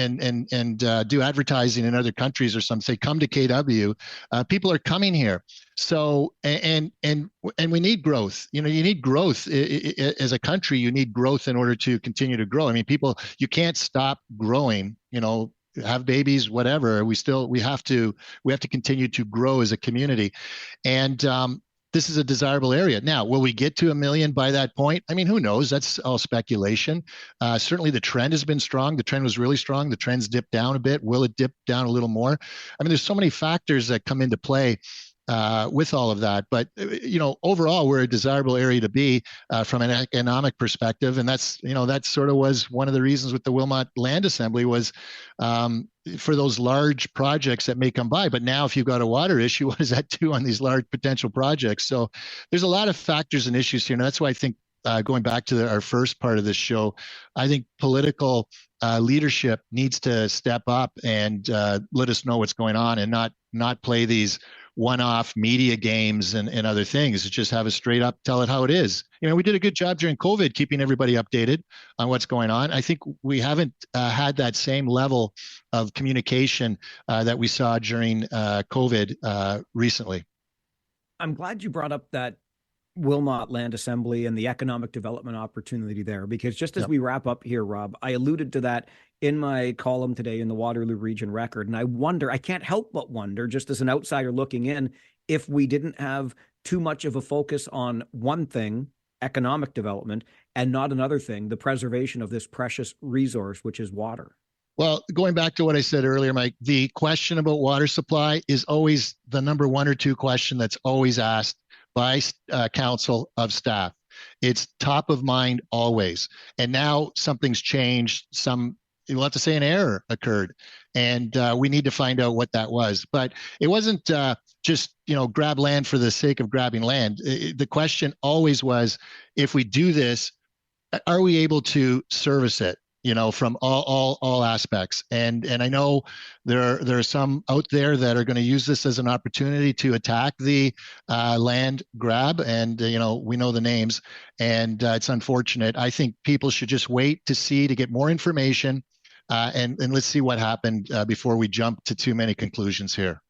do advertising in other countries or something. Say, come to KW. People are coming here. So and we need growth. You need growth as a country. You need growth in order to continue to grow. I mean, you can't stop growing. Have babies, whatever. We have to continue to grow as a community, and this is a desirable area. Now, will we get to 1 million by that point? I mean, who knows? That's all speculation. Certainly, the trend has been strong. The trend was really strong. The trend's dipped down a bit. Will it dip down a little more? I mean, there's so many factors that come into play with all of that. But, overall, we're a desirable area to be from an economic perspective. And that sort of was one of the reasons with the Wilmot Land Assembly was for those large projects that may come by. But now if you've got a water issue, what does that do on these large potential projects? So there's a lot of factors and issues here. And that's why I think going back to our first part of this show, I think political leadership needs to step up and let us know what's going on and not play these one-off media games and other things. Just have a straight up, tell it how it is. We did a good job during COVID keeping everybody updated on what's going on. I think we haven't had that same level of communication that we saw during COVID recently. I'm glad you brought up that Wilmot Land Assembly and the economic development opportunity there, because just as we wrap up here, Rob, I alluded to that in my column today in the Waterloo Region Record. And I can't help but wonder, just as an outsider looking in, if we didn't have too much of a focus on one thing, economic development, and not another thing, the preservation of this precious resource, which is water. Well, going back to what I said earlier, Mike, the question about water supply is always the number one or two question that's always asked by council of staff. It's top of mind always. And now something's changed. You'll have to say an error occurred. And we need to find out what that was. But it wasn't just, grab land for the sake of grabbing land. The question always was, if we do this, are we able to service it? From all aspects. And I know there are some out there that are going to use this as an opportunity to attack the land grab. And, we know the names, and it's unfortunate. I think people should just wait to get more information and let's see what happened before we jump to too many conclusions here.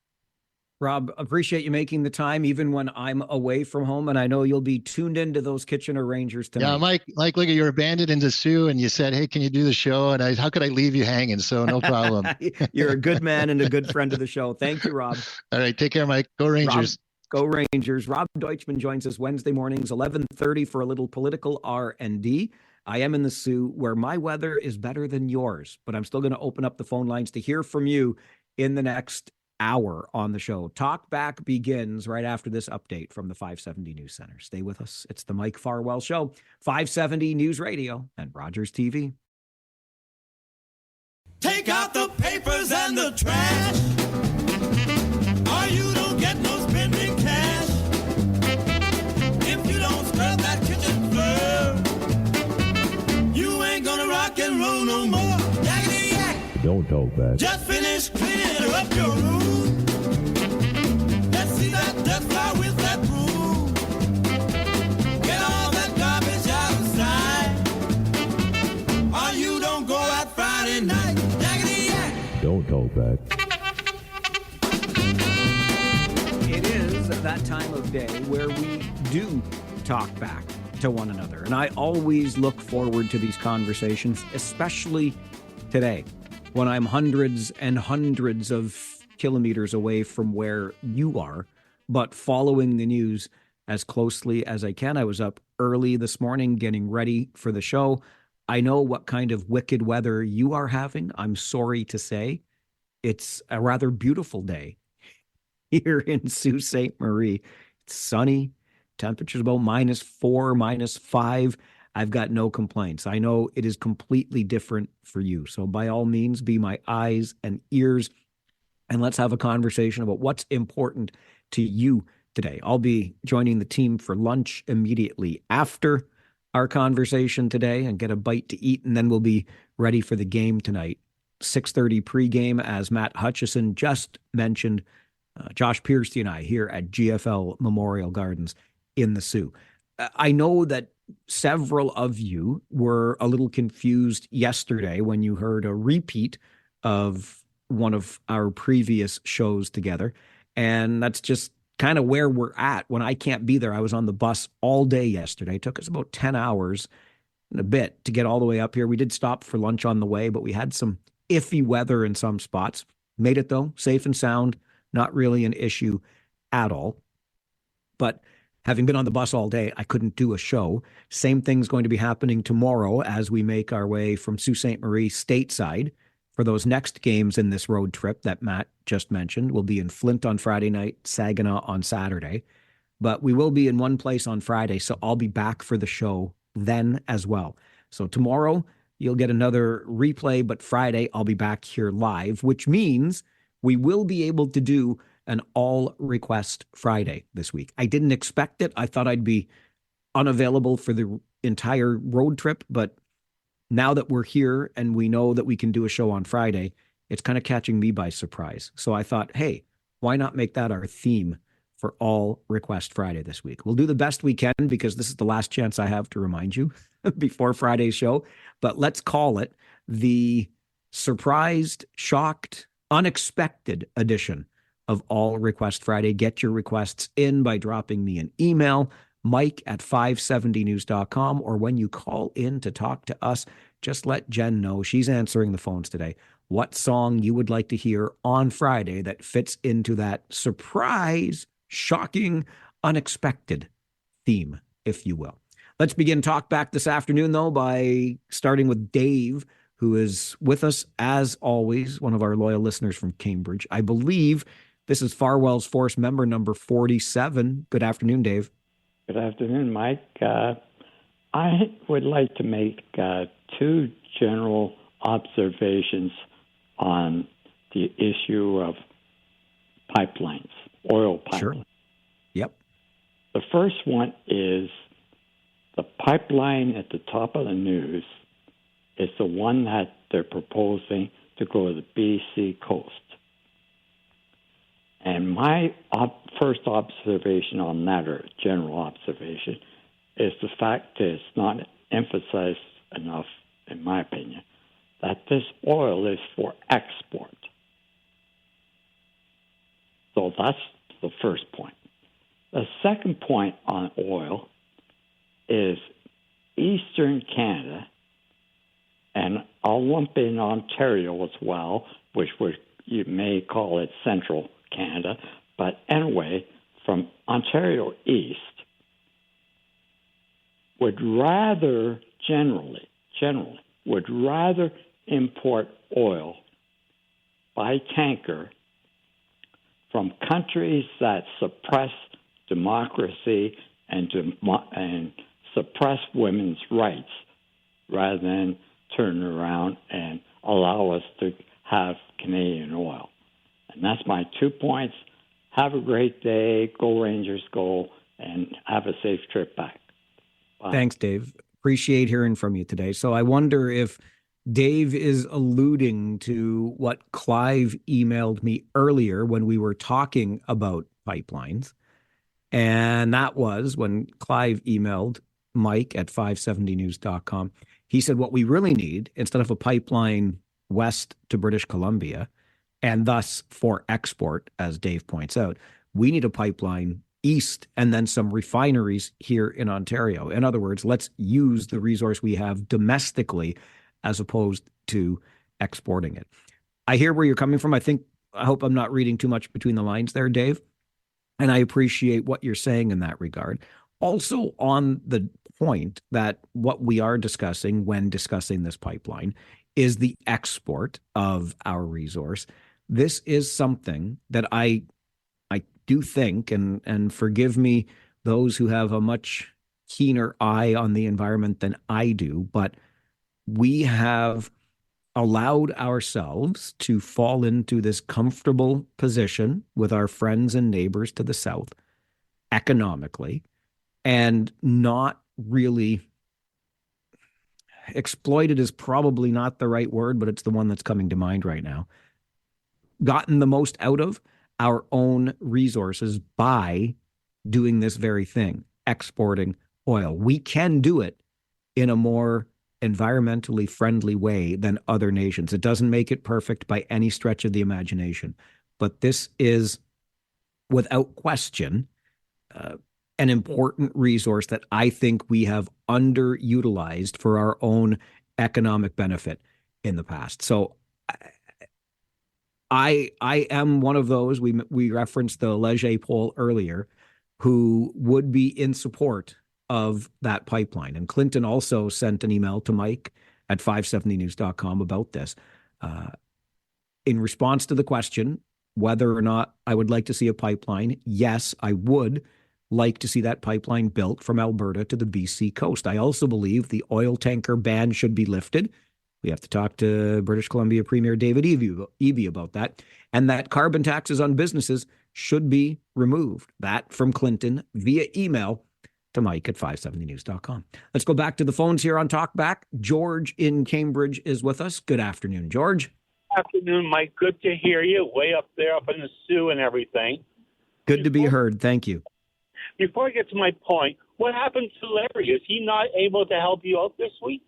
Rob, appreciate you making the time, even when I'm away from home, and I know you'll be tuned into those Kitchener Rangers tonight. Yeah, Mike, look, you're abandoned into Sioux, and you said, hey, can you do the show? And how could I leave you hanging? So no problem. You're a good man and a good friend of the show. Thank you, Rob. All right, take care, Mike. Go Rangers. Go Rangers. Rob Deutschman joins us Wednesday mornings, 11:30 for a little political R&D. I am in the Sioux, where my weather is better than yours, but I'm still going to open up the phone lines to hear from you in the next hour on the show. Talkback begins right after this update from the 570 News Center. Stay with us. It's the Mike Farwell Show, 570 News Radio and Rogers TV. Take out the papers and the trash, or you don't get no spending cash. If you don't scrub that kitchen floor, you ain't gonna rock and roll no more. Yakety yak. Don't talk back. Just finish cleaning up your room. Let's see that dust fly with that broom. Get all that garbage outside, or you don't go out Friday night. Yakety yak. Don't talk back. It is that time of day where we do talk back to one another. And I always look forward to these conversations, especially today, when I'm hundreds and hundreds of kilometers away from where you are, but following the news as closely as I can. I was up early this morning getting ready for the show. I know what kind of wicked weather you are having. I'm sorry to say. It's a rather beautiful day here in Sault Ste. Marie. It's sunny. Temperature's about -4, -5. I've got no complaints. I know it is completely different for you. So by all means, be my eyes and ears, and let's have a conversation about what's important to you today. I'll be joining the team for lunch immediately after our conversation today and get a bite to eat, and then we'll be ready for the game tonight. 6:30 pregame, as Matt Hutchison just mentioned. Josh Piercy and I here at GFL Memorial Gardens in the Sioux. I know that several of you were a little confused yesterday when you heard a repeat of one of our previous shows together. And that's just kind of where we're at. When I can't be there, I was on the bus all day yesterday. It took us about 10 hours and a bit to get all the way up here. We did stop for lunch on the way, but we had some iffy weather in some spots. Made it though, safe and sound, not really an issue at all. But having been on the bus all day, I couldn't do a show. Same thing's going to be happening tomorrow as we make our way from Sault Ste. Marie stateside for those next games in this road trip that Matt just mentioned. We'll be in Flint on Friday night, Saginaw on Saturday. But we will be in one place on Friday, so I'll be back for the show then as well. So tomorrow, you'll get another replay, but Friday, I'll be back here live, which means we will be able to do an all request Friday this week. I didn't expect it. I thought I'd be unavailable for the entire road trip, but now that we're here and we know that we can do a show on Friday, it's kind of catching me by surprise. So I thought, hey, why not make that our theme for all request Friday this week? We'll do the best we can because this is the last chance I have to remind you before Friday's show. But let's call it the surprised, shocked, unexpected edition of All Request Friday. Get your requests in by dropping me an email, mike@570news.com, or when you call in to talk to us, just let Jen know, she's answering the phones today, what song you would like to hear on Friday that fits into that surprise, shocking, unexpected theme, if you will. Let's begin Talkback this afternoon, though, by starting with Dave, who is with us, as always, one of our loyal listeners from Cambridge. I believe this is Farwell's Force member number 47. Good afternoon, Dave. Good afternoon, Mike. I would like to make two general observations on the issue of pipelines, oil pipelines. Sure. Yep. The first one is the pipeline at the top of the news is the one that they're proposing to go to the BC coast. And my first observation on that, or general observation, is the fact that it's not emphasized enough, in my opinion, that this oil is for export. So that's the first point. The second point on oil is Eastern Canada, and I'll lump in Ontario as well, which you may call it Central Canada, but anyway, from Ontario east, would rather generally would rather import oil by tanker from countries that suppress democracy and suppress women's rights, rather than turn around and allow us to have Canadian oil. And that's my 2 points. Have a great day. Go Rangers, go, and have a safe trip back. Bye. Thanks, Dave. Appreciate hearing from you today. So I wonder if Dave is alluding to what Clive emailed me earlier when we were talking about pipelines. And that was when Clive emailed Mike at 570news.com. He said, what we really need, instead of a pipeline west to British Columbia, and thus for export, as Dave points out, we need a pipeline east and then some refineries here in Ontario. In other words, let's use the resource we have domestically as opposed to exporting it. I hear where you're coming from. I hope I'm not reading too much between the lines there, Dave. And I appreciate what you're saying in that regard. Also on the point that what we are discussing when discussing this pipeline is the export of our resource. This is something that I do think, and forgive me those who have a much keener eye on the environment than I do, but we have allowed ourselves to fall into this comfortable position with our friends and neighbors to the south economically, and not really exploited is probably not the right word, but it's the one that's coming to mind right now. Gotten the most out of our own resources by doing this very thing, exporting oil. We can do it in a more environmentally friendly way than other nations. It doesn't make it perfect by any stretch of the imagination, but this is, without question, an important resource that I think we have underutilized for our own economic benefit in the past. So I am one of those, we referenced the Leger poll earlier, who would be in support of that pipeline. And Clinton also sent an email to Mike at 570news.com about this. In response to the question whether or not I would like to see a pipeline, yes, I would like to see that pipeline built from Alberta to the BC coast. I also believe the oil tanker ban should be lifted. We have to talk to British Columbia Premier David Eby about that. And that carbon taxes on businesses should be removed. That from Clinton via email to Mike at 570news.com. Let's go back to the phones here on Talkback. George in Cambridge is with us. Good afternoon, George. Afternoon, Mike. Good to hear you. Way up there, up in the Sioux and everything. Good to be heard. Thank you. Before I get to my point, what happened to Larry? Is he not able to help you out this week?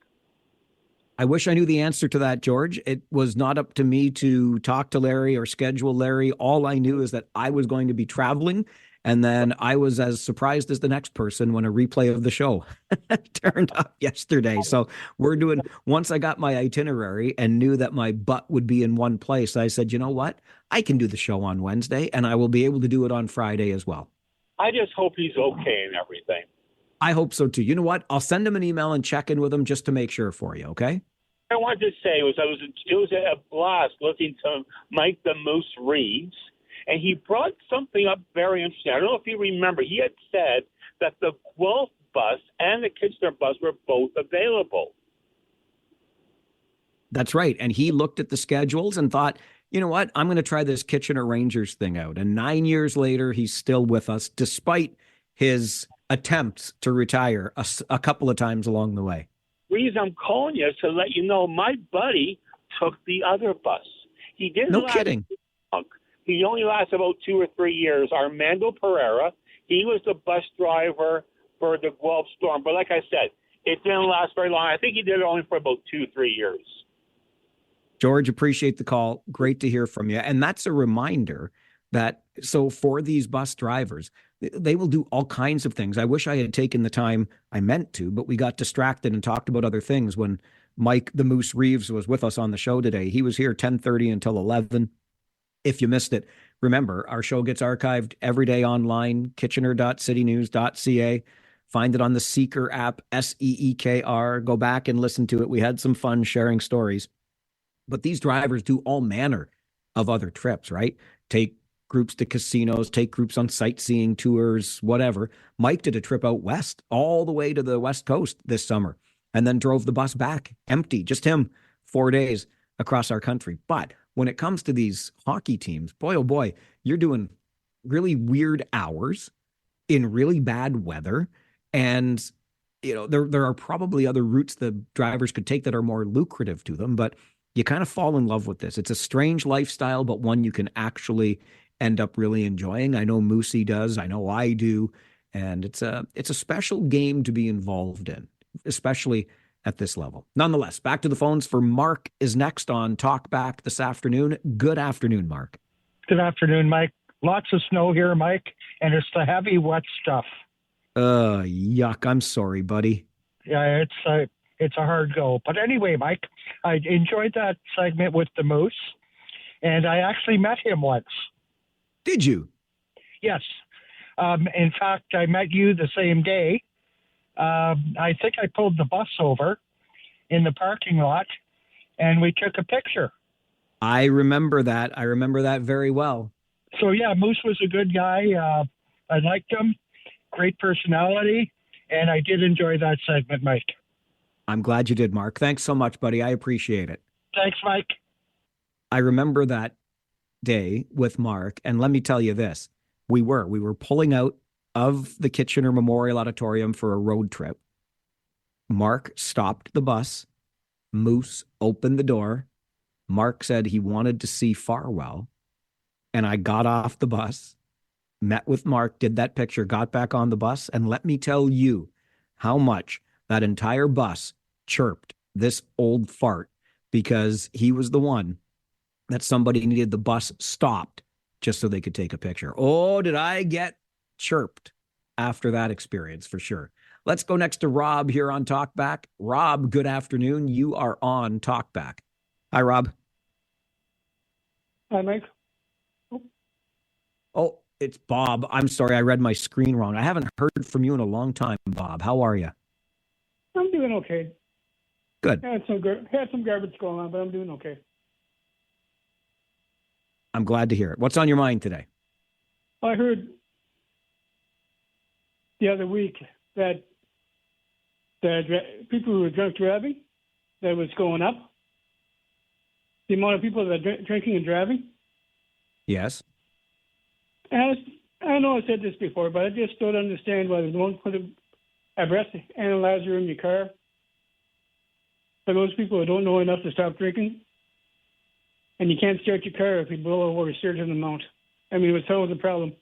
I wish I knew the answer to that, George. It was not up to me to talk to Larry or schedule Larry. All I knew is that I was going to be traveling, and then I was as surprised as the next person when a replay of the show turned up yesterday. So once I got my itinerary and knew that my butt would be in one place, I said, you know what? I can do the show on Wednesday, and I will be able to do it on Friday as well. I just hope he's okay and everything. I hope so too. You know what? I'll send him an email and check in with him just to make sure for you, okay? I wanted to say it was a blast listening to Mike the Moose Reeves, and he brought something up very interesting. I don't know if you remember. He had said that the Guelph bus and the Kitchener bus were both available. That's right. And he looked at the schedules and thought, you know what? I'm going to try this Kitchener Rangers thing out. And 9 years later, he's still with us, despite his attempts to retire a couple of times along the way. The reason I'm calling you is to let you know my buddy took the other bus. He didn't. No kidding. He only lasted about 2 or 3 years. Armando Pereira, he was the bus driver for the Guelph Storm. But like I said, it didn't last very long. I think he did it only for about 2 or 3 years. George, appreciate the call. Great to hear from you. And that's a reminder that, so for these bus drivers, they will do all kinds of things. I wish I had taken the time I meant to, but we got distracted and talked about other things when Mike the Moose Reeves was with us on the show today. He was here 10:30 until 11. If you missed it, remember, our show gets archived every day online, kitchener.citynews.ca. Find it on the Seeker app, Seekr. Go back and listen to it. We had some fun sharing stories. But these drivers do all manner of other trips, right? Take groups to casinos, take groups on sightseeing tours, whatever. Mike did a trip out west, all the way to the West Coast this summer, and then drove the bus back empty, just him, 4 days across our country. But when it comes to these hockey teams, boy, oh boy, you're doing really weird hours in really bad weather. And, you know, there are probably other routes the drivers could take that are more lucrative to them, but you kind of fall in love with this. It's a strange lifestyle, but one you can actually end up really enjoying. I know Moosey does. I know I do. And it's a special game to be involved in, especially at this level. Nonetheless, back to the phones for Mark is next on Talkback this afternoon. Good afternoon, Mark. Good afternoon, Mike. Lots of snow here, Mike, and it's the heavy, wet stuff. Yuck. I'm sorry, buddy. Yeah, it's a hard go. But anyway, Mike, I enjoyed that segment with the Moose, and I actually met him once. Did you? Yes. In fact, I met you the same day. I think I pulled the bus over in the parking lot, and we took a picture. I remember that. I remember that very well. So, yeah, Moose was a good guy. I liked him. Great personality. And I did enjoy that segment, Mike. I'm glad you did, Mark. Thanks so much, buddy. I appreciate it. Thanks, Mike. I remember that day with Mark. And let me tell you this. We were pulling out of the Kitchener Memorial Auditorium for a road trip. Mark stopped the bus. Moose opened the door. Mark said he wanted to see Farwell. And I got off the bus, met with Mark, did that picture, got back on the bus. And let me tell you how much that entire bus chirped this old fart because he was the one that somebody needed the bus stopped just so they could take a picture. Oh, did I get chirped after that experience for sure. Let's go next to Rob here on Talkback. Rob, good afternoon. You are on Talkback. Hi, Rob. Hi, Mike. Oh, it's Bob. I'm sorry, I read my screen wrong. I haven't heard from you in a long time, Bob. How are you? I'm doing okay. Good. Had some garbage going on, but I'm doing okay. I'm glad to hear it. What's on your mind today? I heard the other week that people who were drunk driving, that was going up. The amount of people that are drinking and driving. Yes. And I know I said this before, but I just don't understand why they don't put a breath analyzer in your car for those people who don't know enough to stop drinking. And you can't start your car if you blow over a certain amount. I mean, it solves the problem.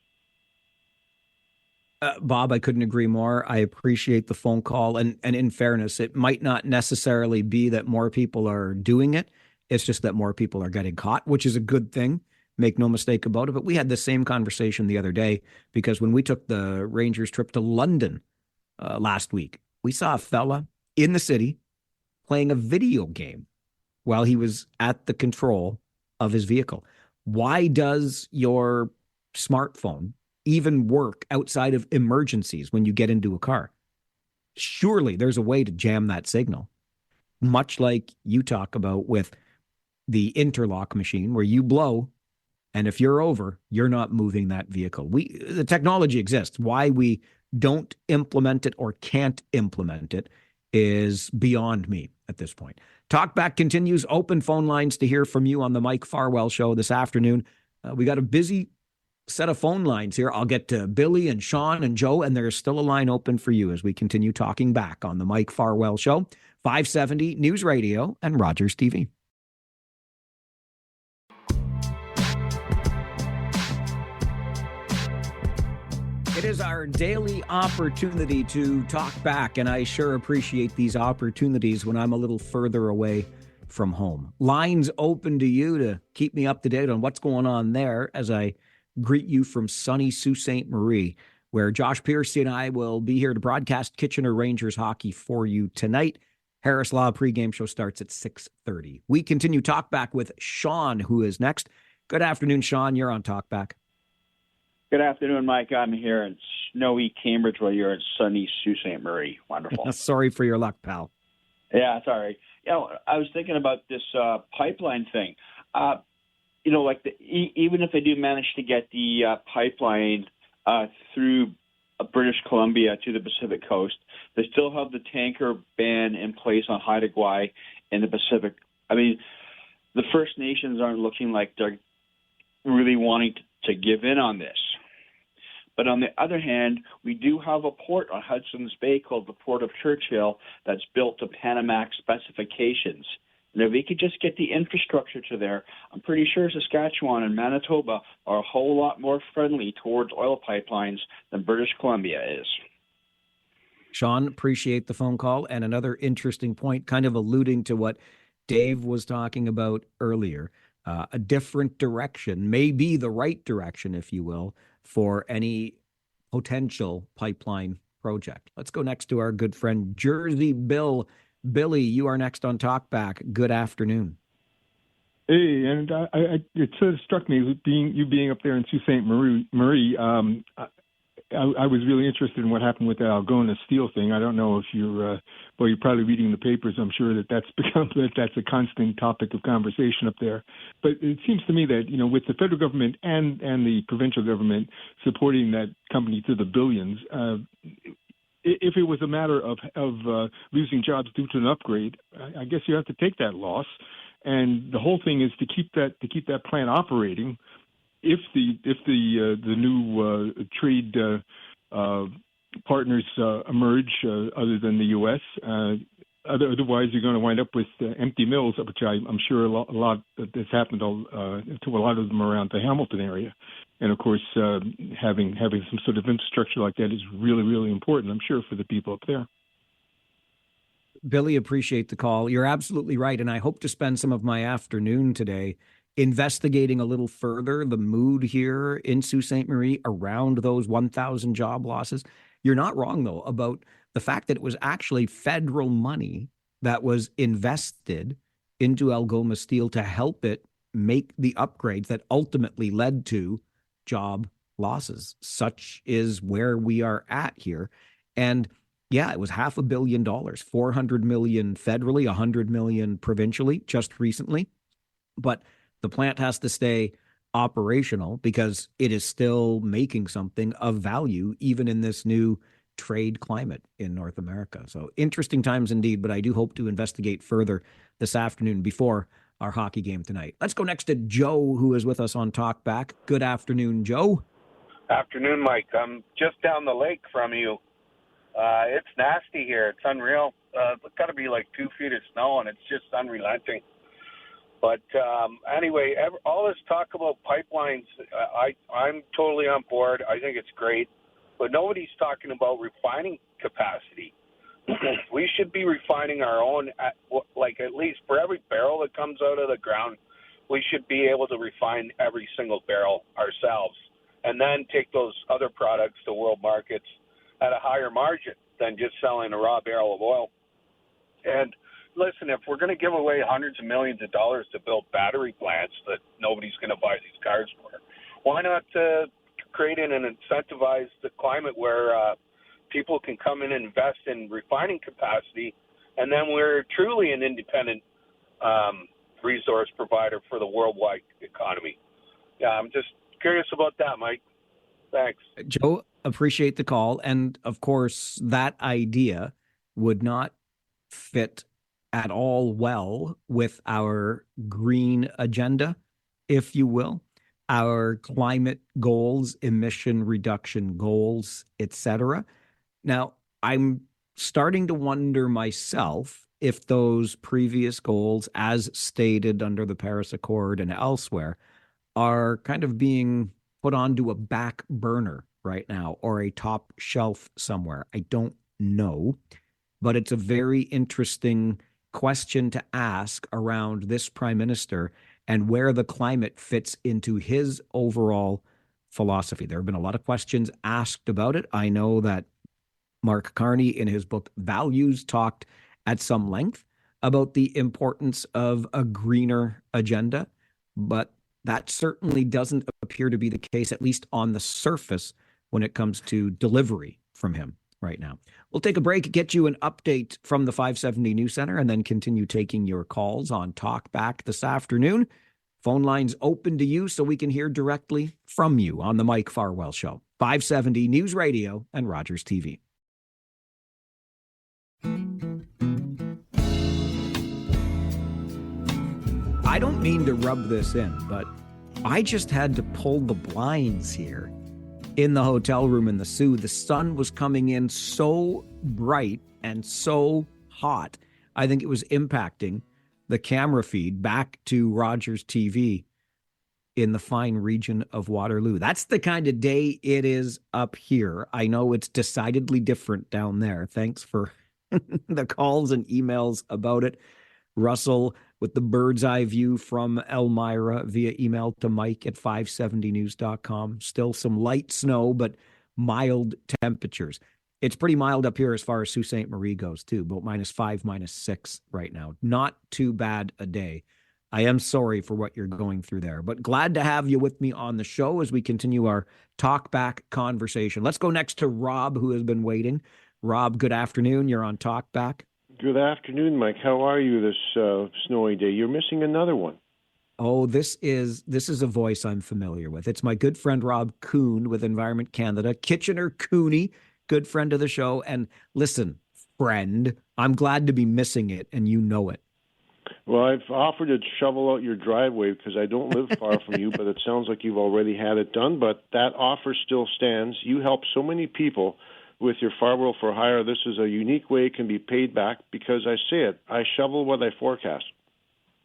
Bob, I couldn't agree more. I appreciate the phone call. And in fairness, it might not necessarily be that more people are doing it. It's just that more people are getting caught, which is a good thing. Make no mistake about it. But we had the same conversation the other day because when we took the Rangers trip to London last week, we saw a fella in the city playing a video game while he was at the control of his vehicle. Why does your smartphone even work outside of emergencies when you get into a car? Surely there's a way to jam that signal, much like you talk about with the interlock machine where you blow, and if you're over, you're not moving that vehicle. The technology exists. Why we don't implement it or can't implement it is beyond me at this point. Talkback continues. Open phone lines to hear from you on the Mike Farwell Show this afternoon. We got a busy set of phone lines here. I'll get to Billy and Sean and Joe, and there's still a line open for you as we continue talking back on the Mike Farwell Show, 570 News Radio and Rogers TV. It is our daily opportunity to talk back, and I sure appreciate these opportunities when I'm a little further away from home. Lines open to you to keep me up to date on what's going on there as I greet you from sunny Sault Ste. Marie, where Josh Piercy and I will be here to broadcast Kitchener Rangers hockey for you tonight. Harris Law pregame show starts at 6:30. We continue Talkback with Sean, who is next. Good afternoon, Sean. You're on Talkback. Good afternoon, Mike. I'm here in snowy Cambridge while you're in sunny Sault Ste. Marie. Wonderful. Sorry for your luck, pal. Yeah, sorry. I was thinking about this pipeline thing. Even if they do manage to get the pipeline through British Columbia to the Pacific coast, they still have the tanker ban in place on Haida Gwaii in the Pacific. I mean, the First Nations aren't looking like they're really wanting to give in on this. But on the other hand, we do have a port on Hudson's Bay called the Port of Churchill that's built to Panamax specifications. And if we could just get the infrastructure to there, I'm pretty sure Saskatchewan and Manitoba are a whole lot more friendly towards oil pipelines than British Columbia is. Sean, appreciate the phone call. And another interesting point, kind of alluding to what Dave was talking about earlier. A different direction may be the right direction, if you will, for any potential pipeline project. Let's go next to our good friend Jersey Bill. Billy, you are next on Talkback. Good afternoon. Hey, and it sort of struck me being up there in Sault Ste. Marie. I was really interested in what happened with the Algona steel thing. I don't know if you're probably reading the papers. I'm sure that's a constant topic of conversation up there. But it seems to me that, with the federal government and the provincial government supporting that company to the billions, if it was a matter of losing jobs due to an upgrade, I guess you have to take that loss. And the whole thing is to keep that plant operating. If the new trade partners emerge other than the U.S., otherwise you're going to wind up with empty mills, which I'm sure a lot that's happened to a lot of them around the Hamilton area. And of course, having some sort of infrastructure like that is really, really important, I'm sure, for the people up there. Billy, appreciate the call. You're absolutely right. And I hope to spend some of my afternoon today investigating a little further the mood here in Sault Ste. Marie around those 1,000 job losses. You're not wrong, though, about the fact that it was actually federal money that was invested into Algoma Steel to help it make the upgrades that ultimately led to job losses. Such is where we are at here. And yeah, it was $500 million, 400 million federally, 100 million provincially just recently. But the plant has to stay operational because it is still making something of value, even in this new trade climate in North America. So interesting times indeed, but I do hope to investigate further this afternoon before our hockey game tonight. Let's go next to Joe, who is with us on Talkback. Good afternoon, Joe. Afternoon, Mike. I'm just down the lake from you. It's nasty here. It's unreal. It's got to be like 2 feet of snow, and it's just unrelenting. But anyway, all this talk about pipelines, I'm totally on board. I think it's great. But nobody's talking about refining capacity. We should be refining our own, at least for every barrel that comes out of the ground, we should be able to refine every single barrel ourselves and then take those other products to world markets at a higher margin than just selling a raw barrel of oil. And listen, if we're going to give away hundreds of millions of dollars to build battery plants that nobody's going to buy these cars for, why not create and incentivize the climate where people can come in and invest in refining capacity, and then we're truly an independent resource provider for the worldwide economy. Yeah, I'm just curious about that, Mike. Thanks. Joe, appreciate the call. And of course, that idea would not fit at all well with our green agenda, if you will, our climate goals, emission reduction goals, etc. Now, I'm starting to wonder myself if those previous goals, as stated under the Paris Accord and elsewhere, are kind of being put onto a back burner right now or a top shelf somewhere. I don't know, but it's a very interesting question to ask around this prime minister and where the climate fits into his overall philosophy. There have been a lot of questions asked about it. I know that Mark Carney, in his book Values, talked at some length about the importance of a greener agenda, but that certainly doesn't appear to be the case, at least on the surface, when it comes to delivery from him right now. We'll take a break, get you an update from the 570 News Center, and then continue taking your calls on Talkback this afternoon. Phone lines open to you so we can hear directly from you on the Mike Farwell Show. 570 News Radio and Rogers TV. I don't mean to rub this in, but I just had to pull the blinds here in the hotel room in the Soo. The sun was coming in so bright and so hot. I think it was impacting the camera feed back to Rogers TV in the fine region of Waterloo. That's the kind of day it is up here. I know it's decidedly different down there. Thanks for the calls and emails about it. Russell with the bird's eye view from Elmira via email to mike@570news.com. Still some light snow, but mild temperatures. It's pretty mild up here as far as Sault Ste. Marie goes, too, about -5, -6 right now. Not too bad a day. I am sorry for what you're going through there, but glad to have you with me on the show as we continue our Talkback conversation. Let's go next to Rob, who has been waiting. Rob, good afternoon. You're on Talkback. Good afternoon, Mike. How are you this snowy day? You're missing another one. Oh, this is a voice I'm familiar with. It's my good friend Rob Kuhn with Environment Canada, Kitchener Cooney, good friend of the show. And listen, friend, I'm glad to be missing it, and you know it. Well, I've offered to shovel out your driveway because I don't live far from you, but it sounds like you've already had it done. But that offer still stands. You help so many people with your Farwell for hire. This is a unique way it can be paid back because I say it. I shovel what I forecast.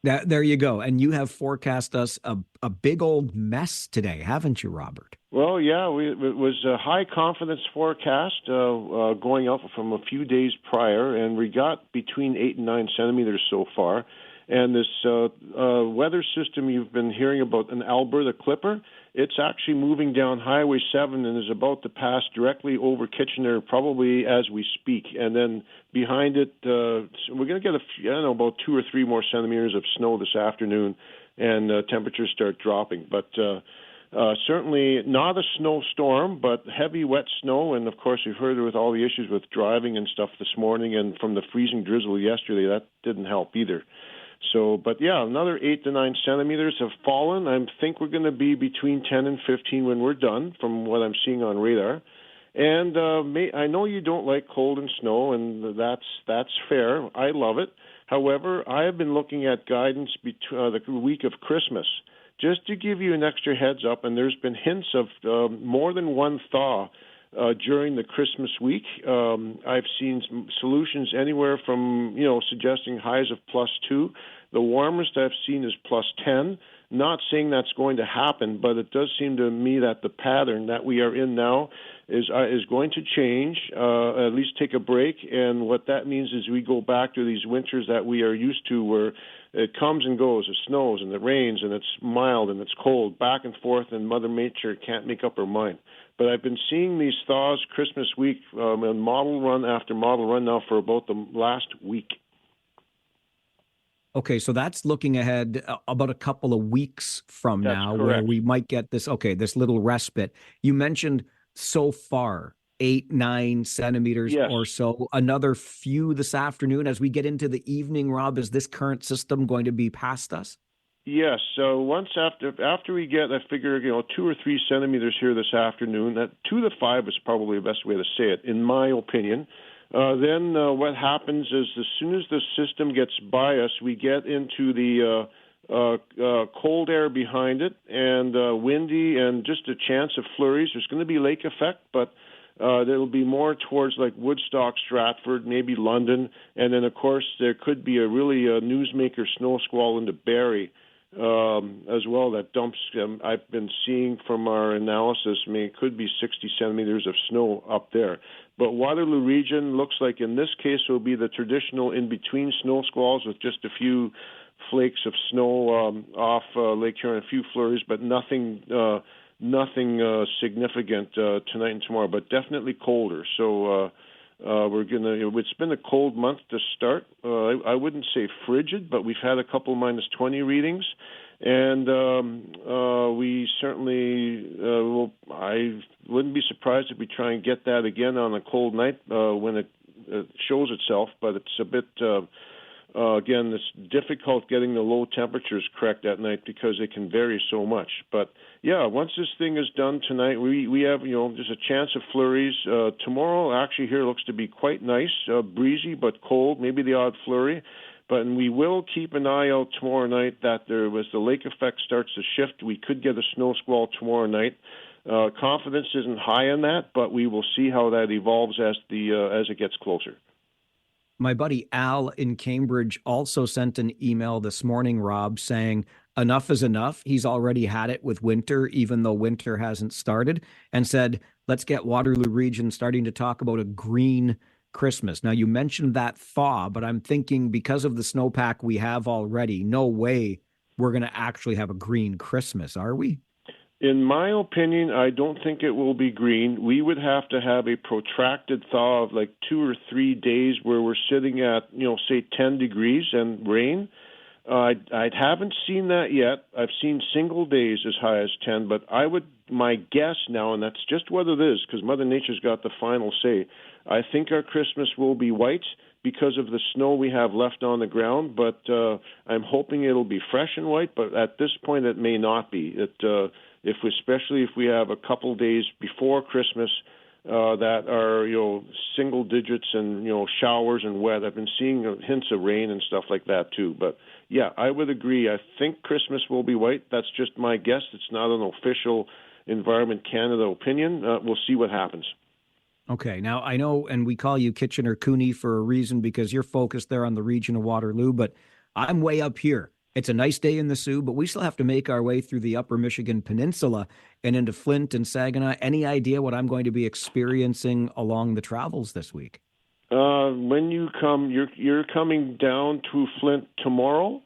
There you go. And you have forecast us a big old mess today, haven't you, Robert? Well, yeah, it was a high confidence forecast going up from a few days prior, and we got between 8 and 9 centimeters so far. And this weather system you've been hearing about, an Alberta Clipper, it's actually moving down Highway 7 and is about to pass directly over Kitchener probably as we speak. And then behind it, we're going to get about 2 or 3 more centimeters of snow this afternoon, and temperatures start dropping. But certainly not a snowstorm, but heavy, wet snow. And, of course, we've heard with all the issues with driving and stuff this morning, and from the freezing drizzle yesterday, that didn't help either. So, but yeah, another 8 to 9 centimeters have fallen. I think we're going to be between 10 and 15 when we're done, from what I'm seeing on radar. And I know you don't like cold and snow, and that's fair. I love it. However, I have been looking at guidance the week of Christmas, just to give you an extra heads up. And there's been hints of more than one thaw during the Christmas week. I've seen solutions anywhere from, suggesting highs of +2. The warmest I've seen is +10. Not saying that's going to happen, but it does seem to me that the pattern that we are in now is going to change, at least take a break. And what that means is we go back to these winters that we are used to, where it comes and goes, it snows and it rains and it's mild and it's cold, back and forth, and Mother Nature can't make up her mind. But I've been seeing these thaws Christmas week, and model run after model run now for about the last week. Okay, so that's looking ahead about a couple of weeks from now, where we might get this little respite. You mentioned so far 8, 9 centimeters or so. Another few this afternoon as we get into the evening, Rob. Is this current system going to be past us? Yes. So once after we get, I figure, 2 or 3 centimeters here this afternoon. That 2 to 5 is probably the best way to say it, in my opinion. Then what happens is, as soon as the system gets by us, we get into the cold air behind it, and windy, and just a chance of flurries. There's going to be lake effect, but there'll be more towards like Woodstock, Stratford, maybe London, and then of course there could be a really newsmaker snow squall into Barrie as well that dumps. I've been seeing from our analysis, it could be 60 centimeters of snow up there. But Waterloo region looks like in this case will be the traditional in-between snow squalls with just a few flakes of snow off Lake Huron, a few flurries, but nothing significant tonight and tomorrow, but definitely colder. So it's been a cold month to start. I wouldn't say frigid, but we've had a couple -20 readings. And we certainly I wouldn't be surprised if we try and get that again on a cold night when it shows itself, but it's a bit again, it's difficult getting the low temperatures correct at night because they can vary so much. But yeah, once this thing is done tonight, we have, there's a chance of flurries. Tomorrow actually here looks to be quite nice, breezy but cold, maybe the odd flurry. But we will keep an eye out tomorrow night that as the lake effect starts to shift, we could get a snow squall tomorrow night. Confidence isn't high in that, but we will see how that evolves as it gets closer. My buddy Al in Cambridge also sent an email this morning, Rob, saying enough is enough. He's already had it with winter, even though winter hasn't started, and said, let's get Waterloo region starting to talk about a green Christmas. Now, you mentioned that thaw, but I'm thinking because of the snowpack we have already, no way we're going to actually have a green Christmas, are we? In my opinion, I don't think it will be green. We would have to have a protracted thaw of like 2 or 3 days where we're sitting at, say 10 degrees and rain. I haven't seen that yet. I've seen single days as high as 10, but my guess now, and that's just what it is, because Mother Nature's got the final say, I think our Christmas will be white because of the snow we have left on the ground, but I'm hoping it'll be fresh and white, but at this point it may not be. Especially if we have a couple days before Christmas that are, single digits and, showers and wet. I've been seeing hints of rain and stuff like that too. But yeah, I would agree. I think Christmas will be white. That's just my guess. It's not an official Environment Canada opinion. We'll see what happens. Okay. Now, I know, and we call you Kitchener Cooney for a reason because you're focused there on the region of Waterloo, but I'm way up here It's a nice day in the Sioux, but we still have to make our way through the upper Michigan Peninsula and into Flint and Saginaw. Any idea what I'm going to be experiencing along the travels this week? When you come, you're coming down to Flint tomorrow?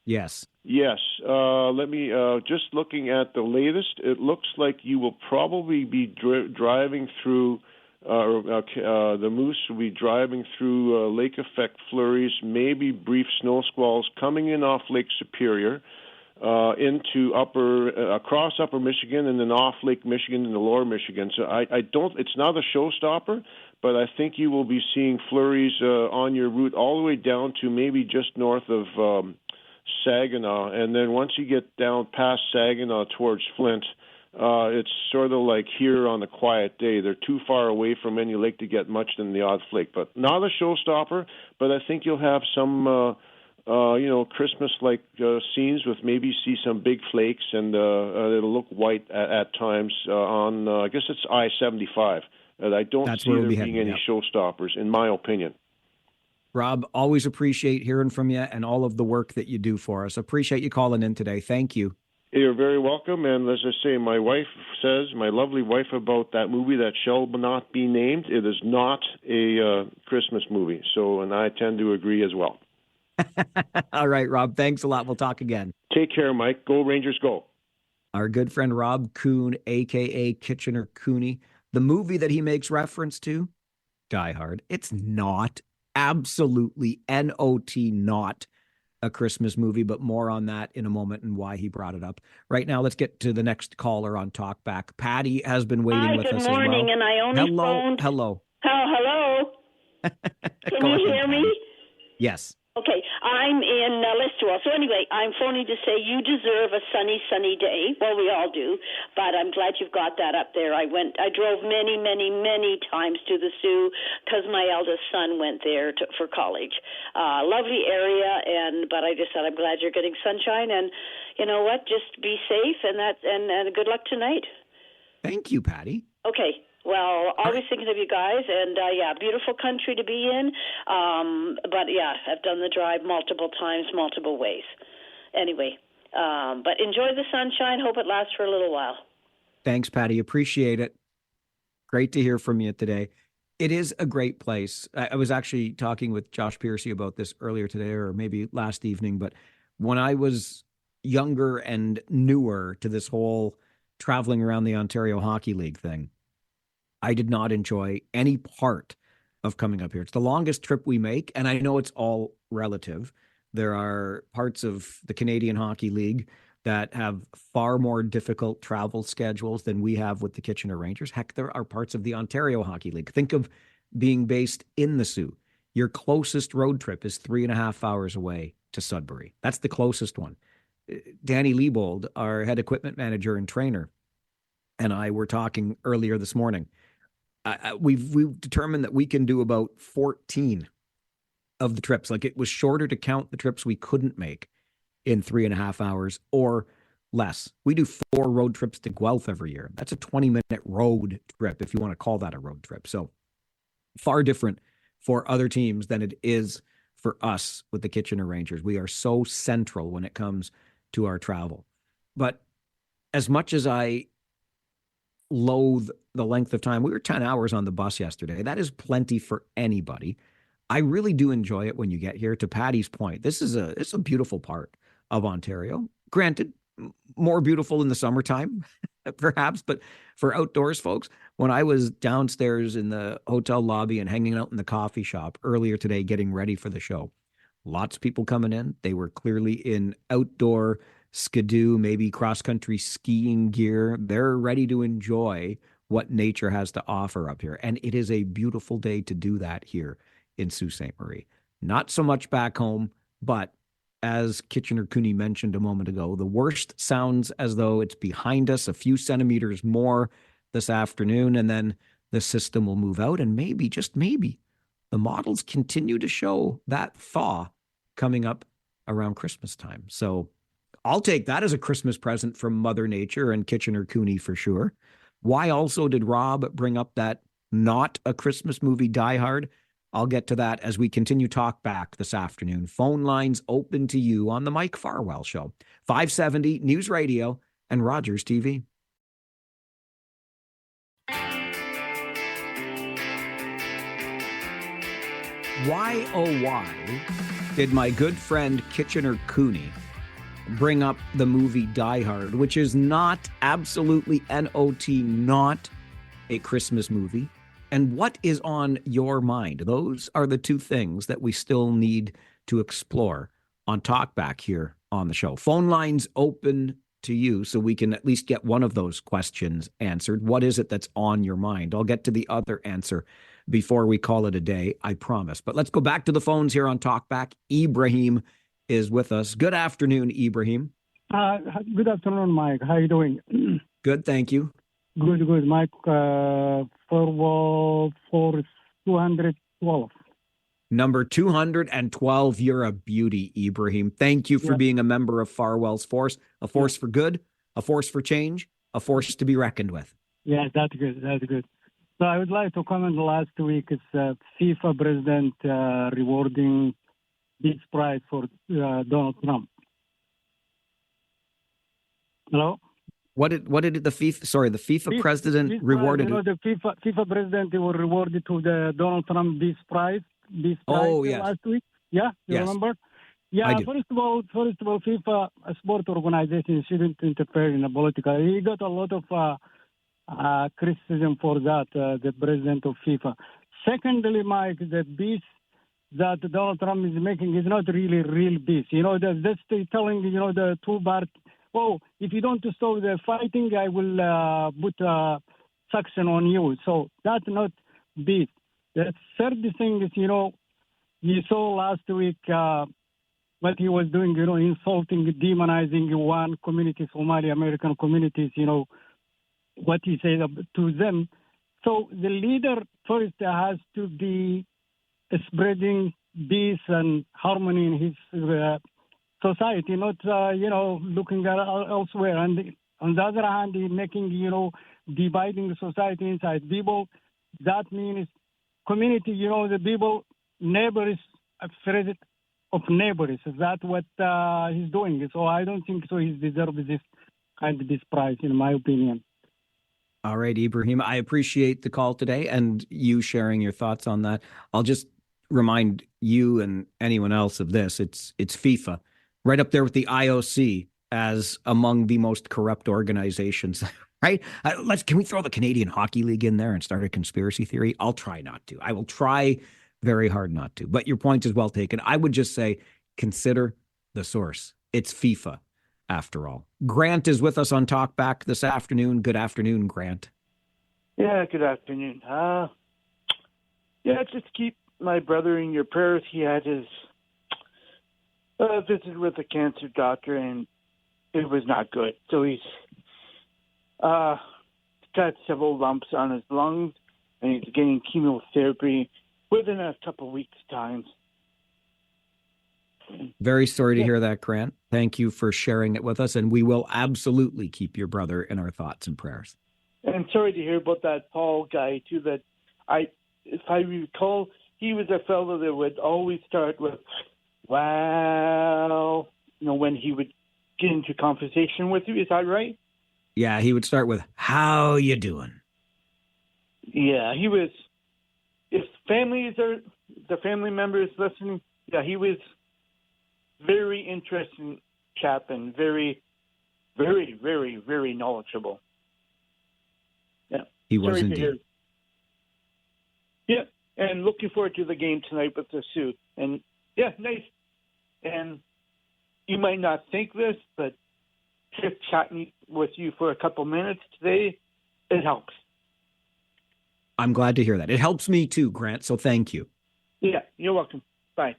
Yes. Yes. Let me, just looking at the latest, it looks like you will probably be driving through, the Moose will be driving through lake effect flurries, maybe brief snow squalls coming in off Lake Superior, into across upper Michigan and then off Lake Michigan into lower Michigan. So I don't, it's not a showstopper, but I think you will be seeing flurries on your route all the way down to maybe just north of Saginaw. And then once you get down past Saginaw towards Flint, it's sort of like here on a quiet day. They're too far away from any lake to get much in the odd flake, but not a showstopper. But I think you'll have some, Christmas-like scenes with maybe see some big flakes, and it'll look white at times on, I guess it's I-75. I don't see there being any showstoppers, in my opinion. Rob, always appreciate hearing from you and all of the work that you do for us. Appreciate you calling in today. Thank you. You're very welcome. And as I say, my wife says, my lovely wife, about that movie that shall not be named, it is not a Christmas movie. So, and I tend to agree as well. All right, Rob. Thanks a lot. We'll talk again. Take care, Mike. Go Rangers, go. Our good friend Rob Kuhn, a.k.a. Kitchener Cooney. The movie that he makes reference to, Die Hard, it's not, absolutely N-O-T, not a Christmas movie, but more on that in a moment and why he brought it up. Right now, let's get to the next caller on Talkback. Patty has been waiting with us as well. Good morning, and I only phoned... Hello. Hello. Can you hear me? Yes. Okay, I'm in Listowel. So anyway, I'm phoning to say you deserve a sunny day. Well, we all do, but I'm glad you've got that up there. I drove many times to the Sioux because my eldest son went there for college. Lovely area, but I just said I'm glad you're getting sunshine, and you know what? Just be safe, and good luck tonight. Thank you, Patty. Okay. Well, always thinking of you guys, and beautiful country to be in. But yeah, I've done the drive multiple times, multiple ways. Anyway, but enjoy the sunshine. Hope it lasts for a little while. Thanks, Patty. Appreciate it. Great to hear from you today. It is a great place. I was actually talking with Josh Piercy about this earlier today, or maybe last evening, but when I was younger and newer to this whole traveling around the Ontario Hockey League thing, I did not enjoy any part of coming up here. It's the longest trip we make, and I know it's all relative. There are parts of the Canadian Hockey League that have far more difficult travel schedules than we have with the Kitchener Rangers. Heck, there are parts of the Ontario Hockey League. Think of being based in the Sioux. Your closest road trip is 3.5 hours away to Sudbury. That's the closest one. Danny Liebold, our head equipment manager and trainer, and I were talking earlier this morning. We've determined that we can do about 14 of the trips. Like, it was shorter to count the trips we couldn't make in 3.5 hours or less. We do 4 road trips to Guelph every year. That's a 20-minute road trip, if you want to call that a road trip. So far different for other teams than it is for us with the Kitchener Rangers. We are so central when it comes to our travel. But as much as I loathe the length of time, we were 10 hours on the bus yesterday. That is plenty for anybody. I really do enjoy it when you get here. To Patty's point, it's a beautiful part of Ontario. Granted, more beautiful in the summertime, perhaps, but for outdoors folks, when I was downstairs in the hotel lobby and hanging out in the coffee shop earlier today, getting ready for the show, lots of people coming in. They were clearly in outdoor skidoo, maybe cross-country skiing gear. They're ready to enjoy what nature has to offer up here. And it is a beautiful day to do that here in Sault Ste. Marie. Not so much back home, but as Kitchener Cooney mentioned a moment ago, the worst sounds as though it's behind us, a few centimeters more this afternoon, and then the system will move out. And maybe, just maybe, the models continue to show that thaw coming up around Christmas time. So I'll take that as a Christmas present from Mother Nature and Kitchener Cooney for sure. Why also did Rob bring up that not a Christmas movie, Die Hard? I'll get to that as we continue talk back this afternoon. Phone lines open to you on the Mike Farwell Show, 570 News Radio and Rogers TV. Why, oh why, did my good friend Kitchener Cooney bring up the movie Die Hard, which is not, absolutely N-O-T, not a Christmas movie? And what is on your mind? Those are the two things that we still need to explore on Talkback here on the show. Phone lines open to you so we can at least get one of those questions answered. What is it that's on your mind? I'll get to the other answer before we call it a day, I promise. But let's go back to the phones here on Talkback. Ibrahim is with us. Good afternoon, Ibrahim. Good afternoon, Mike. How are you doing? Good, thank you. Good. Mike, Farwell for 212. Number 212, you're a beauty, Ibrahim. Thank you for being a member of Farwell's force, a force for good, a force for change, a force to be reckoned with. Yes, that's good. So I would like to comment last week. It's FIFA president rewarding this prize for Donald Trump. Hello? What did the FIFA president rewarded? The FIFA president was rewarded to the Donald Trump this prize last week. Yeah, you remember? Yeah, first of all, FIFA, a sport organization, shouldn't interfere in the political. He got a lot of criticism for that, the president of FIFA. Secondly, Mike, the beast that Donald Trump is making is not really real beast. That's telling, the two part. Oh, if you don't stop the fighting, I will put sanction on you. So that's not beast. The third thing is, you saw last week what he was doing, insulting, demonizing one community, Somali American communities, what he said to them. So the leader first has to be spreading peace and harmony in his society, not, looking at elsewhere. And on the other hand, he's making, dividing the society inside people. That means community, the people, neighbors, afraid of neighbors. That's what he's doing. So I don't think so he deserves this prize, in my opinion. All right, Ibrahim, I appreciate the call today and you sharing your thoughts on that. I'll just remind you and anyone else of this. It's FIFA, right up there with the IOC as among the most corrupt organizations, right? Can we throw the Canadian Hockey League in there and start a conspiracy theory? I'll try not to. I will try very hard not to. But your point is well taken. I would just say, consider the source. It's FIFA, after all. Grant is with us on Talkback this afternoon. Good afternoon, Grant. Yeah, good afternoon. Just keep my brother in your prayers. He had his visit with a cancer doctor, and it was not good. So he's got several lumps on his lungs, and he's getting chemotherapy within a couple weeks' time. Very sorry to hear that, Grant. Thank you for sharing it with us, and we will absolutely keep your brother in our thoughts and prayers. And sorry to hear about that Paul guy, too, that if I recall, he was a fellow that would always start with, wow, when he would get into conversation with you. Is that right? Yeah, he would start with, how you doing? Yeah, he was, if the family members listening, yeah, he was very interesting chap and very, very, very, very knowledgeable. Yeah. He was indeed. Yeah, and looking forward to the game tonight with the Sioux. And, yeah, nice. And you might not think this, but just chatting with you for a couple minutes today, it helps. I'm glad to hear that. It helps me too, Grant, so thank you. Yeah, you're welcome. Bye.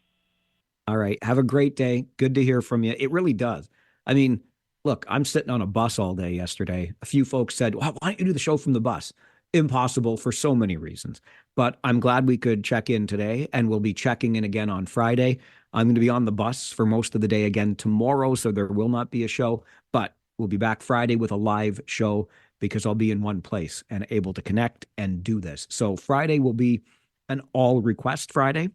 All right. Have a great day. Good to hear from you. It really does. I mean, look, I'm sitting on a bus all day yesterday. A few folks said, well, why don't you do the show from the bus? Impossible for so many reasons. But I'm glad we could check in today, and we'll be checking in again on Friday. I'm going to be on the bus for most of the day again tomorrow, so there will not be a show. But we'll be back Friday with a live show because I'll be in one place and able to connect and do this. So Friday will be an all request Friday.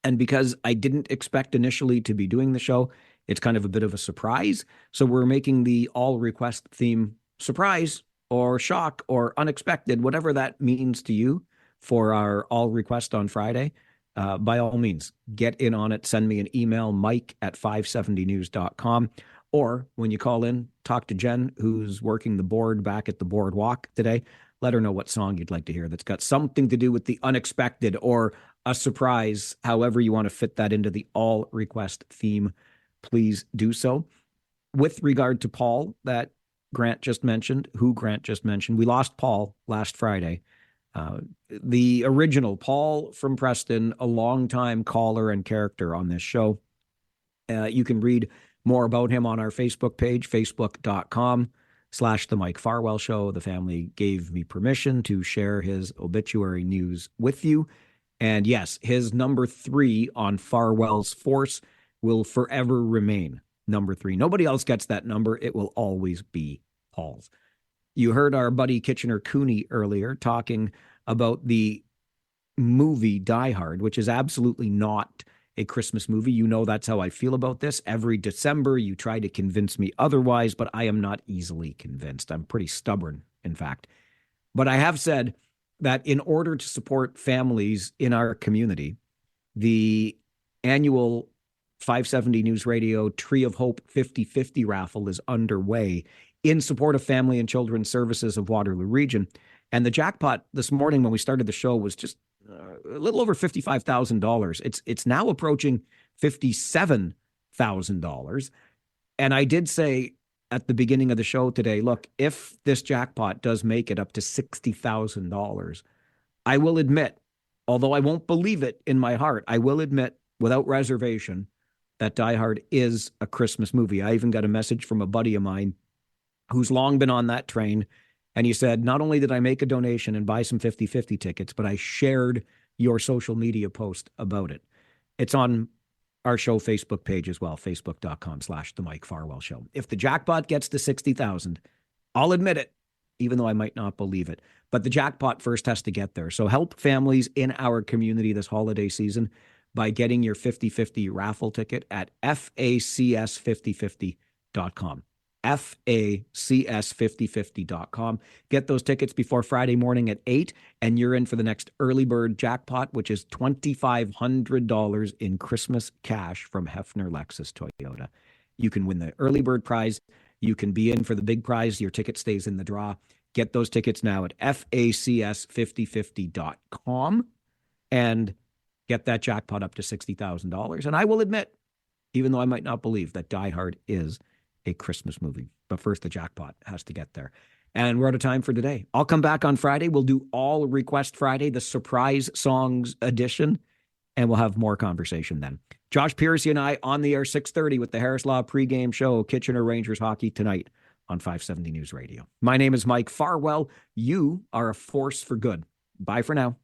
And because I didn't expect initially to be doing the show, it's kind of a bit of a surprise. So we're making the all request theme surprise or shock or unexpected, whatever that means to you for our all request on Friday. By all means, get in on it. Send me an email, mike@570news.com. Or when you call in, talk to Jen, who's working the board back at the boardwalk today. Let her know what song you'd like to hear that's got something to do with the unexpected or a surprise, however you want to fit that into the all request theme. Please do so. With regard to Paul, that Grant just mentioned, we lost Paul last Friday. The original Paul from Preston, a longtime caller and character on this show. You can read more about him on our Facebook page, facebook.com/The Mike Farwell Show. The family gave me permission to share his obituary news with you. And yes, his number 3 on Farwell's force will forever remain number 3. Nobody else gets that number. It will always be Paul's. You heard our buddy Kitchener Cooney earlier talking about the movie Die Hard, which is absolutely not a Christmas movie. You know that's how I feel about this. Every December, you try to convince me otherwise, but I am not easily convinced. I'm pretty stubborn, in fact. But I have said that in order to support families in our community, the annual 570 News Radio Tree of Hope 50/50 raffle is underway in support of Family and Children's Services of Waterloo Region. And the jackpot this morning when we started the show was just a little over $55,000. It's now approaching $57,000. And I did say at the beginning of the show today, look, if this jackpot does make it up to $60,000, I will admit, although I won't believe it in my heart, I will admit without reservation that Die Hard is a Christmas movie. I even got a message from a buddy of mine who's long been on that train. And he said, not only did I make a donation and buy some 50/50 tickets, but I shared your social media post about it. It's on our show Facebook page as well, facebook.com/The Mike Farwell Show. If the jackpot gets to 60,000, I'll admit it, even though I might not believe it. But the jackpot first has to get there. So help families in our community this holiday season by getting your 50/50 raffle ticket at facs5050.com. facs5050.com. Get those tickets before Friday morning at 8, and you're in for the next early bird jackpot, which is $2,500 in Christmas cash from Hefner Lexus Toyota. You can win the early bird prize. You can be in for the big prize. Your ticket stays in the draw. Get those tickets now at facs5050.com and get that jackpot up to $60,000. And I will admit, even though I might not believe, that Die Hard is a Christmas movie. But first, the jackpot has to get there. And we're out of time for today. I'll come back on Friday. We'll do all Request Friday, the surprise songs edition, and we'll have more conversation then. Josh Piercy and I on the air 6:30 with the Harris Law pregame show, Kitchener Rangers hockey tonight on 570 News Radio. My name is Mike Farwell. You are a force for good. Bye for now.